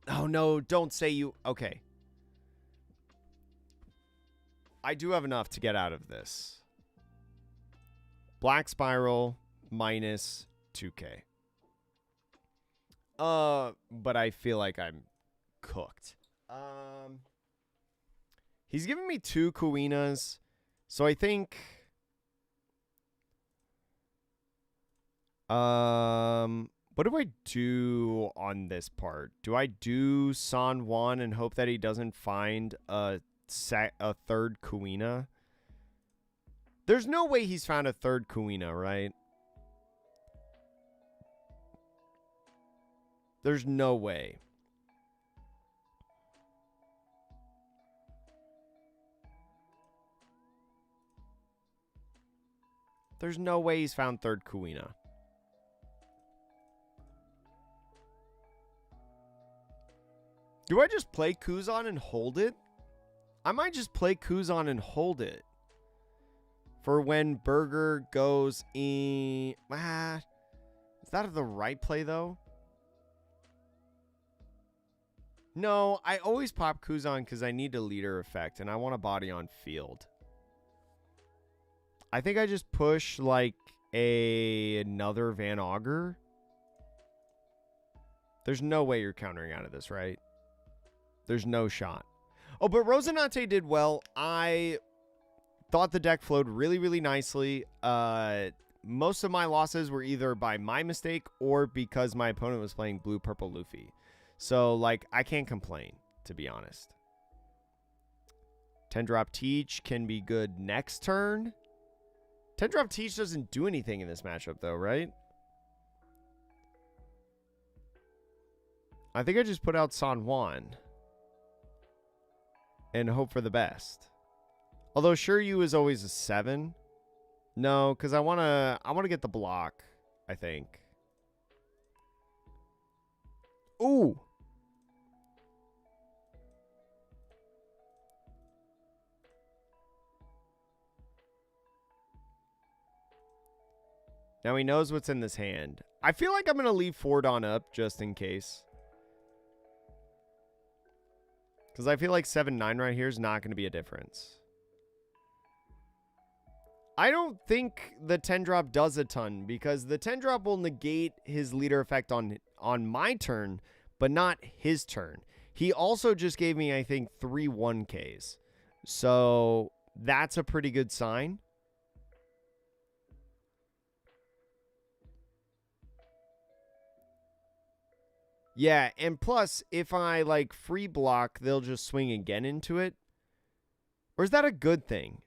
no, don't say you... Okay. I do have enough to get out of this. Black Spiral minus 2K. But I feel like I'm cooked. He's giving me 2 Kuinas, so I think... what do I do on this part? Do I do San Juan and hope that he doesn't find a third Kuina? There's no way he's found a third Kuina, right? There's no way. There's no way he's found third Kuina. Do I just play Kuzan and hold it? I might just play Kuzan and hold it. For when Burger goes in... is that the right play, though? No, I always pop Kuzan because I need a leader effect, and I want a body on field. I think I just push, like, another Van Augur. There's no way you're countering out of this, right? There's no shot. Oh, but Rosinante did well. I thought the deck flowed really, really nicely. Most of my losses were either by my mistake or because my opponent was playing blue-purple Luffy. So, like, I can't complain, to be honest. 10-drop Teach can be good next turn. 10-drop Teach doesn't do anything in this matchup, though, right? I think I just put out San Juan and hope for the best. Although Shiryu is always a 7. No, because I wanna get the block, I think. Ooh. Now he knows what's in this hand. I feel like I'm going to leave Fordon up just in case. Because I feel like 7-9 right here is not going to be a difference. I don't think the 10-drop does a ton because the 10-drop will negate his leader effect on my turn, but not his turn. He also just gave me, I think, 3 1Ks. So that's a pretty good sign. Yeah, and plus, if I, like, free block, they'll just swing again into it. Or is that a good thing?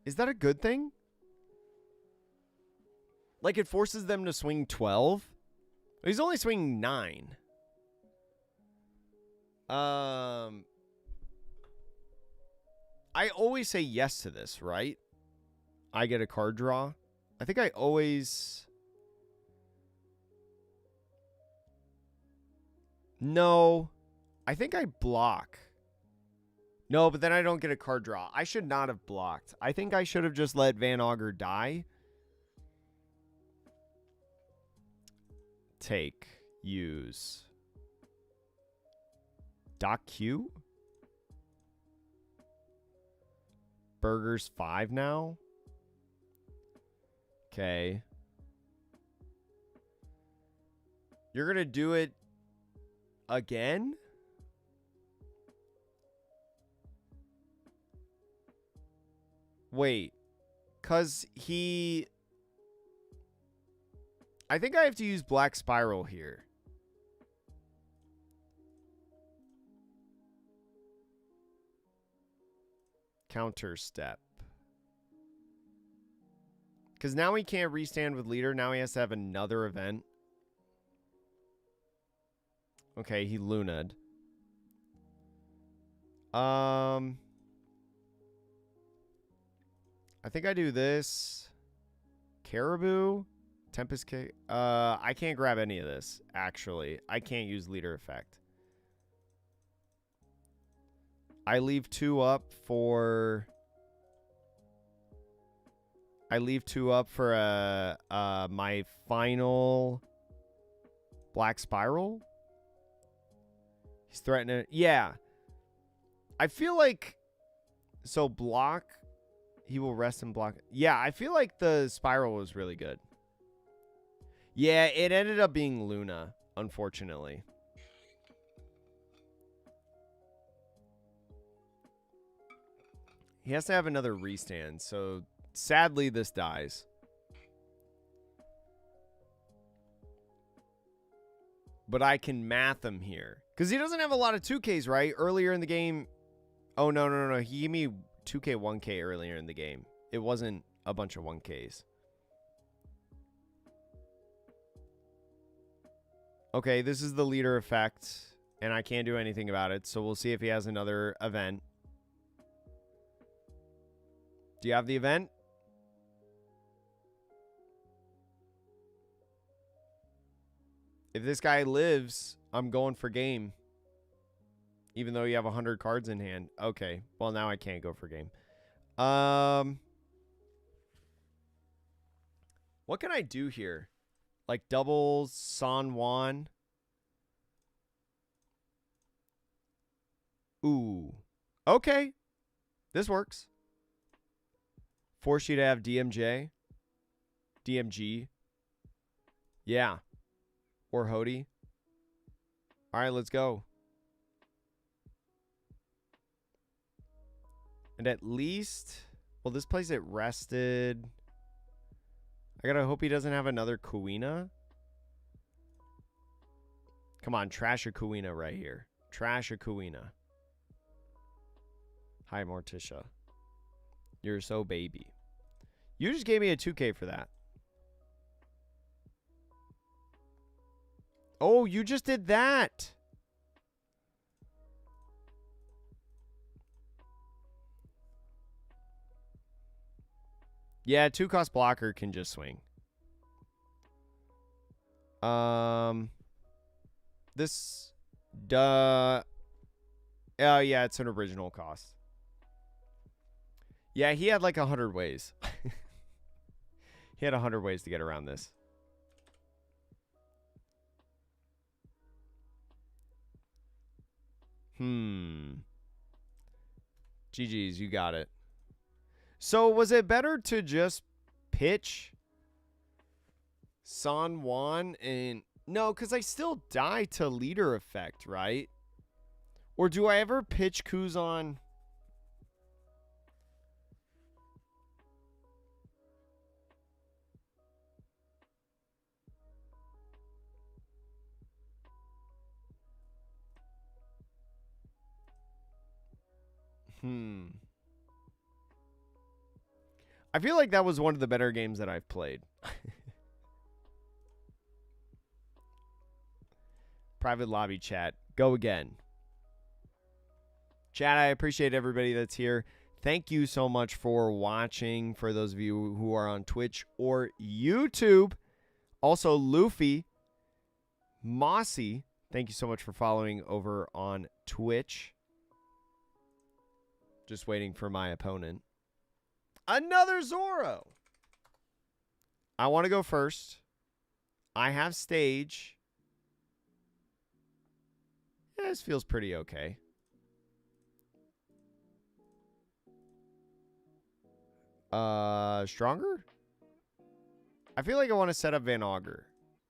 Is that a good thing? Like, it forces them to swing 12? He's only swinging 9. I always say yes to this, right? I get a card draw. I think I always... No, I think I block. No, but then I don't get a card draw. I should not have blocked. I think I should have just let Van Augur die. Take. Use. Doc Q? Burger's 5 now? Okay. You're going to do it again? Wait. Because he... I think I have to use Black Spiral here. Counter step. Because now he can't restand with leader. Now he has to have another event. Okay, he Luna'd. I think I do this. Caribou? Tempest Kick? I can't grab any of this, actually. I can't use leader effect. I leave 2 up for... I leave 2 up for my final black spiral. He's threatening. Yeah. I feel like, so block, he will rest and block. Yeah, I feel like the spiral was really good. Yeah, it ended up being Luna, unfortunately. He has to have another restand, so sadly this dies. But I can math him here. Because he doesn't have a lot of 2Ks, right? Earlier in the game. Oh, no. He gave me 2K, 1K earlier in the game. It wasn't a bunch of 1Ks. Okay, this is the leader effect. And I can't do anything about it. So we'll see if he has another event. Do you have the event? If this guy lives, I'm going for game. Even though you have 100 cards in hand. Okay. Well, now I can't go for game. What can I do here? Like doubles, San Juan. Ooh. Okay. This works. Force you to have DMJ. DMG. Yeah. Or Hody. All right, let's go. And at least, well, this plays it rested. I gotta hope he doesn't have another Kuina. Come on, trash a Kuina right here. Trash a Kuina. Hi, Morticia. You're so baby. You just gave me a 2K for that. Oh, you just did that. Yeah, 2-cost blocker can just swing. This, duh. Oh, yeah, it's an original cost. Yeah, he had like 100 ways. He had 100 ways to get around this. GG's, you got it. So was it better to just pitch San Juan and... No, because I still die to leader effect, right? Or do I ever pitch Kuzan? I feel like that was one of the better games that I've played. Private lobby chat. Go again. Chat, I appreciate everybody that's here. Thank you so much for watching. For those of you who are on Twitch or YouTube. Also, Luffy. Mossy. Thank you so much for following over on Twitch. Just waiting for my opponent. Another Zoro. I want to go first. I have stage. Yeah, this feels pretty okay. Stronger? I feel like I want to set up Van Augur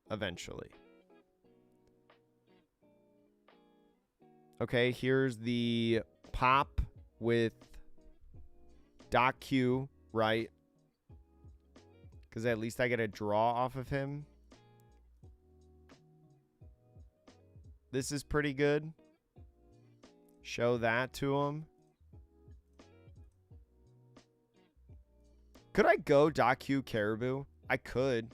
eventually. Okay, here's the pop with Doc Q, right? Because at least I get a draw off of him. This is pretty good. Show that to him. Could I go Doc Q Caribou? I could.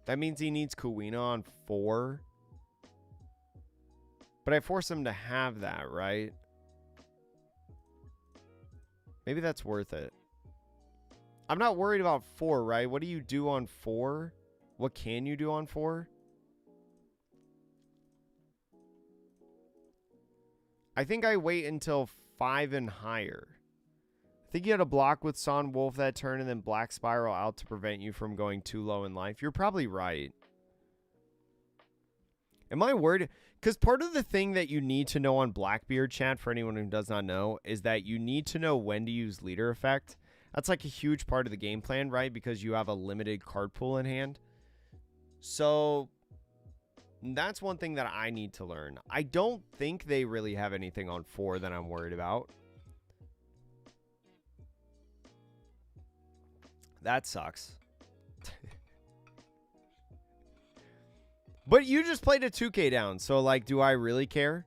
That means he needs Kuina on 4. But I force him to have that, right? Maybe that's worth it. I'm not worried about 4, right? What do you do on 4? What can you do on 4? I think I wait until 5 and higher. I think you had a block with Son Wolf that turn and then Black Spiral out to prevent you from going too low in life. You're probably right. Am I worried? Because part of the thing that you need to know on Blackbeard, chat, for anyone who does not know, is that you need to know when to use leader effect. That's like a huge part of the game plan, right? Because you have a limited card pool in hand. So that's one thing that I need to learn. I don't think they really have anything on 4 that I'm worried about. That sucks. But you just played a 2K down, so, like, do I really care?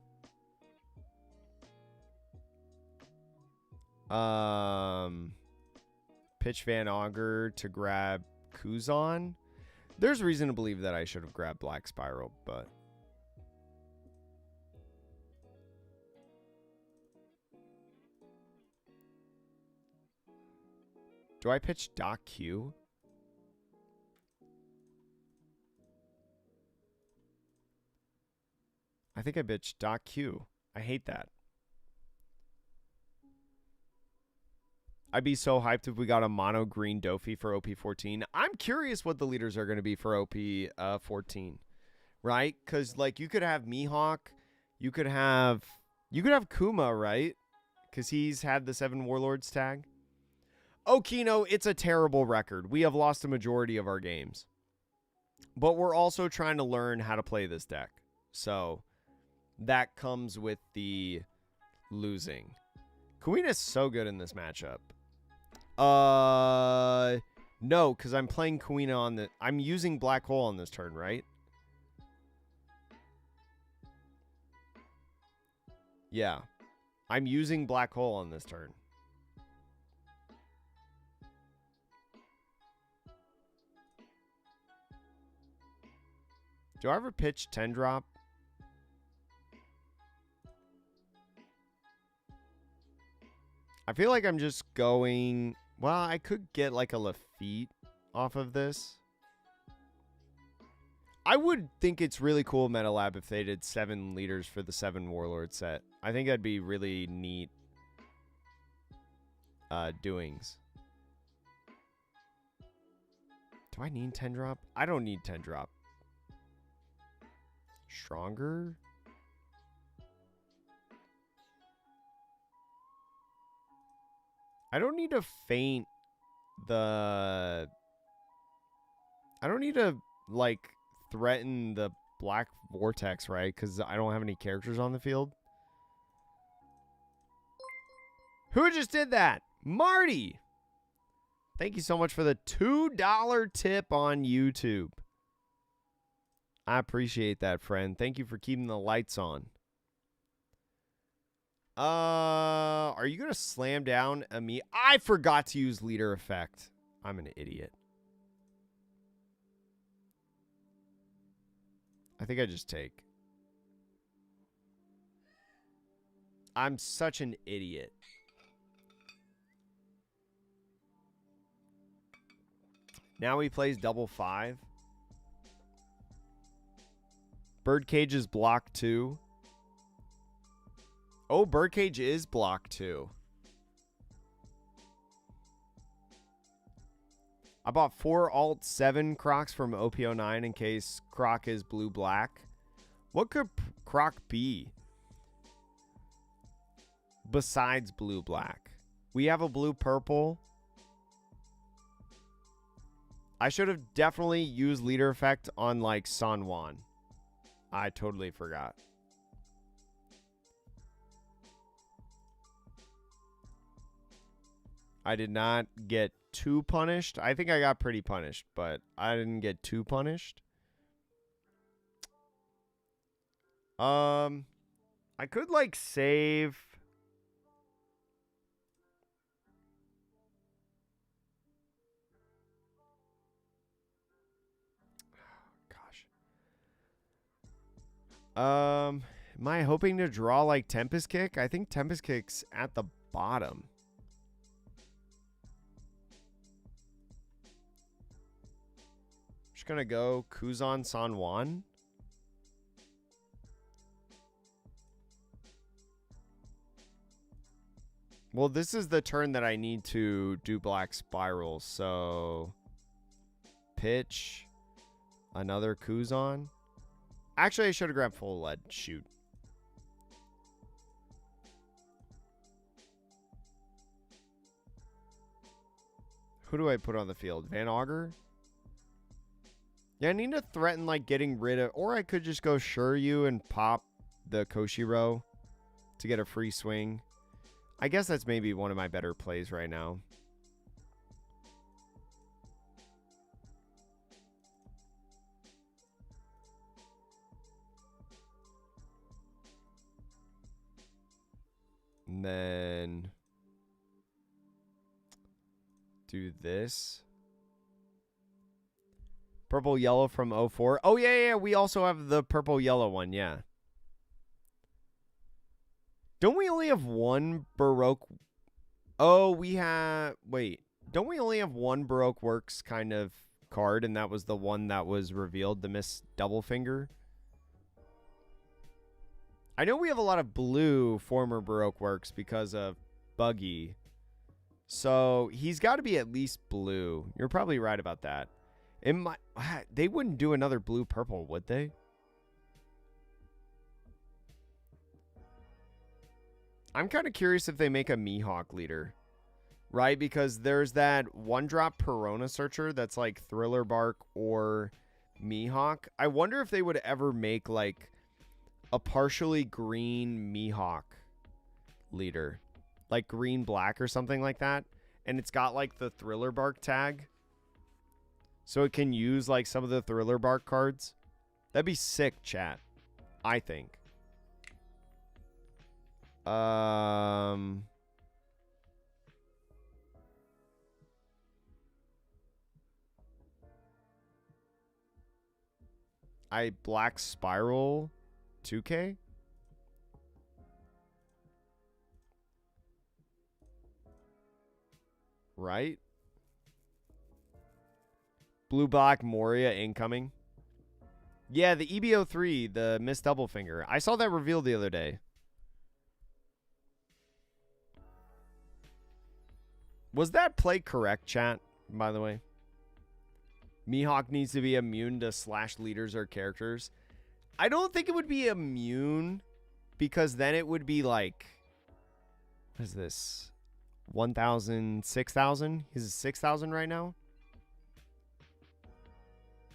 Pitch Van Augur to grab Kuzan. There's reason to believe that I should have grabbed Black Spiral, but... Do I pitch Doc Q? I think I pitched Doc Q. I hate that. I'd be so hyped if we got a mono green Dofi for OP14. I'm curious what the leaders are going to be for OP14, right? Because, like, you could have Mihawk. You could have Kuma, right? Because he's had the 7 Warlords tag. Okino, it's a terrible record. We have lost a majority of our games. But we're also trying to learn how to play this deck. So that comes with the losing. Kuina's so good in this matchup. No, because I'm playing Kuina on the... I'm using Black Hole on this turn, right? Yeah. I'm using Black Hole on this turn. Do I ever pitch 10 drop? I feel like I'm just going... Well, I could get like a Lafitte off of this. I would think it's really cool, MetaLab, if they did 7 leaders for the 7 Warlord set. I think that'd be really neat doings. Do I need 10 drop? I don't need 10 drop. Stronger? I don't need to feint the... I don't need to, like, threaten the Black Vortex, right? Because I don't have any characters on the field. Who just did that? Marty! Thank you so much for the $2 tip on YouTube. I appreciate that, friend. Thank you for keeping the lights on. Are you gonna slam down me? I forgot to use leader effect. I'm an idiot. I think I just take. I'm such an idiot. Now he plays double 5. Birdcage is block 2. Oh, Birdcage is block 2. I bought 4 alt 7 Crocs from OP09 in case Croc is blue-black. What could Croc be besides blue-black? We have a blue-purple. I should have definitely used leader effect on, like, San Juan. I totally forgot. I did not get too punished. I think I got pretty punished, but I didn't get too punished. I could, like, save... Am I hoping to draw like Tempest Kick? I think Tempest Kick's at the bottom. Just gonna go Kuzan San Juan. Well, this is the turn that I need to do black spiral. So pitch another Kuzan. Actually, I should have grabbed full lead. Shoot. Who do I put on the field? Van Auger? Yeah, I need to threaten, like, getting rid of... Or I could just go Shuryu and pop the Koshiro to get a free swing. I guess that's maybe one of my better plays right now. And then... do this. Purple yellow from 04. Oh, yeah. We also have the purple yellow one, yeah. Don't we only have one Baroque? Oh, we have... Wait. Don't we only have one Baroque Works kind of card, and that was the one that was revealed, the Miss Double Finger? I know we have a lot of blue former Baroque Works because of Buggy. So he's got to be at least blue. You're probably right about that. They wouldn't do another blue-purple, would they? I'm kind of curious if they make a Mihawk leader. Right? Because there's that one-drop Perona Searcher that's like Thriller Bark or Mihawk. I wonder if they would ever make like a partially green Mihawk leader. Like green-black or something like that. And it's got like the Thriller Bark tag. So it can use like some of the Thriller Bark cards. That'd be sick, chat. I think. Black Spiral 2K? Right? Blue Black Moria incoming. Yeah, the EBO3, the Miss Double Finger. I saw that revealed the other day. Was that play correct, chat, by the way? Mihawk needs to be immune to slash leaders or characters. I don't think it would be immune because then it would be like, what is this? 1,000, 6,000? He's at 6,000 right now?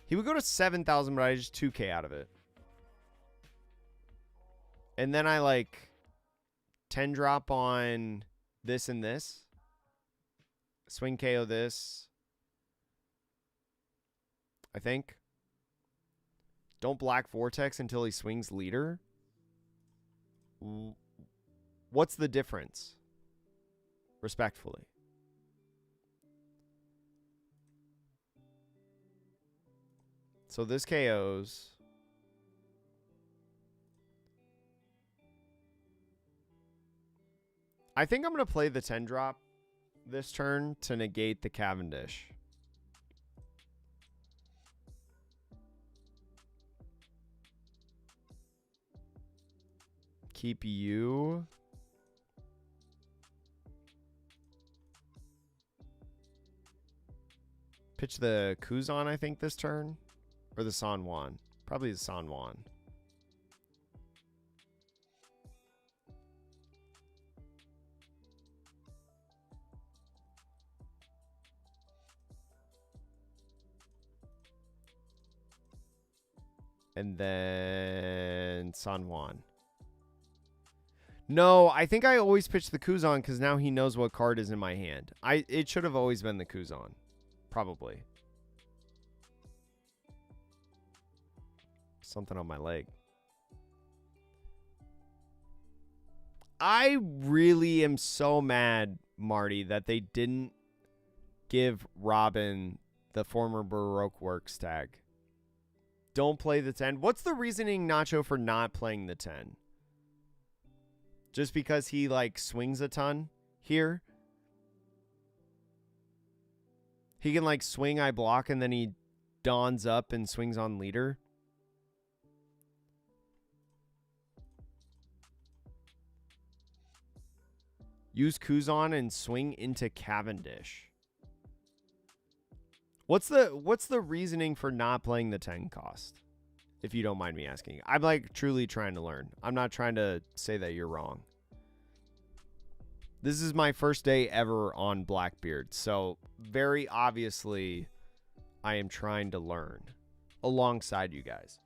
He would go to 7,000, but I just 2K out of it. And then I like 10 drop on this and this. Swing KO this. I think. Don't Black Vortex until he swings leader. What's the difference? Respectfully. So this KOs. I think I'm going to play the 10 drop this turn to negate the Cavendish. Keep you. Pitch the Kuzan, I think, this turn. Or the San Juan. Probably the San Juan. And then San Juan. No, I think I always pitch the Kuzan because now he knows what card is in my hand. It should have always been the Kuzan. Probably. Something on my leg. I really am so mad, Marty, that they didn't give Robin the former Baroque Works tag. Don't play the 10. What's the reasoning, Nacho, for not playing the 10? Just because he, like, swings a ton here? He can, like, swing, I block, and then he dawns up and swings on leader? Use Kuzan and swing into Cavendish. What's the reasoning for not playing the 10 cost? If you don't mind me asking. I'm like truly trying to learn. I'm not trying to say that you're wrong. This is my first day ever on Blackbeard, so very obviously I am trying to learn alongside you guys.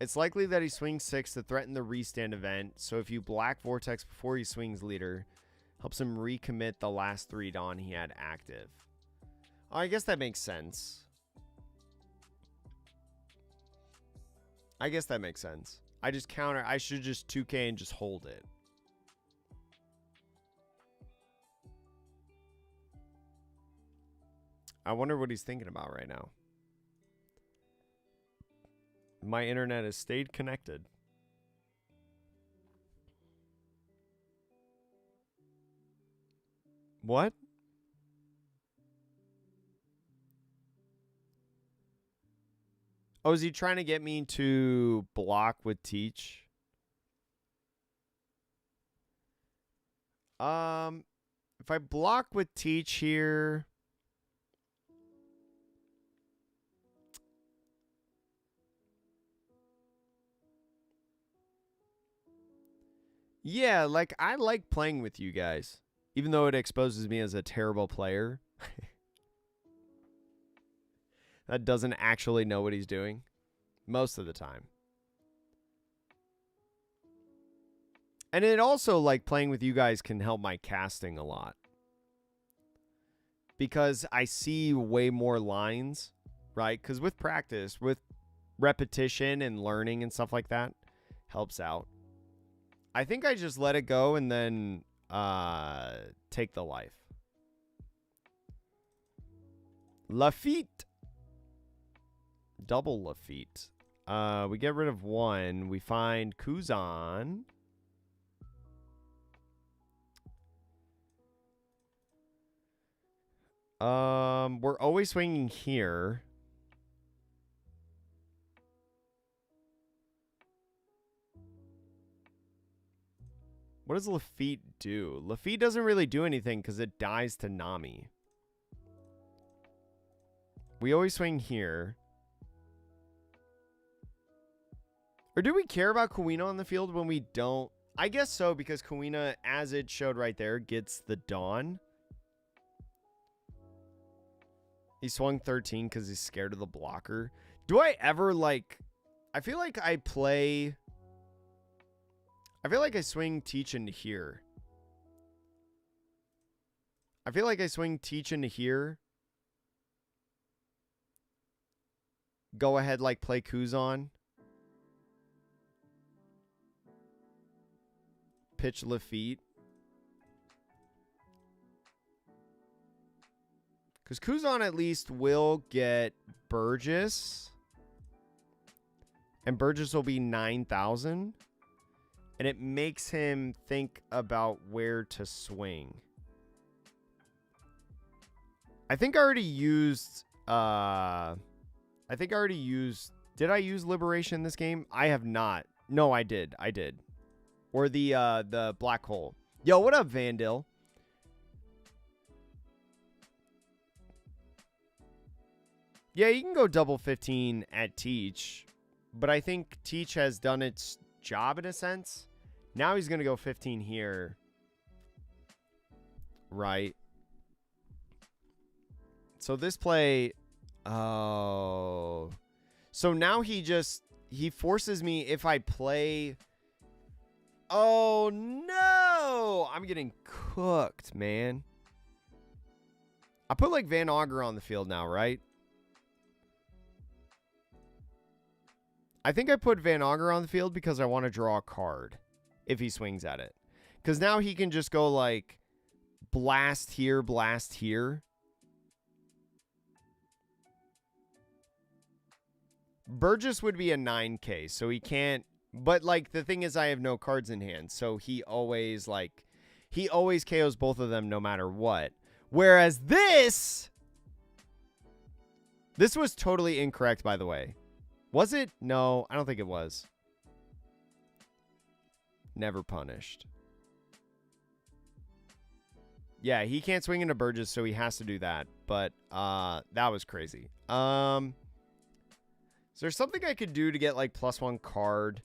It's likely that he swings 6 to threaten the restand event, so if you Black Vortex before he swings leader, helps him recommit the last 3 Dawn he had active. Oh, I guess that makes sense. I guess that makes sense. I just counter. I should just 2K and just hold it. I wonder what he's thinking about right now. My internet has stayed connected. What? Oh, is he trying to get me to block with Teach? If I block with Teach here, yeah, like I like playing with you guys, even though it exposes me as a terrible player. That doesn't actually know what he's doing most of the time. And it also, like, playing with you guys can help my casting a lot. Because I see way more lines, right? Because with practice, with repetition and learning and stuff like that, helps out. I think I just let it go and then take the life. Lafitte. Double Lafitte. We get rid of 1. We find Kuzan. We're always swinging here. What does Lafitte do? Lafitte doesn't really do anything because it dies to Nami. We always swing here. Or do we care about Kuina on the field when we don't? I guess so, because Kuina, as it showed right there, gets the Dawn. He swung 13 because he's scared of the blocker. Do I ever, like... I feel like I play... I feel like I swing Teach into here. I feel like I swing Teach into here. Go ahead, like, play Kuzan. Pitch Lafitte. Because Kuzan at least will get Burgess. And Burgess will be 9,000. And it makes him think about where to swing. I think I already used... Did I use Liberation in this game? I have not. No, I did. Or the black hole. Yo, what up, Vandil? Yeah, you can go double 15 at Teach. But I think Teach has done its job in a sense. Now he's going to go 15 here. Right. So this play... Oh. So now he forces me if I play... Oh, no! I'm getting cooked, man. I put, like, Van Auger on the field now, right? I think I put Van Auger on the field because I want to draw a card if he swings at it. Because now he can just go, like, blast here, blast here. Burgess would be a 9K, so he can't... But, like, the thing is I have no cards in hand, so he always, like... He always KOs both of them no matter what. Whereas this... This was totally incorrect, by the way. Was it? No, I don't think it was. Never punished. Yeah, he can't swing into Burgess, so he has to do that. But that was crazy. Is there something I could do to get like +1 card?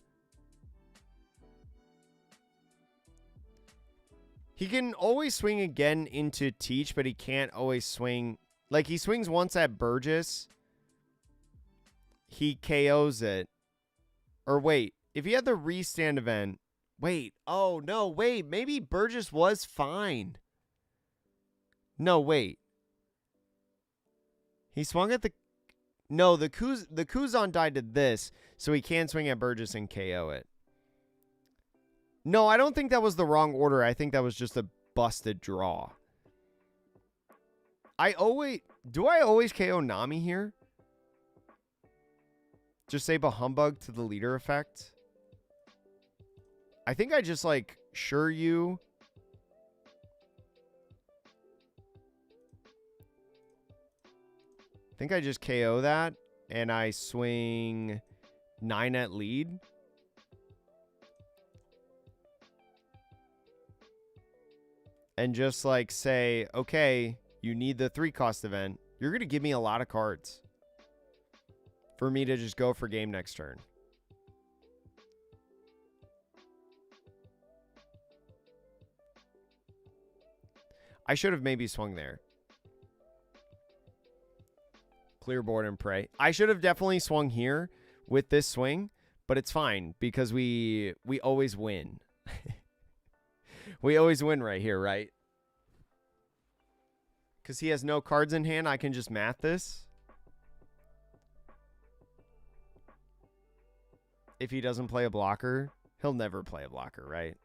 He can always swing again into Teach, but he can't always swing. Like, he swings once at Burgess. He KOs it. Or wait, if he had the restand event. Wait, oh no, wait. Maybe Burgess was fine. No, wait. He swung at the... No, the Kuzan died to this, so he can swing at Burgess and KO it. No, I don't think that was the wrong order. I think that was just a busted draw. Do I always KO Nami here? Just say Bahumbug to the leader effect? I think I just like sure you. I think I just KO that and I swing 9 at lead. And just like say, okay, you need the 3-cost event. You're going to give me a lot of cards for me to just go for game next turn. I should have maybe swung there. Clear board and pray. I should have definitely swung here with this swing, but it's fine because we always win. We always win right here, right? Because he has no cards in hand, I can just math this. If he doesn't play a blocker, he'll never play a blocker, right?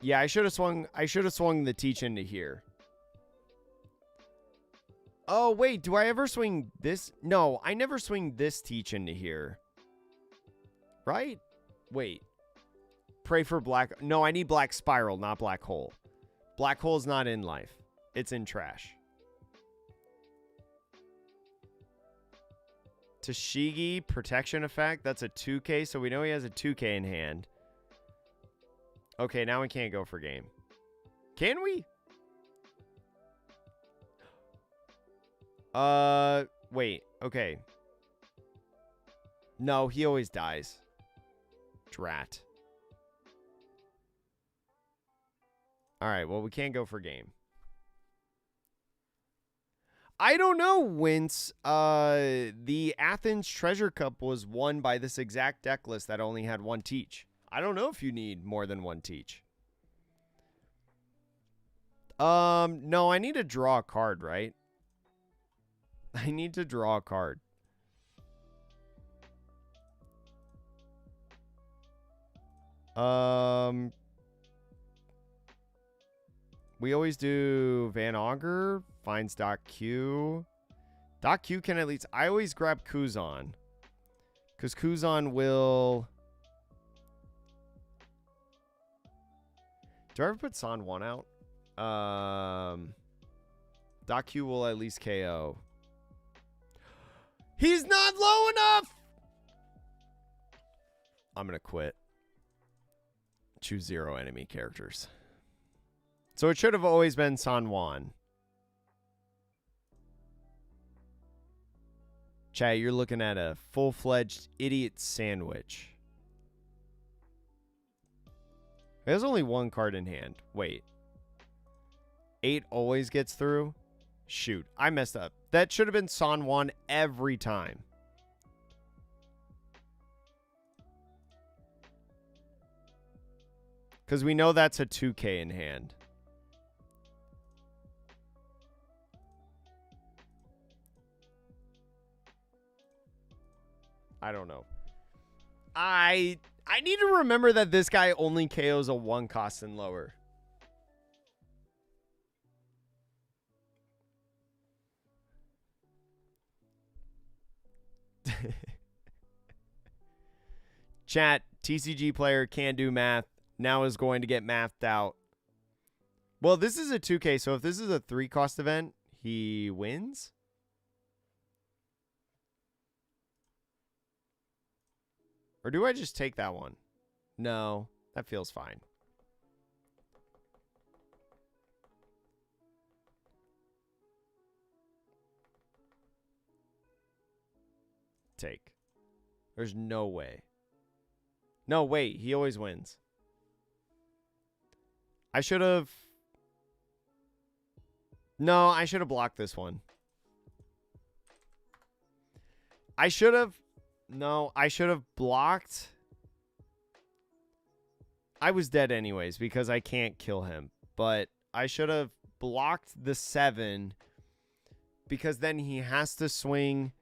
Yeah, I should have swung the Teach into here. Oh, wait, do I ever swing this? No, I never swing this Teach into here. Right? Wait. Pray for black. No, I need black spiral, not black hole. Black hole's not in life. It's in trash. Tashigi protection effect. That's a 2K, so we know he has a 2K in hand. Okay, now we can't go for game. Can we? Wait. Okay. No, he always dies. Drat. All right, well, we can't go for game. I don't know, Wince. The Athens Treasure Cup was won by this exact deck list that only had 1 Teach. I don't know if you need more than 1 Teach. No, I need to draw a card, right? I need to draw a card. We always do Van Augur, finds Doc Q. Doc Q can at least... I always grab Kuzan. Because Kuzan will... Do I ever put San 1 out? Doc Q will at least KO. He's not low enough! I'm going to quit. Choose 0 enemy characters. So it should have always been San Juan. Chat, you're looking at a full-fledged idiot sandwich. There's only 1 card in hand. Wait. 8 always gets through? Shoot, I messed up. That should have been San Juan every time. Because we know that's a 2K in hand. I don't know. I need to remember that this guy only KOs a 1 cost and lower. Chat, TCG player can do math. Now is going to get mathed out. Well, this is a 2K, so if this is a 3-cost event, he wins? Or do I just take that one? No, that feels fine. take. There's no way. No, wait. He always wins. I should have... No, I should have blocked this one. I should have... No, I should have blocked... I was dead anyways because I can't kill him. But I should have blocked the 7 because then he has to swing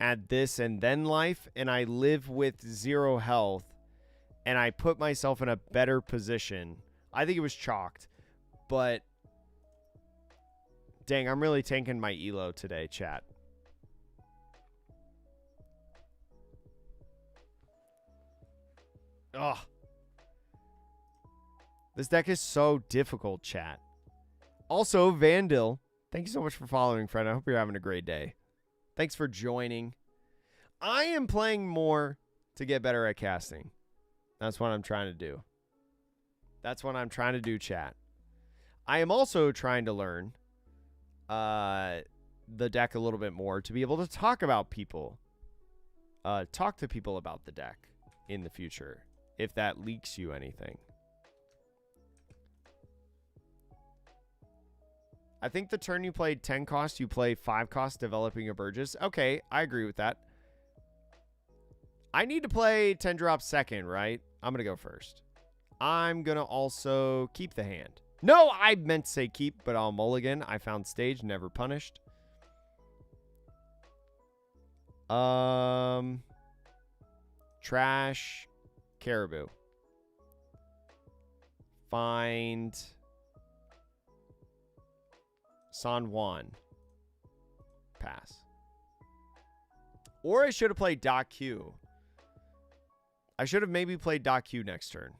at this and then life, and I live with 0 health, and I put myself in a better position. I think it was chalked, but dang, I'm really tanking my elo today, chat. Ugh. This deck is so difficult, chat. Also, Vandil, thank you so much for following, friend. I hope you're having a great day. Thanks for joining. I am playing more to get better at casting. That's what I'm trying to do. That's what I'm trying to do, chat. I am also trying to learn the deck a little bit more to be able to talk about people. Talk to people about the deck in the future, if that leaks you anything. I think the turn you played 10 cost, you play 5 cost developing a Burgess. Okay, I agree with that. I need to play 10 drop second, right? I'm going to go first. I'm going to also keep the hand. No, I meant to say keep, but I'll mulligan. I found stage, never punished. Trash, Caribou. Find San Juan. Pass. Or I should have played Doc Q. I should have maybe played Doc Q next turn.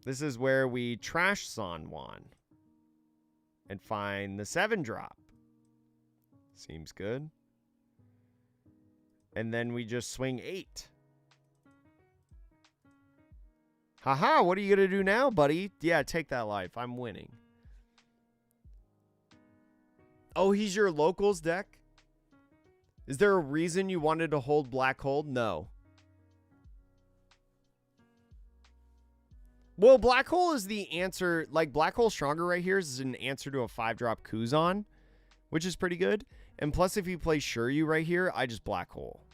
This is where we trash San Juan and find the 7 drop. Seems good. And then we just swing 8. Haha, what are you going to do now, buddy? Yeah, take that life. I'm winning. Oh, he's your locals deck? Is there a reason you wanted to hold Black Hole? No. Well, Black Hole is the answer. Like, Black Hole Stronger right here is an answer to a 5-drop Kuzan, which is pretty good. And plus, if you play Shuryu right here, I just Black Hole.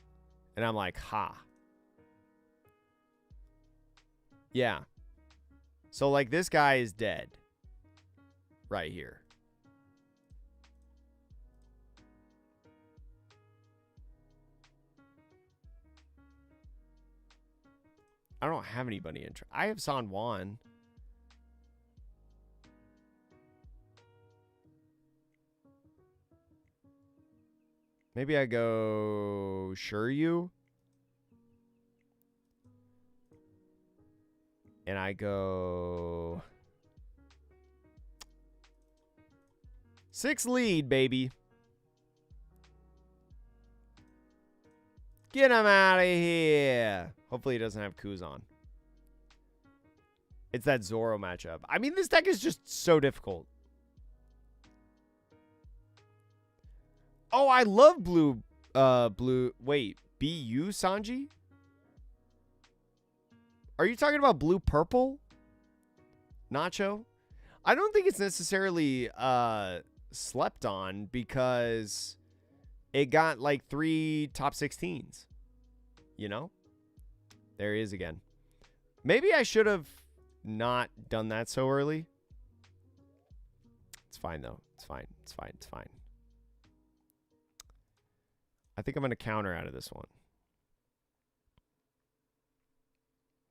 And I'm like, ha. Yeah. So, like, this guy is dead. Right here. I don't have anybody in. I have San Juan. Maybe I go Shuryu. And I go 6 lead, baby. Get him out of here. Hopefully he doesn't have Kuzan. It's that Zoro matchup. I mean, this deck is just so difficult. Oh, I love blue. Wait, BU Sanji? Are you talking about blue purple? Nacho? I don't think it's necessarily slept on because it got like 3 top 16s. You know? There he is again. Maybe I should have not done that so early. It's fine, though. It's fine. It's fine. It's fine. I think I'm going to counter out of this one.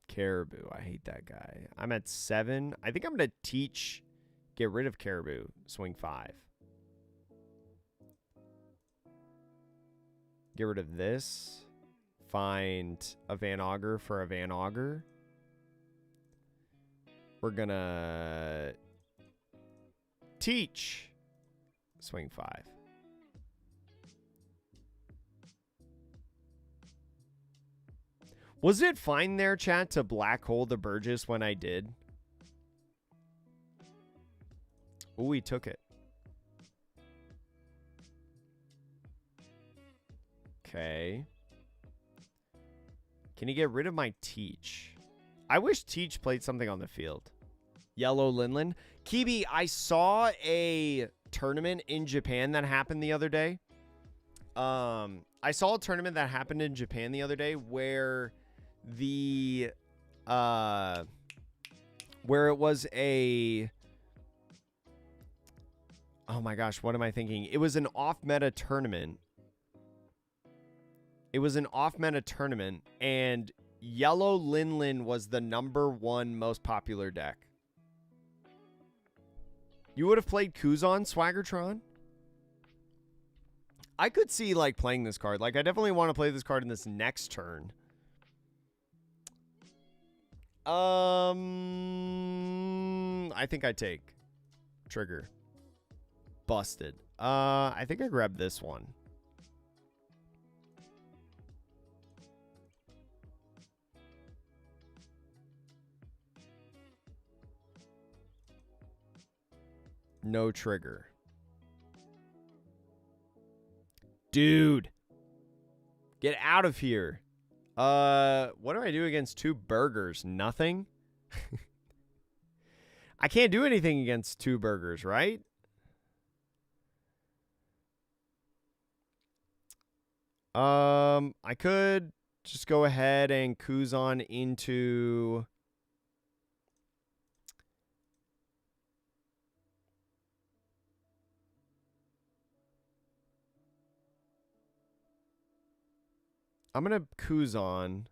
Caribou. I hate that guy. I'm at 7. I think I'm going to teach. Get rid of Caribou. Swing 5. Get rid of this. Find a Van Augur for a Van Augur. We're going to teach. Swing 5. Was it fine there, chat, to black hole the Burgess when I did? Oh, he took it. Okay. Can you get rid of my Teach? I wish Teach played something on the field. Yellow Linlin. Kibi, I saw a tournament in Japan that happened the other day. I saw a tournament that happened in Japan the other day where the where it was a, oh my gosh, what am I thinking? It was an off-meta tournament. It was an off-meta tournament, and Yellow Linlin was the #1 most popular deck. You would have played Kuzan, Swaggertron? I could see, like, playing this card. Like, I definitely want to play this card in this next turn. I think I take. Trigger. Busted. I think I grabbed this one. No trigger. Dude. Get out of here. What do I do against 2 burgers? Nothing? I can't do anything against 2 burgers, right? I could just go ahead and Kuzan into... I'm going to Kuzan.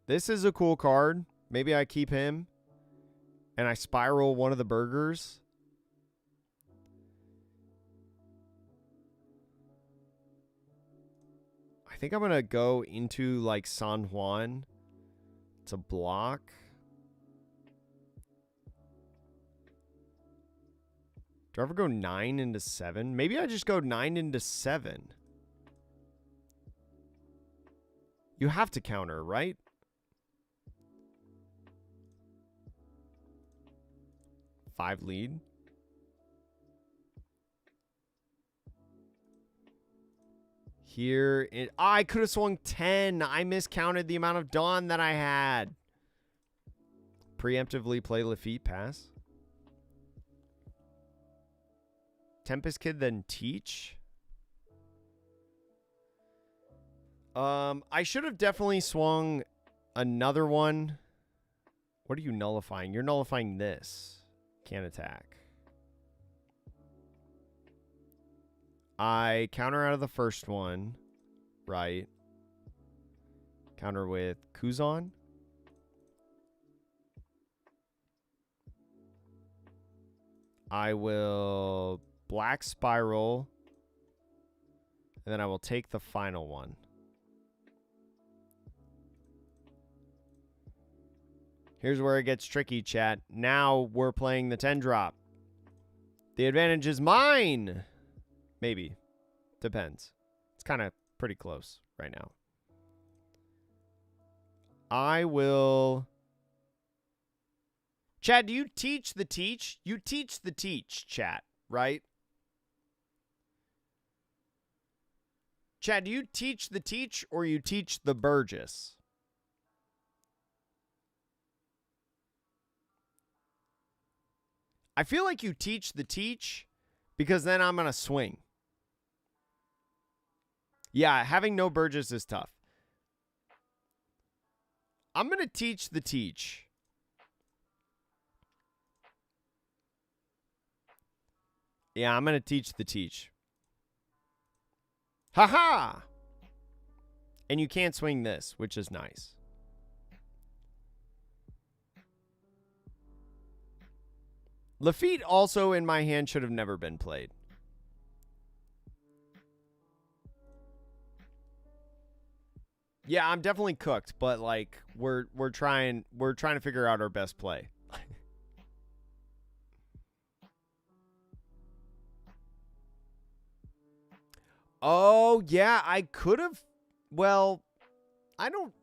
This is a cool card. Maybe I keep him. And I spiral one of the burgers. I think I'm going to go into, like, San Juan to block. Do I ever go 9 into 7? Maybe I just go 9 into 7. You have to counter, right? Five lead. Here, I could have swung 10. I miscounted the amount of Dawn that I had. Preemptively play Lafitte, pass. Tempest Kid, then Teach. I should have definitely swung another one. What are you nullifying? You're nullifying this. Can't attack. I counter out of the first one. Right. Counter with Kuzan. I will Black Spiral. And then I will take the final one. Here's where it gets tricky, chat. Now we're playing the 10-drop. The advantage is mine. Maybe. Depends. It's kind of pretty close right now. I will... Chat, do you teach the teach? You teach the teach, chat, right? Chat, do you teach the teach or you teach the Burgess? I feel like you teach the teach because then I'm going to swing. Yeah, having no Burgess is tough. I'm going to teach the teach. Yeah, I'm going to teach the teach. Ha-ha! And you can't swing this, which is nice. Lafitte also in my hand should have never been played. Yeah, I'm definitely cooked, but like we're trying to figure out our best play. Oh, yeah, I could have. Well, I don't.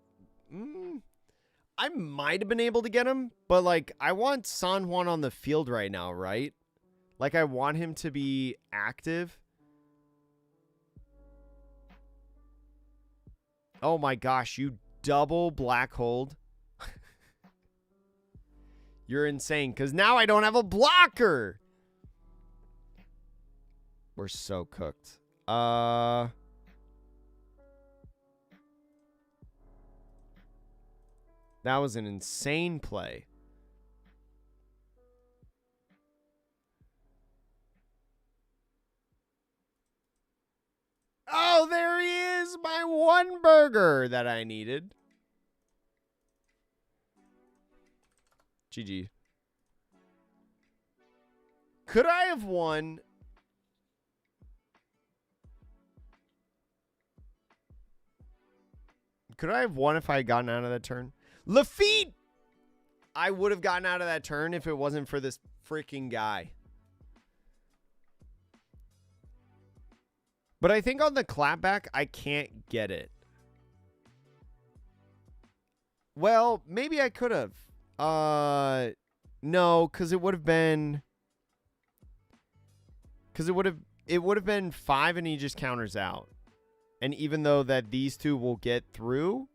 I might have been able to get him, but like I want San Juan on the field right now, right? Like, I want him to be active. Oh my gosh, you double black hold. You're insane, because now I don't have a blocker. We're so cooked. That was an insane play. Oh, there he is, my one burger that I needed. GG. Could I have won? Could I have won if I had gotten out of that turn? Lafitte! I would have gotten out of that turn if it wasn't for this freaking guy. But I think on the clapback, I can't get it. Well, maybe I could have. No, because it would have been... Because it would have been 5 and he just counters out. And even though that these two will get through...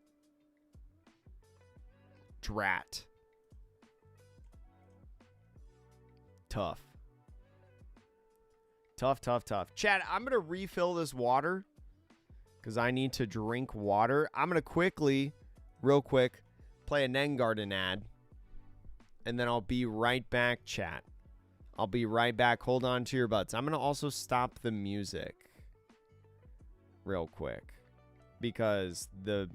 Drat. Tough. Tough. Chat, I'm going to refill this water because I need to drink water. I'm going to quickly, real quick, play a Nengarden ad. And then I'll be right back, chat. I'll be right back. Hold on to your butts. I'm going to also stop the music real quick because the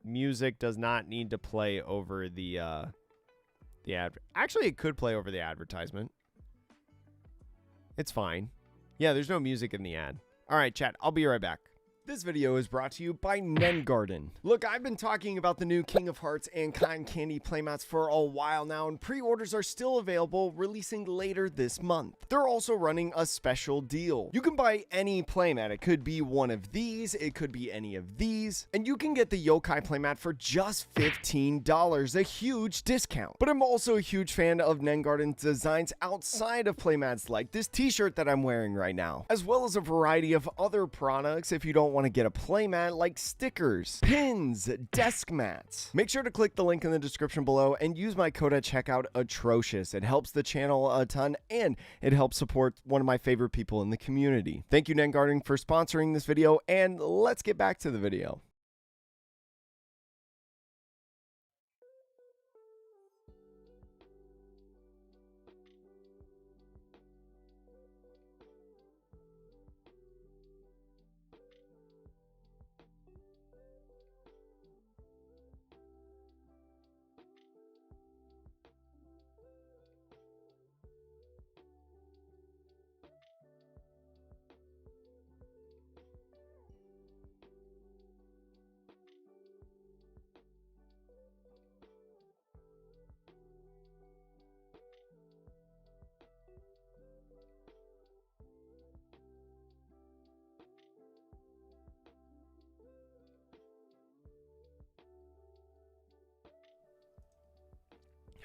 music does not need to play over the ad. Actually, it could play over the advertisement. It's fine. Yeah, there's no music in the ad. All right, chat, I'll be right back. This video is brought to you by Nengarden. Look, I've been talking about the new King of Hearts and Cotton Candy playmats for a while now, and pre-orders are still available, releasing later this month. They're also running a special deal. You can buy any playmat. It could be one of these, it could be any of these, and you can get the Yokai playmat for just $15, a huge discount. But I'm also a huge fan of Nengarden's designs outside of playmats, like this t-shirt that I'm wearing right now, as well as a variety of other products if you don't want to get a playmat, like stickers, pins, desk mats. Make sure to click the link in the description below and use my code at checkout, Atrocious. It helps the channel a ton and it helps support one of my favorite people in the community. Thank you, Nengarden, for sponsoring this video, and let's get back to the video.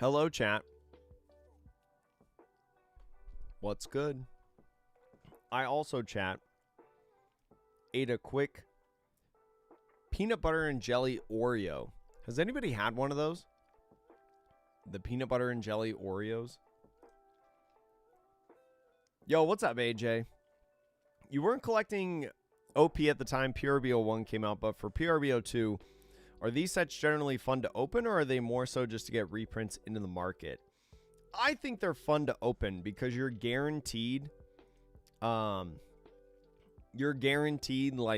Hello, chat. What's good? I also, chat, ate a quick peanut butter and jelly Oreo. Has anybody had one of those? The peanut butter and jelly Oreos? Yo, what's up, AJ? You weren't collecting OP at the time PRBO1 came out, but for PRBO2, are these sets generally fun to open, or are they more so just to get reprints into the market? I think they're fun to open because you're guaranteed like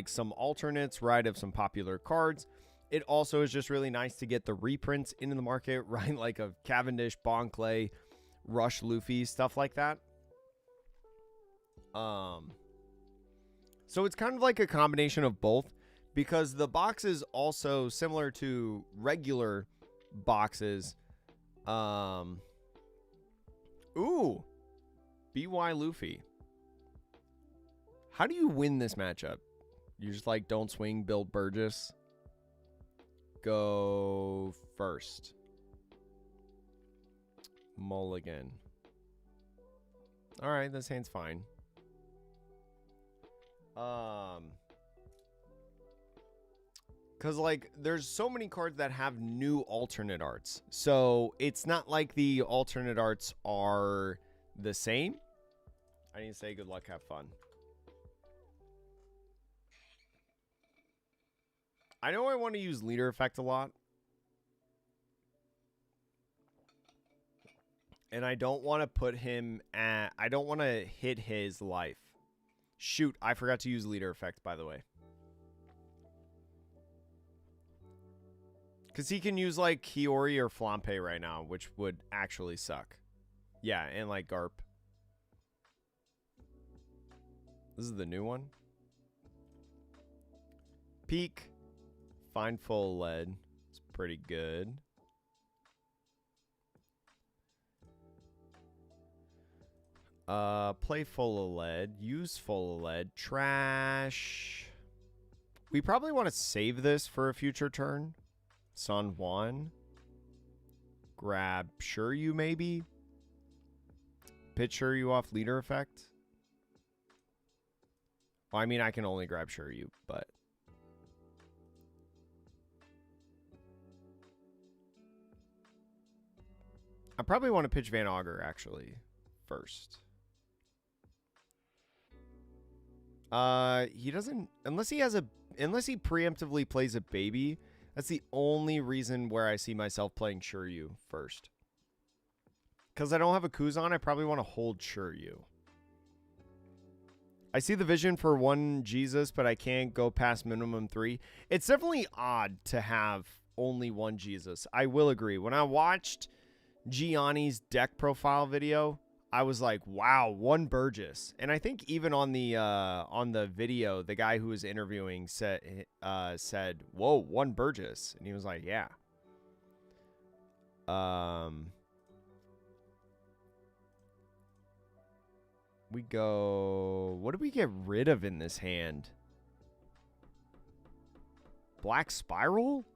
some alternates, right, of some popular cards. It also is just really nice to get the reprints into the market, right, like of Cavendish, Bonkley, Rush, Luffy, stuff like that. So it's kind of like a combination of both, because the boxes also similar to regular boxes. Ooh, BY Luffy. How do you win this matchup? You just like don't swing, build Burgess. Go first. Mulligan. All right, this hand's fine. Because, like, there's so many cards that have new alternate arts. So it's not like the alternate arts are the same. I need to say good luck, have fun. I know I want to use leader effect a lot. And I don't want to put him at... I don't want to hit his life. Shoot, I forgot to use leader effect, by the way. Because he can use, like, Gionni or Flampe right now, which would actually suck. Yeah, and, like, Garp. This is the new one. Peak. Find full lead. It's pretty good. Play full of lead. Use full of lead. Trash. We probably want to save this for a future turn. San Juan. Grab Shiryu, maybe. Pitch Shiryu off leader effect. Well, I mean, I can only grab Shiryu, but... I probably want to pitch Van Augur, actually, first. He doesn't... Unless he preemptively plays a baby... That's the only reason where I see myself playing Shiryu first. Because I don't have a Kuzan, I probably want to hold Shiryu. I see the vision for one Jesus, but I can't go past minimum 3. It's definitely odd to have only one Jesus. I will agree. When I watched Gianni's deck profile video, I was like, wow, one Burgess. And I think even on the video, the guy who was interviewing said, whoa, one Burgess. And he was like, yeah. We go... What did we get rid of in this hand? Black Spiral?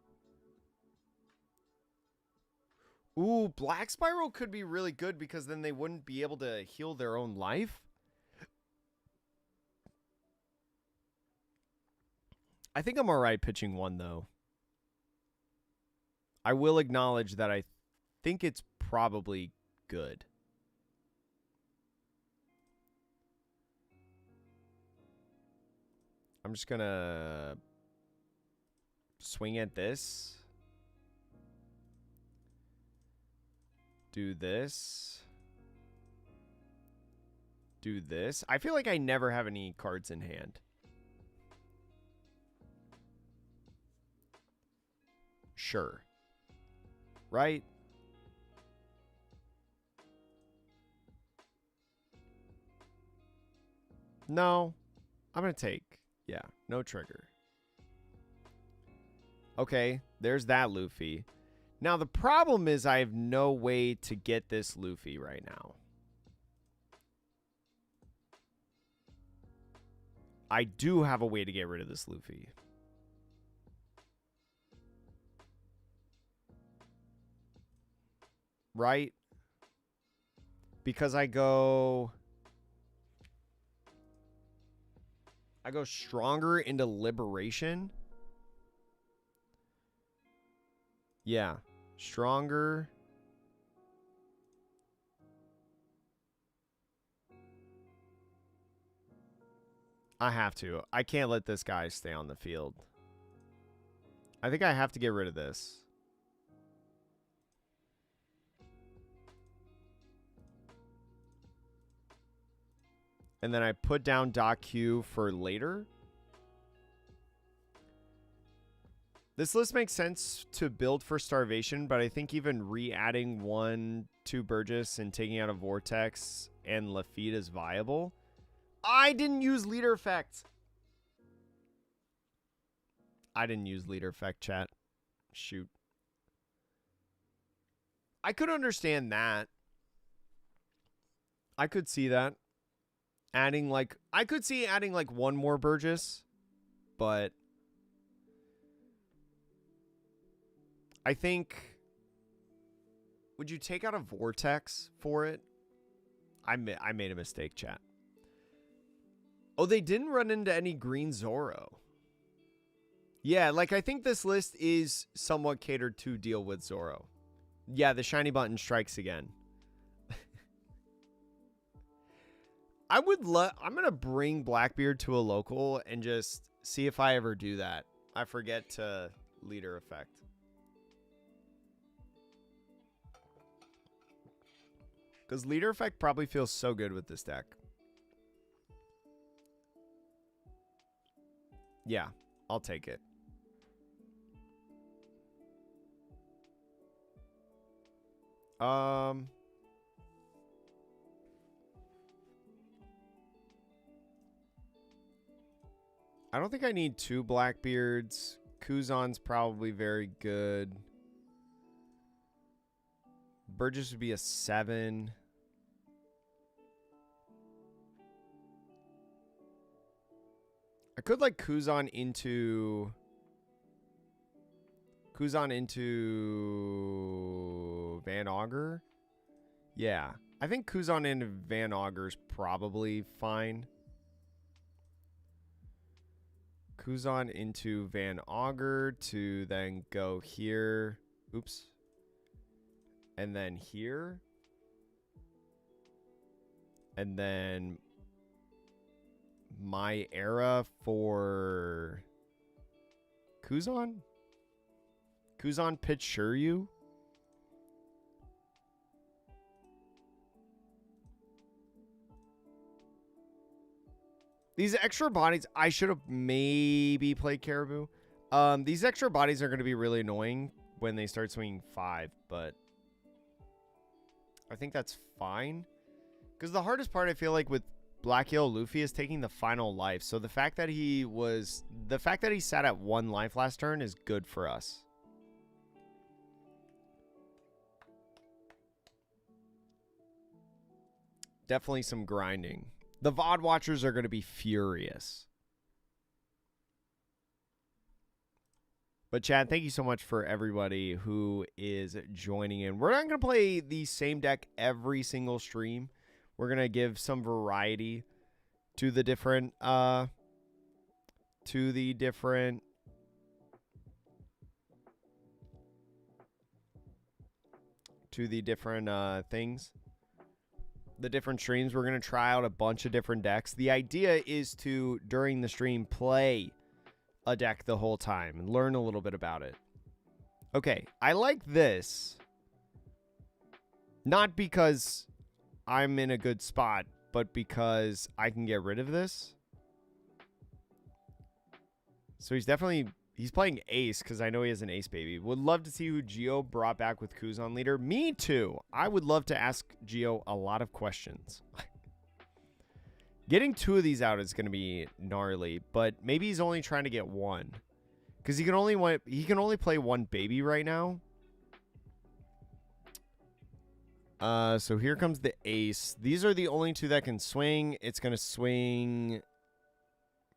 Ooh, Black Spiral could be really good because then they wouldn't be able to heal their own life. I think I'm alright pitching one, though. I will acknowledge that I think it's probably good. I'm just gonna swing at this. Do this. Do this. I feel like I never have any cards in hand. Sure. Right? No. I'm going to take. Yeah, no trigger. Okay, there's that Luffy. Now, the problem is I have no way to get this Luffy right now. I do have a way to get rid of this Luffy. Right? Because I go stronger into liberation. Yeah. Stronger. I have to. I can't let this guy stay on the field. I think I have to get rid of this. And then I put down Doc Q for later. This list makes sense to build for Starvation, but I think even re-adding 1-2 Burgess and taking out a Vortex and Lafitte is viable. I didn't use leader effect. I didn't use leader effect, chat. Shoot. I could understand that. I could see that. I could see adding like one more Burgess, but I think, would you take out a Vortex for it? I made a mistake, chat. Oh, they didn't run into any green Zoro. Yeah, like I think this list is somewhat catered to deal with Zoro. Yeah, the shiny button strikes again. I'm going to bring Blackbeard to a local and just see if I ever do that. I forget to leader effect. Because leader effect probably feels so good with this deck. Yeah, I'll take it. I don't think I need 2 Blackbeards. Kuzan's probably very good. Burgess would be a 7. I could like Kuzan into Van Augur. Yeah, I think Kuzan into Van Augur's probably fine. Kuzan into Van Augur to then go here. Oops. And then here. And then my era for Kuzan? Kuzan pitch Shiryu? These extra bodies, I should have maybe played Caribou. These extra bodies are going to be really annoying when they start swinging 5, but I think that's fine. Because the hardest part, I feel like, with Black Yellow Luffy is taking the final life. So the fact that he sat at 1 life last turn is good for us. Definitely some grinding. The VOD watchers are going to be furious. But Chad, thank you so much for everybody who is joining in. We're not going to play the same deck every single stream. We're going to give some variety to the different things. The different streams. We're going to try out a bunch of different decks. The idea is to, during the stream, play a deck the whole time and learn a little bit about it. Okay, I like this. Not because I'm in a good spot, but because I can get rid of this. So he's playing ace because I know he has an ace baby. Would love to see who Gio brought back with Kuzan leader. Me too. I would love to ask Gio a lot of questions. Getting 2 of these out is going to be gnarly, but maybe he's only trying to get 1. Because he can only play 1 baby right now. So here comes the ace. These are the only 2 that can swing. It's going to swing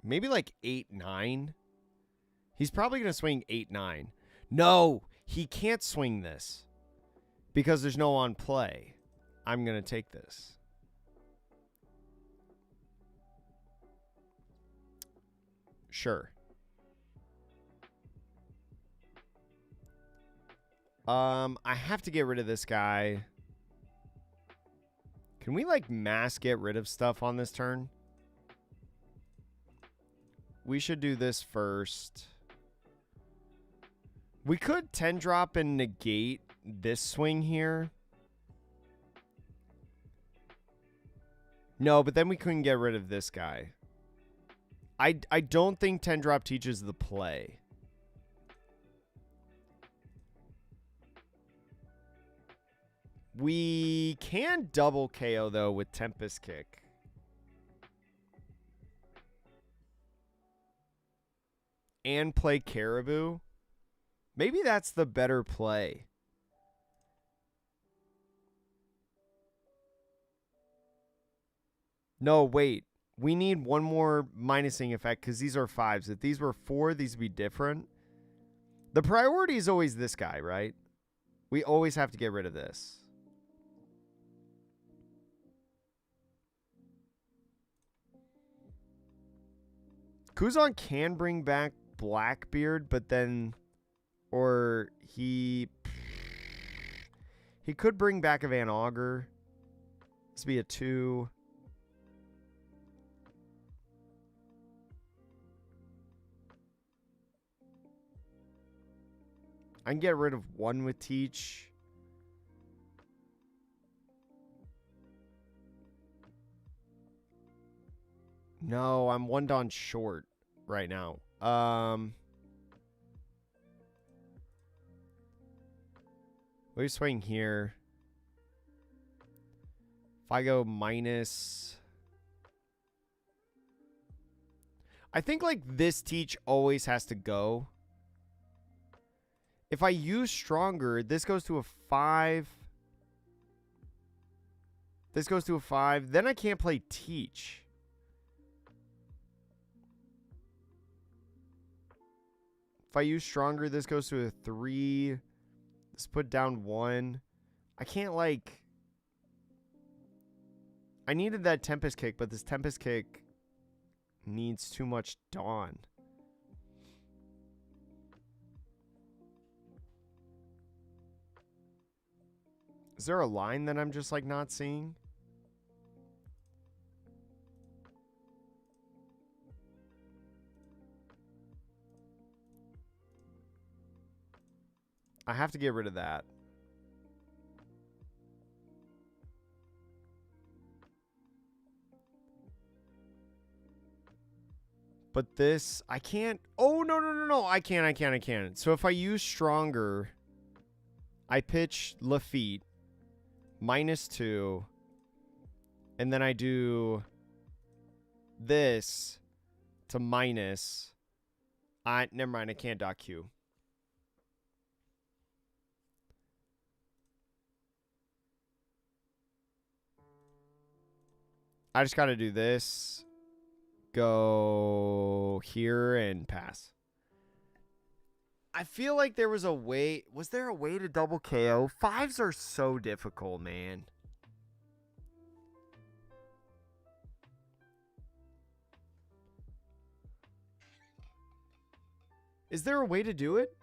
maybe like 8-9. He's probably going to swing 8-9. No, he can't swing this because there's no on play. I'm going to take this. Sure. I have to get rid of this guy. Can we like mass get rid of stuff on this turn? We should do this first. We could 10 drop and negate this swing here. No, but then we couldn't get rid of this guy. I don't think 10 drop teaches the play. We can double KO though with Tempest Kick. And play Caribou. Maybe that's the better play. No, wait. We need one more minusing effect because these are 5s. If these were 4, these would be different. The priority is always this guy, right? We always have to get rid of this. Kuzan can bring back Blackbeard, but then... Or he could bring back a Van Augur. This would be a 2. I can get rid of 1 with Teach. No, I'm 1 Dawn short right now. What are you swing here? If I go minus... I think, like, this Teach always has to go. If I use Stronger, this goes to a 5. This goes to a 5. Then I can't play Teach. If I use Stronger, this goes to a 3. Let's put down 1. I can't, like... I needed that Tempest Kick, but this Tempest Kick needs too much Dawn. Is there a line that I'm just, like, not seeing? I have to get rid of that. But this, I can't. Oh, no. I can't. So if I use Stronger, I pitch Lafitte, -2, and then I do this to minus. Never mind, I can't dot Q. I just got to do this. Go here and pass. I feel like there was a way. Was there a way to double KO? 5s are so difficult, man. Is there a way to do it?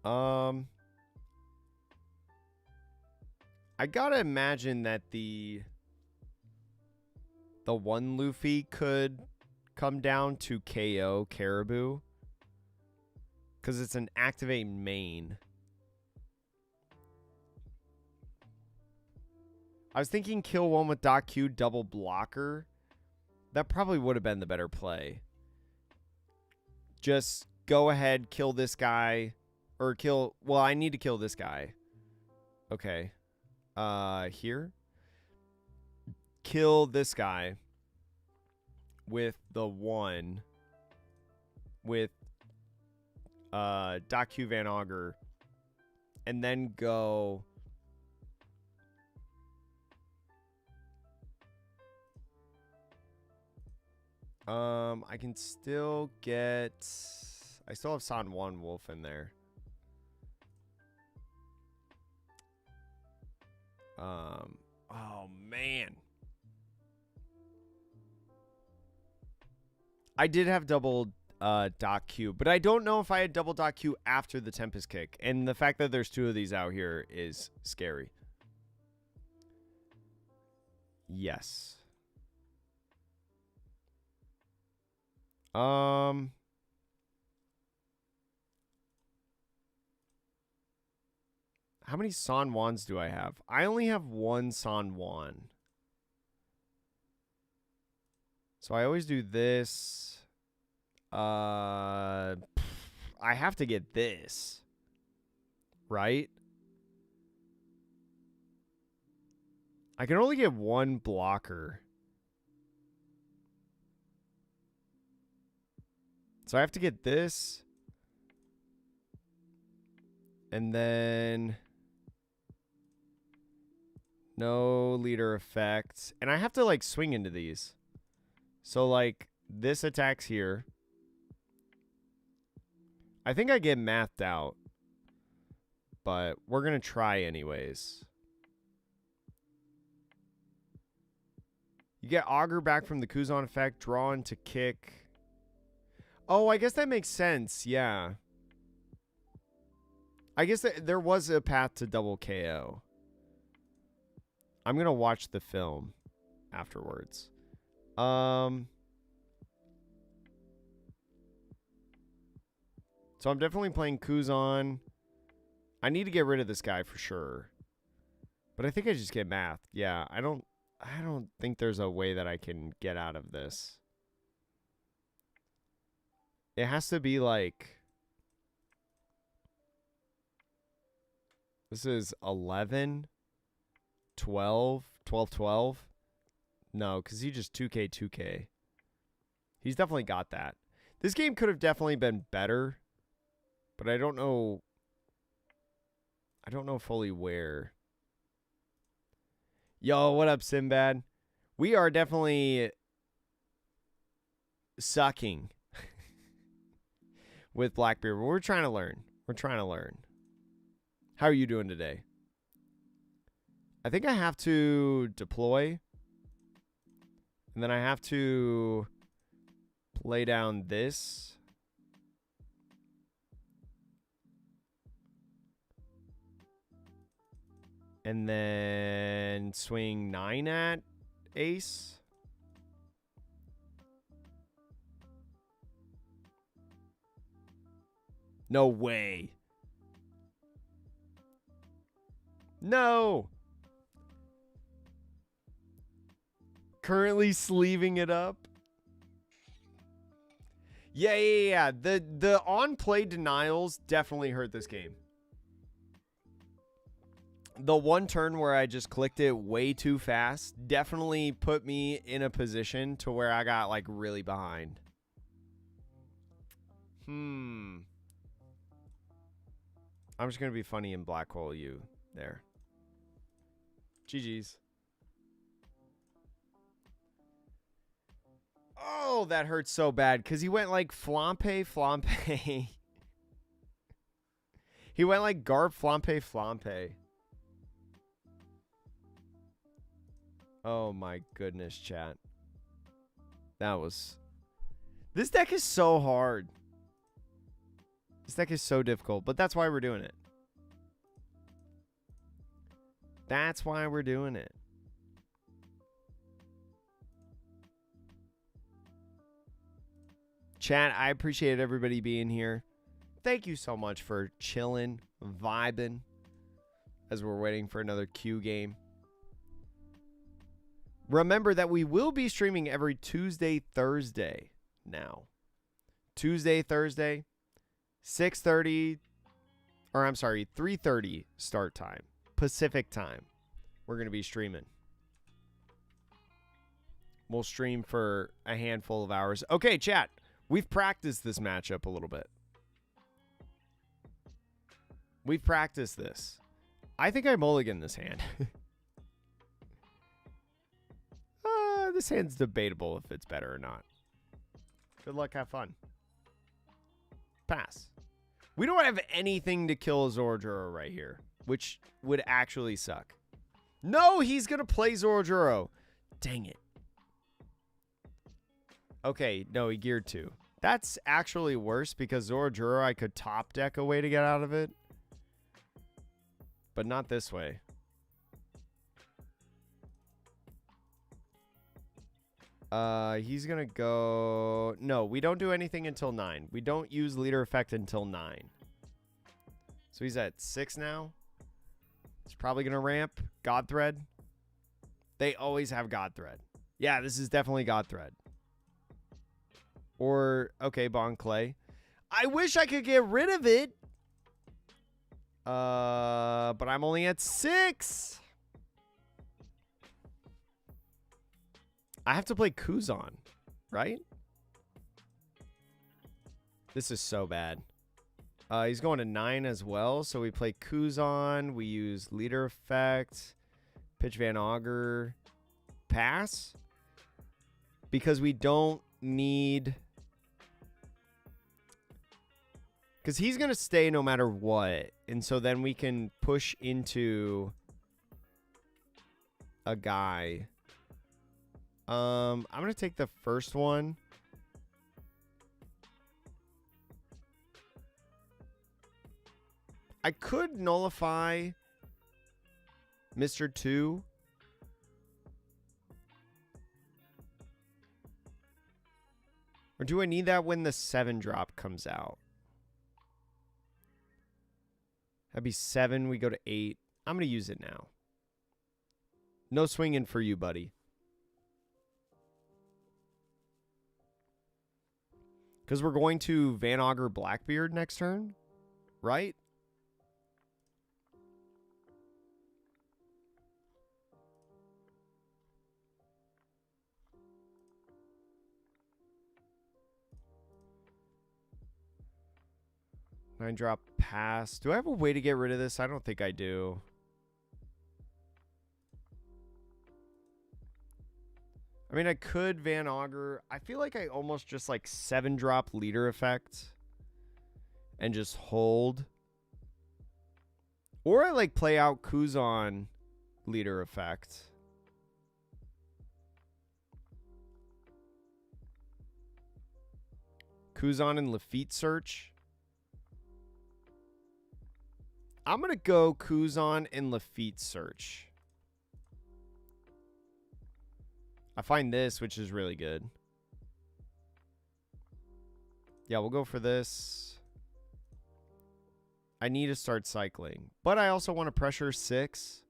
I gotta imagine that the one Luffy could come down to KO Caribou, because it's an activate main. I was thinking kill 1 with Doc Q double blocker. That probably would have been the better play. Just go ahead, kill this guy. Or kill... Well, I need to kill this guy. Okay. Here. Kill this guy. With the 1. With... Doc Q Van Augur. And then go... I can still get... I still have San Juan Wolf in there. Oh, man. I did have double Doc Q, but I don't know if I had double Doc Q after the Tempest Kick. And the fact that there's 2 of these out here is scary. Yes. How many San Juans do I have? I only have 1 San Juan. So I always do this. I have to get this. Right? I can only get 1 blocker. So I have to get this. And then... No leader effect. And I have to, like, swing into these. So, like, this attacks here. I think I get mathed out. But we're going to try anyways. You get Augur back from the Kuzan effect. Draw into kick. Oh, I guess that makes sense. Yeah. I guess there was a path to double KO. I'm going to watch the film afterwards. So I'm definitely playing Kuzan. I need to get rid of this guy for sure. But I think I just get math. Yeah, I don't think there's a way that I can get out of this. It has to be like... This is 11, 12, 12, 12. No, because he just 2K, 2K. He's definitely got that. This game could have definitely been better. But I don't know. I don't know fully where. Yo, what up, Sinbad? We are definitely sucking with Blackbeard. We're trying to learn. We're trying to learn. How are you doing today? I think I have to deploy. And then I have to lay down this. And then swing 9 at ace. No way. No. Currently sleeving it up. Yeah. The on-play denials definitely hurt this game. The one turn where I just clicked it way too fast definitely put me in a position to where I got like really behind. I'm just going to be funny and black hole you there. GG's. Oh, that hurts so bad because he went like flampe. He went like garb flampe. Oh my goodness, chat. That was... This deck is so hard. This deck is so difficult, but that's why we're doing it. That's why we're doing it. Chat, I appreciate everybody being here. Thank you so much for chilling, vibing, as we're waiting for another Q game. Remember that we will be streaming every Tuesday, Thursday now. Tuesday, Thursday, 6:30, or I'm sorry, 3:30 start time, Pacific time. We're going to be streaming. We'll stream for a handful of hours. Okay, chat. We've practiced this matchup a little bit. We've practiced this. I think I mulligan this hand. This hand's debatable if it's better or not. Good luck, have fun. Pass. We don't have anything to kill Zoroark right here, which would actually suck. No, he's going to play Zoroark. Dang it. Okay, no, he geared 2. That's actually worse because Zoroark I could top deck a way to get out of it. But not this way. He's gonna go... No, we don't do anything until 9. We don't use leader effect until 9. So he's at 6 now. He's probably gonna ramp. God Thread. They always have God Thread. Yeah, this is definitely God Thread. Or, okay, Bon Clay. I wish I could get rid of it. But I'm only at 6. I have to play Kuzan, right? This is so bad. He's going to 9 as well. So we play Kuzan. We use leader effect. Pitch Van Augur. Pass. Because we don't need... Because he's going to stay no matter what. And so then we can push into a guy... I'm going to take the first one. I could nullify Mr. 2. Or do I need that when the 7 drop comes out? That'd be 7. We go to 8. I'm going to use it now. No swinging for you, buddy. Because we're going to Van Augur Blackbeard next turn, right? Nine drop pass. Do I have a way to get rid of this? I don't think I do. I mean, I could Van Augur. I feel like I almost just like 7 drop leader effect and just hold. Or I like play out Kuzan leader effect. Kuzan and Lafitte search. I'm going to go Kuzan and Lafitte search. I find this, which is really good. Yeah, we'll go for this. I need to start cycling. But I also want to pressure 6.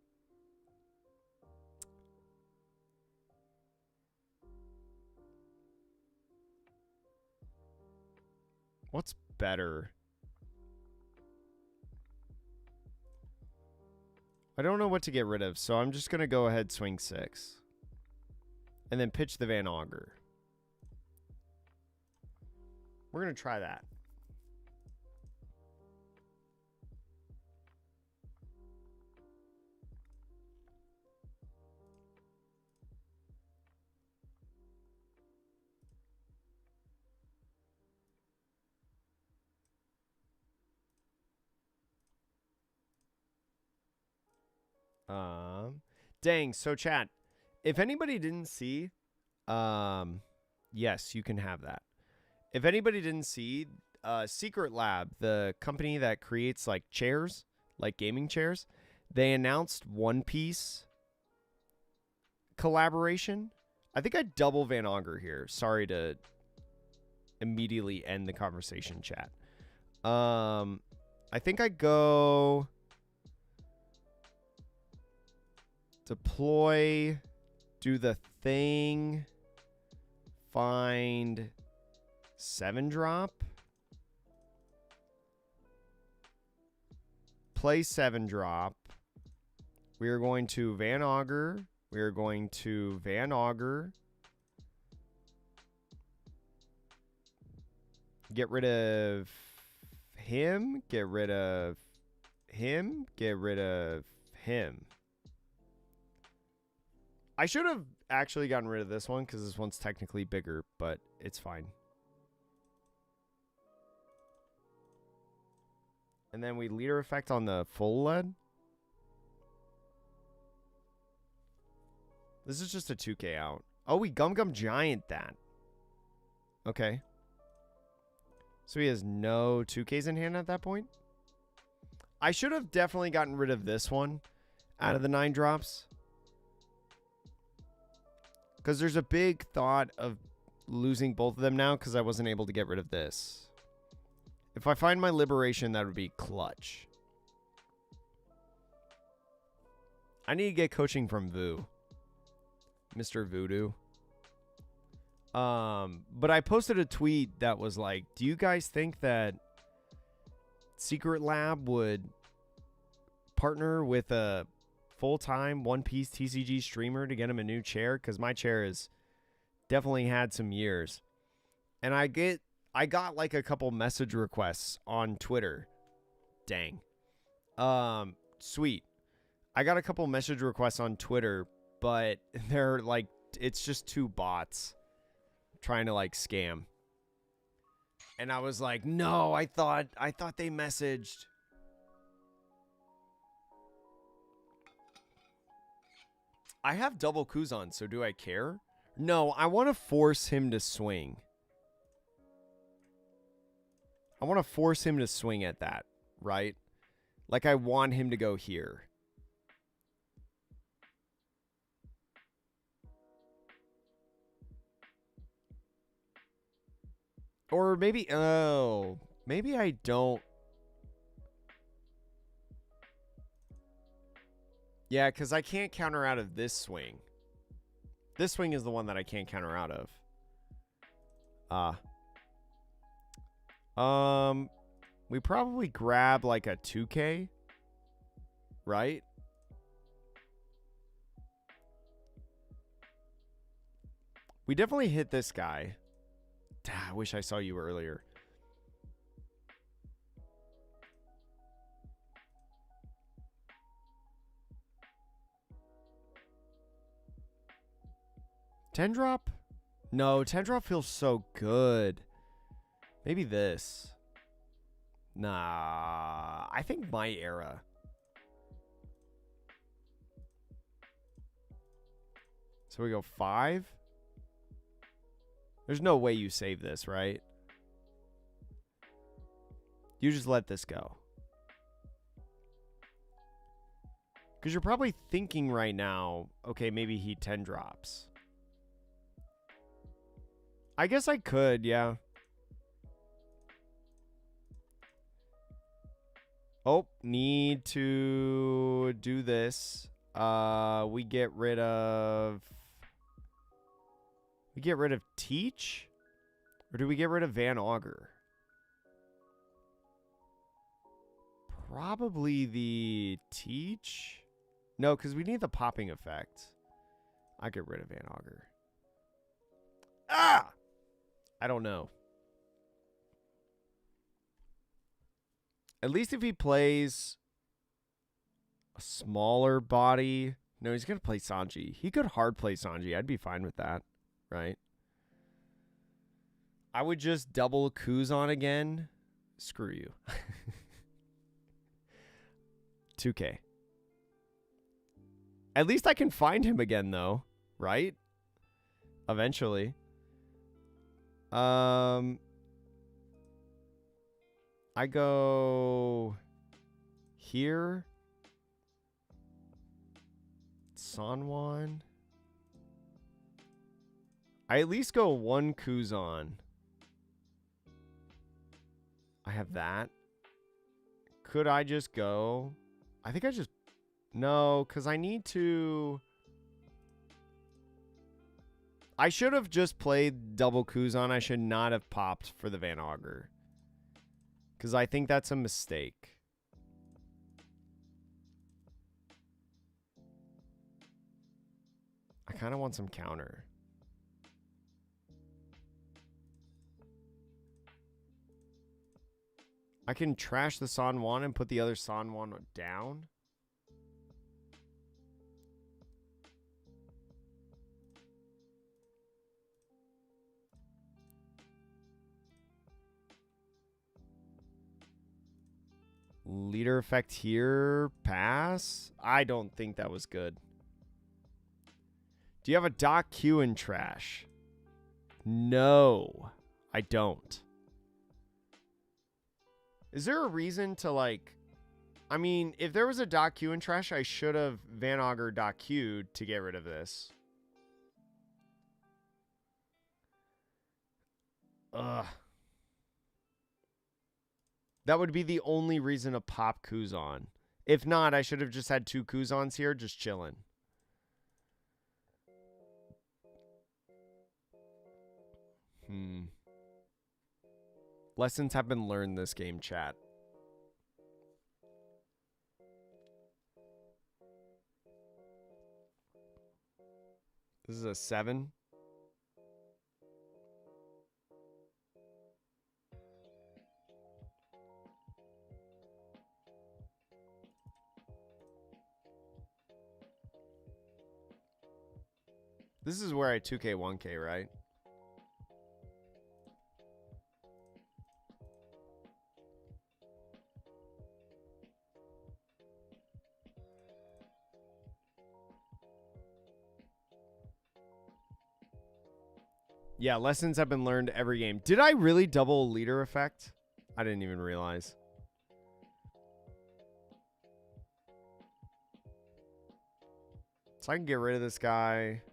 What's better? I don't know what to get rid of, so I'm just going to go ahead swing 6. And then pitch the Van Augur. We're going to try that. Dang, so chat, if anybody didn't see, yes, you can have that. If anybody didn't see, Secret Lab, the company that creates like chairs, like gaming chairs, they announced One Piece collaboration. I think I double Van Augur here. Sorry to immediately end the conversation, chat. I think I go deploy, do the thing, find 7 drop, play 7 drop. We are going to Van Augur. We are going to Van Augur. Get rid of him. Get rid of him. Get rid of him. I should have actually gotten rid of this one because this one's technically bigger, but it's fine. And then we leader effect on the full lead. This is just a 2K out. Oh, we Gum Gum Giant that. Okay. So he has no 2Ks in hand at that point. I should have definitely gotten rid of this one out of the 9 drops. Because there's a big thought of losing both of them now because I wasn't able to get rid of this. If I find my liberation, that would be clutch. I need to get coaching from Vu. Mr. Voodoo. But I posted a tweet that was like, do you guys think that Secret Lab would partner with a full-time One Piece TCG streamer to get him a new chair? Because my chair has definitely had some years. And I got like a couple message requests on Twitter. Dang. Sweet. I got a couple message requests on Twitter, but they're like, it's just 2 bots trying to like scam. And I was like, no, I thought they messaged. I have double Kuzan, so do I care? No, I want to force him to swing. I want to force him to swing at that, right? Like I want him to go here. Or maybe, oh, maybe I don't. Yeah, because I can't counter out of this swing. This swing is the one that I can't counter out of. We probably grab like a 2K, right? We definitely hit this guy. I wish I saw you earlier. Ten drop? No, 10 drop feels so good. Maybe this. Nah, I think my era. So we go 5. There's no way you save this, right? You just let this go. Because you're probably thinking right now, okay, maybe he 10 drops. I guess I could, yeah. Oh, need to do this. We get rid of Teach? Or do we get rid of Van Auger? Probably the Teach. No, because we need the popping effect. I get rid of Van Auger. Ah! I don't know. At least if he plays a smaller body. No, he's going to play Sanji. He could hard play Sanji. I'd be fine with that, right? I would just double Kuzan again. Screw you. 2K. At least I can find him again, though, right? Eventually. I go here. Sanwan. I at least go 1 Kuzan. I have that. Could I just go? I think I just... No, because I need to... I should have just played double Kuzan. I should not have popped for the Van Auger. Because I think that's a mistake. I kind of want some counter. I can trash the Sanwan and put the other Sanwan down. Leader effect here. Pass. I don't think that was good. Do you have a Doc Q in trash? No, I don't. Is there a reason to like... I mean, if there was a Doc Q in trash, I should have Van Auger Doc Q'd to get rid of this. Ugh. That would be the only reason to pop Kuzan. If not, I should have just had 2 Kuzans here just chilling. Lessons have been learned this game, chat. This is a 7. This is where I 2K 1K, right? Yeah, lessons have been learned every game. Did I really double leader effect? I didn't even realize. So I can get rid of this guy.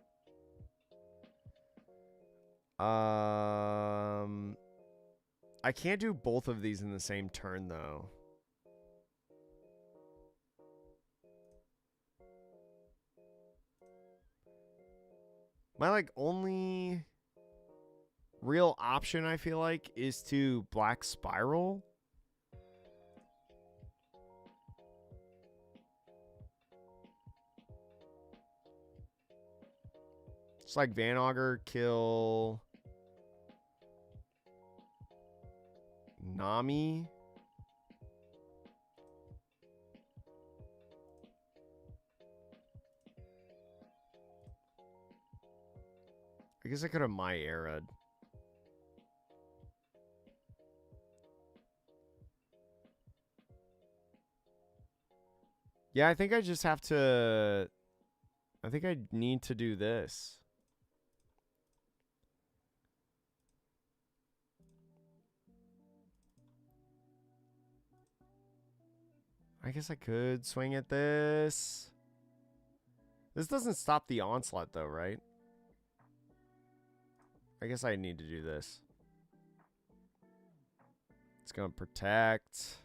I can't do both of these in the same turn, though. My, like, only real option, I feel like, is to Black Spiral. It's like Van Augur, kill Nami. I guess I could have my Arad. Yeah, I think I just have to... I think I need to do this. I guess I could swing at this. This doesn't stop the onslaught, though, right? I guess I need to do this. It's going to protect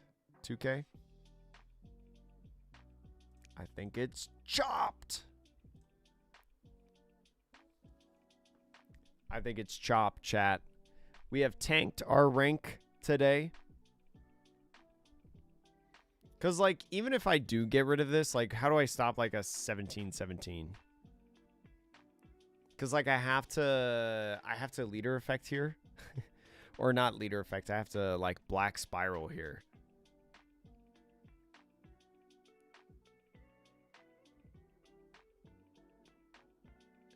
2K. I think it's chopped. I think it's chopped, chat. We have tanked our rank today. Because, like, even if I do get rid of this, like, how do I stop, like, a 17-17? Because, like, I have to leader effect here. Or not leader effect. I have to, like, Black Spiral here.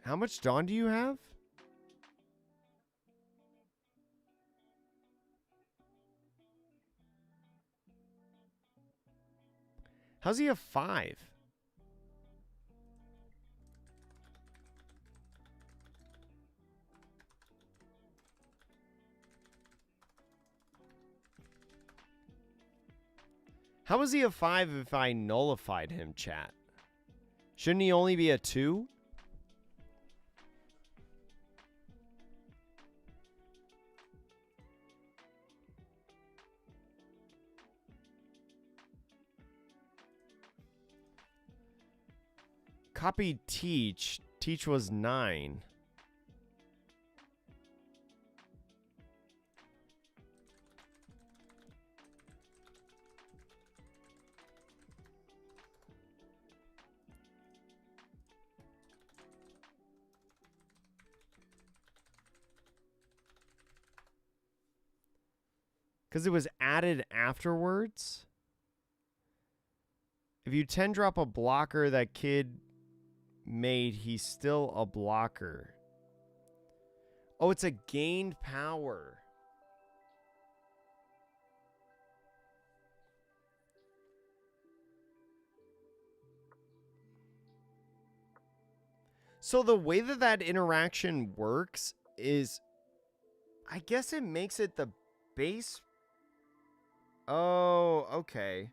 How much Dawn do you have? How's he a 5? How is he a 5 if I nullified him, chat? Shouldn't he only be a 2? Copied Teach. Teach was 9. Because it was added afterwards. If you 10 drop a blocker that kid made, he's still a blocker. Oh, it's a gained power. So the way that that interaction works is, I guess it makes it the base. Oh, okay.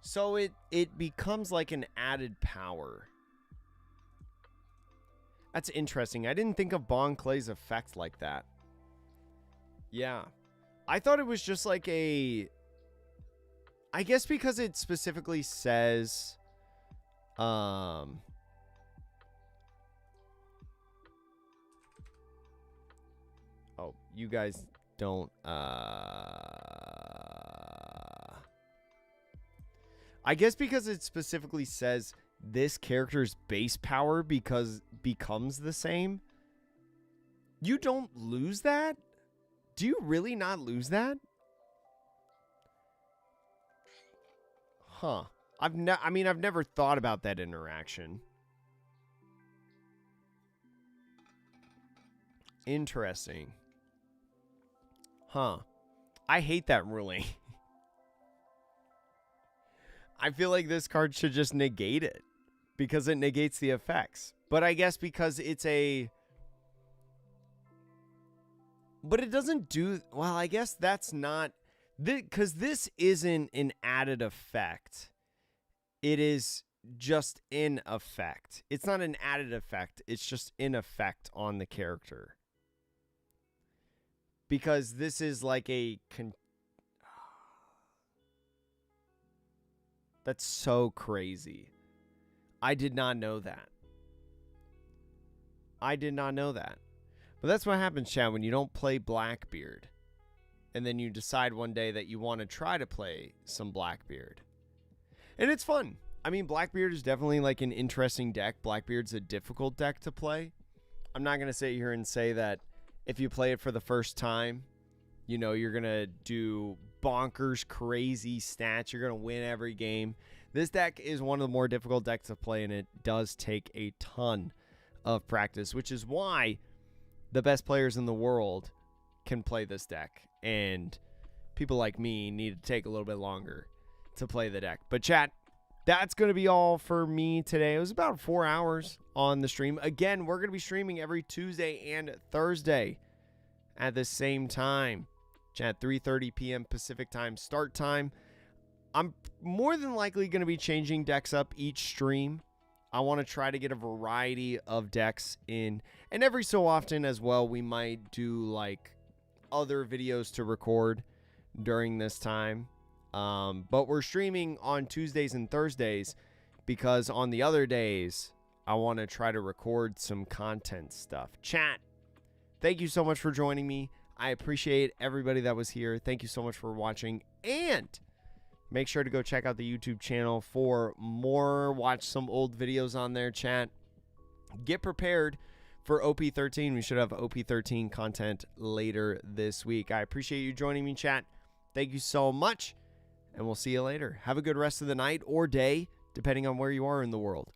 So it becomes like an added power. That's interesting. I didn't think of Bon Clay's effect like that. Yeah. I thought it was just like a... I guess because it specifically says... Oh, you guys don't... I guess because it specifically says this character's base power becomes the same. You don't lose that? Do you really not lose that? Huh. I've never thought about that interaction. Interesting. Huh. I hate that ruling. I feel like this card should just negate it because it negates the effects. But I guess because it's a... But it doesn't do... Well, I guess that's not... Because this isn't an added effect. It is just in effect. It's not an added effect. It's just in effect on the character. Because this is like a... That's so crazy. I did not know that. I did not know that. But that's what happens, Chad, when you don't play Blackbeard. And then you decide one day that you want to try to play some Blackbeard. And it's fun. I mean, Blackbeard is definitely like an interesting deck. Blackbeard's a difficult deck to play. I'm not going to sit here and say that if you play it for the first time, you know, you're going to do bonkers, crazy stats. You're going to win every game. This deck is one of the more difficult decks to play, and it does take a ton of practice, which is why the best players in the world can play this deck. And people like me need to take a little bit longer to play the deck. But chat, that's going to be all for me today. It was about 4 hours on the stream. Again, we're going to be streaming every Tuesday and Thursday at the same time. Chat, 3:30 p.m. Pacific time start time. I'm more than likely going to be changing decks up each stream. I want to try to get a variety of decks in. And every so often as well, we might do like other videos to record during this time. But we're streaming on Tuesdays and Thursdays because on the other days, I want to try to record some content stuff. Chat, thank you so much for joining me. I appreciate everybody that was here. Thank you so much for watching. And make sure to go check out the YouTube channel for more. Watch some old videos on there, chat. Get prepared for OP13. We should have OP13 content later this week. I appreciate you joining me, chat. Thank you so much. And we'll see you later. Have a good rest of the night or day, depending on where you are in the world.